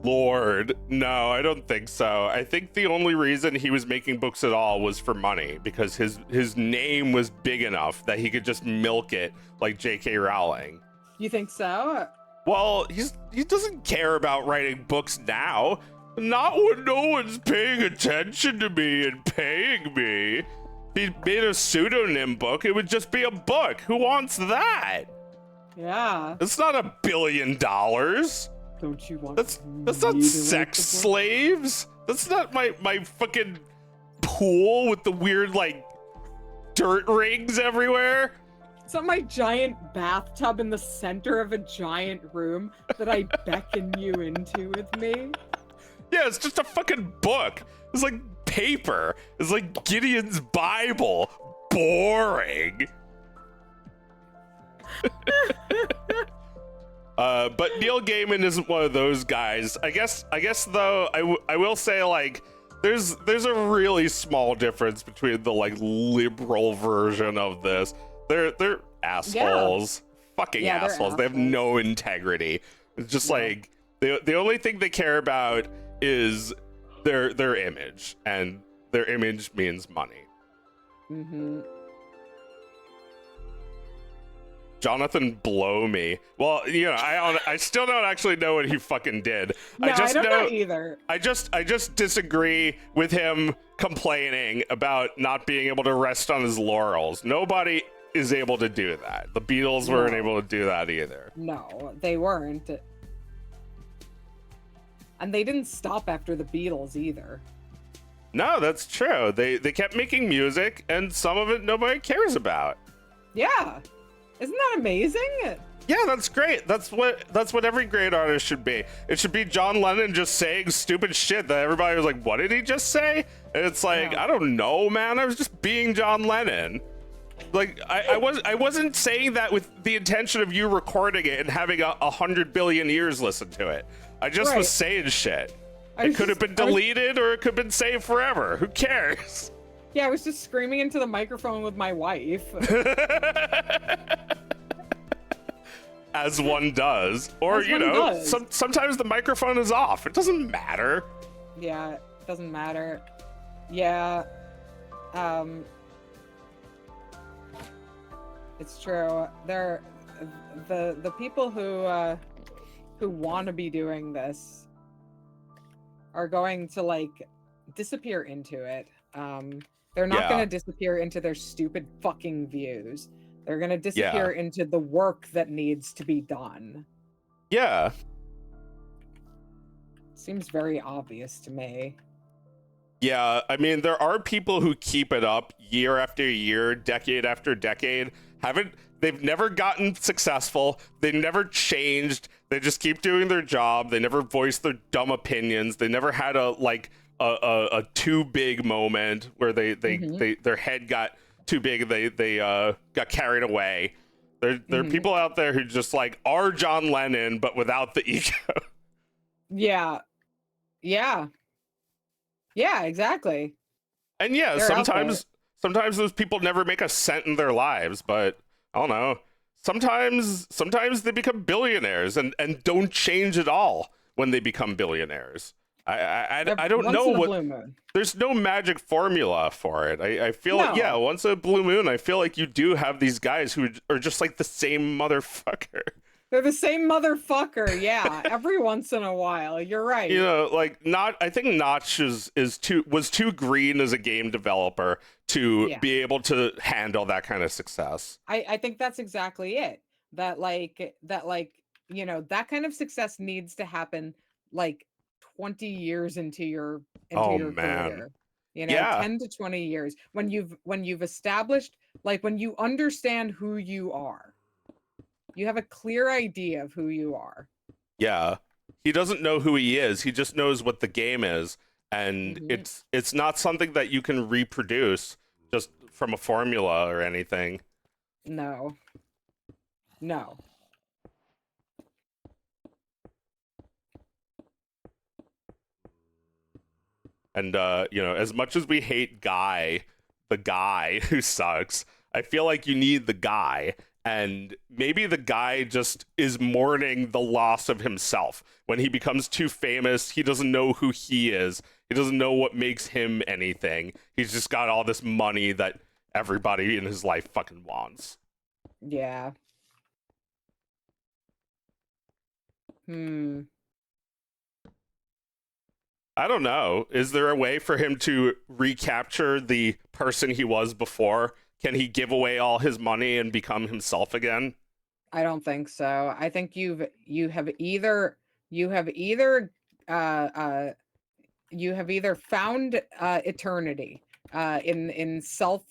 Speaker 1: Lord, no, I don't think so. I think the only reason he was making books at all was for money, because his name was big enough that he could just milk it like J.K. Rowling.
Speaker 2: You think so?
Speaker 1: Well, he doesn't care about writing books now. Not when no one's paying attention to me and paying me. If he made a pseudonym book, it would just be a book. Who wants that?
Speaker 2: Yeah.
Speaker 1: It's not $1 billion.
Speaker 2: Don't you want
Speaker 1: That's not sex slaves. That's not my fucking pool with the weird, like, dirt rings everywhere.
Speaker 2: It's not my giant bathtub in the center of a giant room that I beckon you into with me.
Speaker 1: Yeah, it's just a fucking book. It's like paper. It's like Gideon's Bible. Boring. But Neil Gaiman isn't one of those guys. I guess though, I will say, like, there's a really small difference between the, like, liberal version of this. They're assholes. Yeah. Fucking assholes. They have no integrity. It's just like the only thing they care about is their image, and their image means money.
Speaker 2: Mm-hmm.
Speaker 1: Jonathan Blow me. Well, you know, I still don't actually know what he fucking did.
Speaker 2: No, I don't know either.
Speaker 1: I just disagree with him complaining about not being able to rest on his laurels. Nobody is able to do that. The Beatles weren't able to do that either.
Speaker 2: No, they weren't. And they didn't stop after the Beatles either.
Speaker 1: No, that's true. They kept making music, and some of it nobody cares about.
Speaker 2: Yeah. Isn't that amazing?
Speaker 1: Yeah, that's great. That's what every great artist should be. It should be John Lennon just saying stupid shit that everybody was like, what did he just say? And it's like, I don't know, man. I was just being John Lennon. Like, I wasn't saying that with the intention of you recording it and having 100 billion ears listen to it. I just was saying shit. It could have been deleted, or it could have been saved forever. Who cares?
Speaker 2: Yeah, I was just screaming into the microphone with my wife.
Speaker 1: As one does. Or, you know, sometimes the microphone is off. It doesn't matter.
Speaker 2: Yeah, it doesn't matter. Yeah. It's true. They're the people who want to be doing this are going to, like, disappear into it. They're not going to disappear into their stupid fucking views. They're going to disappear into the work that needs to be done.
Speaker 1: Yeah.
Speaker 2: Seems very obvious to me.
Speaker 1: Yeah, I mean, there are people who keep it up year after year, decade after decade. They've never gotten successful. They never changed. They just keep doing their job. They never voiced their dumb opinions. They never had a too big moment where their head got too big and they got carried away. There are people out there who just, like, are John Lennon but without the ego. Yeah,
Speaker 2: exactly.
Speaker 1: And yeah, sometimes those people never make a cent in their lives, but I don't know. Sometimes they become billionaires and don't change at all when they become billionaires. I don't
Speaker 2: Once
Speaker 1: know
Speaker 2: in a
Speaker 1: what.
Speaker 2: blue moon.
Speaker 1: There's no magic formula for it. I feel like, yeah,
Speaker 2: No.
Speaker 1: once a blue moon, I feel like you do have these guys who are just like the same motherfucker.
Speaker 2: They're the same motherfucker, yeah. Every once in a while, you're right.
Speaker 1: You know, like I think Notch was too green as a game developer to
Speaker 2: Yeah.
Speaker 1: be able to handle that kind of success.
Speaker 2: I think that's exactly it. That you know, that kind of success needs to happen like 20 years into your
Speaker 1: Oh man.
Speaker 2: career. You know,
Speaker 1: Yeah.
Speaker 2: 10 to 20 years when you've established, like, when you understand who you are. You have a clear idea of who you are.
Speaker 1: Yeah. He doesn't know who he is. He just knows what the game is, and
Speaker 2: Mhm.
Speaker 1: it's not something that you can reproduce just from a formula or anything.
Speaker 2: No. No.
Speaker 1: And you know, as much as we hate the guy who sucks, I feel like you need the guy, and maybe the guy just is mourning the loss of himself. When he becomes too famous, he doesn't know who he is. He doesn't know what makes him anything. He's just got all this money that everybody in his life fucking wants.
Speaker 2: Yeah.
Speaker 1: I don't know. Is there a way for him to recapture the person he was before? Can he give away all his money and become himself again?
Speaker 2: I don't think so. I think you have either uh uh you have either found eternity in self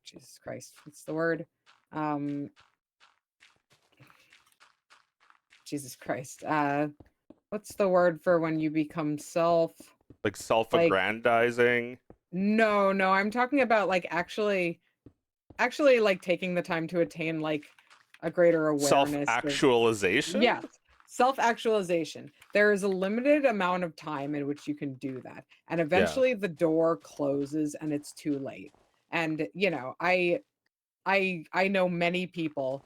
Speaker 2: Jesus Christ, what's the word? Um Jesus Christ. What's the word for when you become self?
Speaker 1: Like self-aggrandizing?
Speaker 2: No, I'm talking about like actually like taking the time to attain like a greater awareness.
Speaker 1: Self-actualization?
Speaker 2: Yes, self-actualization. There is a limited amount of time in which you can do that, and eventually the door closes and it's too late. And you know, I know many people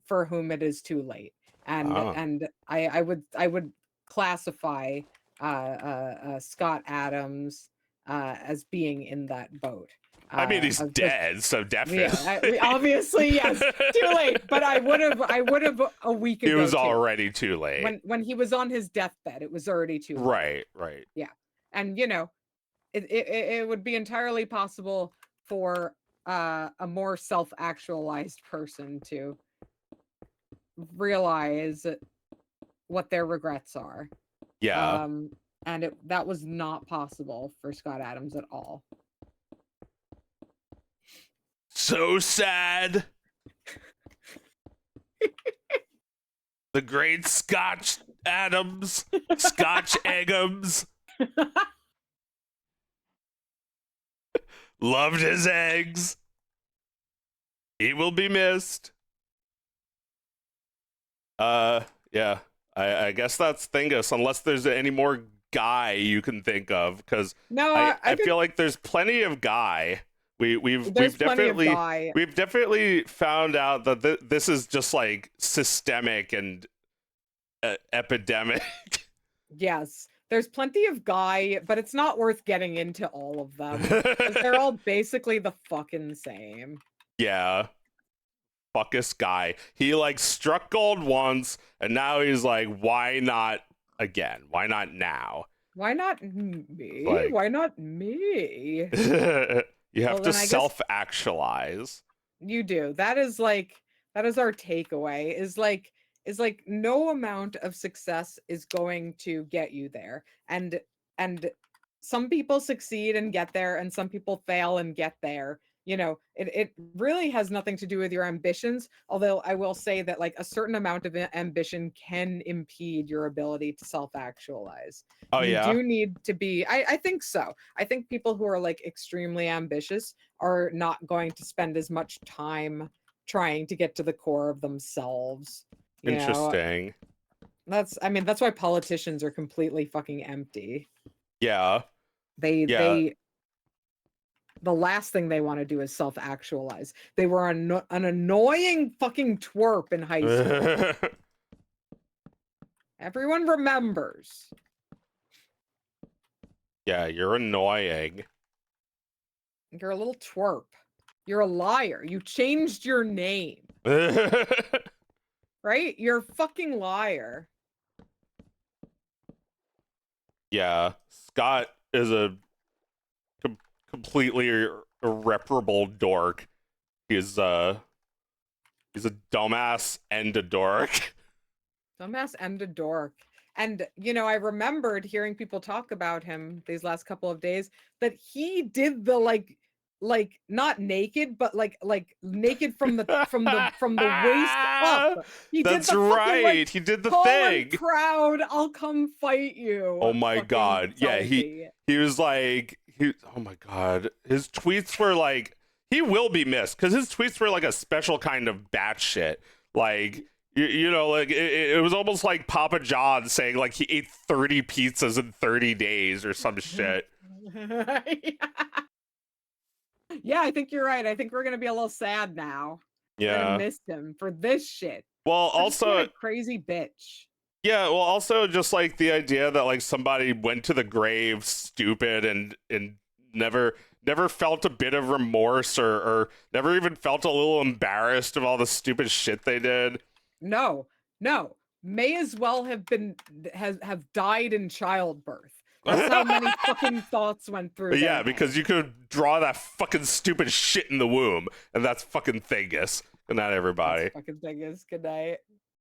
Speaker 2: for whom it is too late, and I would classify Scott Adams as being in that boat.
Speaker 1: I mean, he's dead, so definitely.
Speaker 2: Yeah, obviously, yes, too late. But I would have a week ago.
Speaker 1: It was
Speaker 2: too.
Speaker 1: already too late.
Speaker 2: When he was on his deathbed, it was already too late.
Speaker 1: Right.
Speaker 2: Yeah, and you know, it would be entirely possible for a more self-actualized person to realize what their regrets are.
Speaker 1: Yeah.
Speaker 2: And that was not possible for Scott Adams at all.
Speaker 1: So sad. The great Scotch Adams, Scotch Eggums. Loved his eggs. He will be missed. Yeah. I guess that's Thingus, unless there's any more guy you can think of, because
Speaker 2: no,
Speaker 1: I feel like there's plenty of guy. We've definitely found out that this is just like systemic and epidemic.
Speaker 2: Yes, there's plenty of guy, but it's not worth getting into all of them because they're all basically the fucking same.
Speaker 1: Yeah. Fuckus guy. He like struck gold once, and now he's like, why not again? Why not now?
Speaker 2: Why not me?
Speaker 1: Like,
Speaker 2: why not me?
Speaker 1: You have to self-actualize.
Speaker 2: You do. That is our takeaway. Is like no amount of success is going to get you there. And some people succeed and get there, and some people fail and get there. You know, it really has nothing to do with your ambitions, although I will say that like a certain amount of ambition can impede your ability to self-actualize. You do need to be, I think so. I think people who are like extremely ambitious are not going to spend as much time trying to get to the core of themselves.
Speaker 1: Interesting.
Speaker 2: That's why politicians are completely fucking empty.
Speaker 1: Yeah.
Speaker 2: They the last thing they want to do is self-actualize. They were an annoying fucking twerp in high school. Everyone remembers.
Speaker 1: Yeah, you're annoying.
Speaker 2: You're a little twerp. You're a liar. You changed your name. Right? You're a fucking liar.
Speaker 1: Yeah, Scott is a completely irreparable dork. He's a dumbass and a dork.
Speaker 2: Dumbass and a dork. And, you know, I remembered hearing people talk about him these last couple of days that he did the like not naked, but like naked from the waist up. He
Speaker 1: That's
Speaker 2: did the
Speaker 1: right.
Speaker 2: fucking, like,
Speaker 1: he did the
Speaker 2: tall
Speaker 1: thing.
Speaker 2: and proud, I'll come fight you.
Speaker 1: Oh my god. Yeah,
Speaker 2: selfie.
Speaker 1: he was like oh my god. His tweets were like, he will be missed because his tweets were like a special kind of batshit. Like you know, like it was almost like Papa John saying like he ate 30 pizzas in 30 days or some shit.
Speaker 2: Yeah, I think you're right. I think we're gonna be a little sad now.
Speaker 1: Yeah,
Speaker 2: we're gonna miss him for this shit.
Speaker 1: Well,
Speaker 2: For just being
Speaker 1: also
Speaker 2: a crazy bitch.
Speaker 1: Yeah, well, also just like the idea that like somebody went to the grave stupid and never felt a bit of remorse or never even felt a little embarrassed of all the stupid shit they did.
Speaker 2: No, may as well have died in childbirth. That's how many fucking thoughts went through.
Speaker 1: Yeah, because you could draw that fucking stupid shit in the womb, and that's fucking Thingus. Good night, everybody.
Speaker 2: That's fucking Thingus. Good night.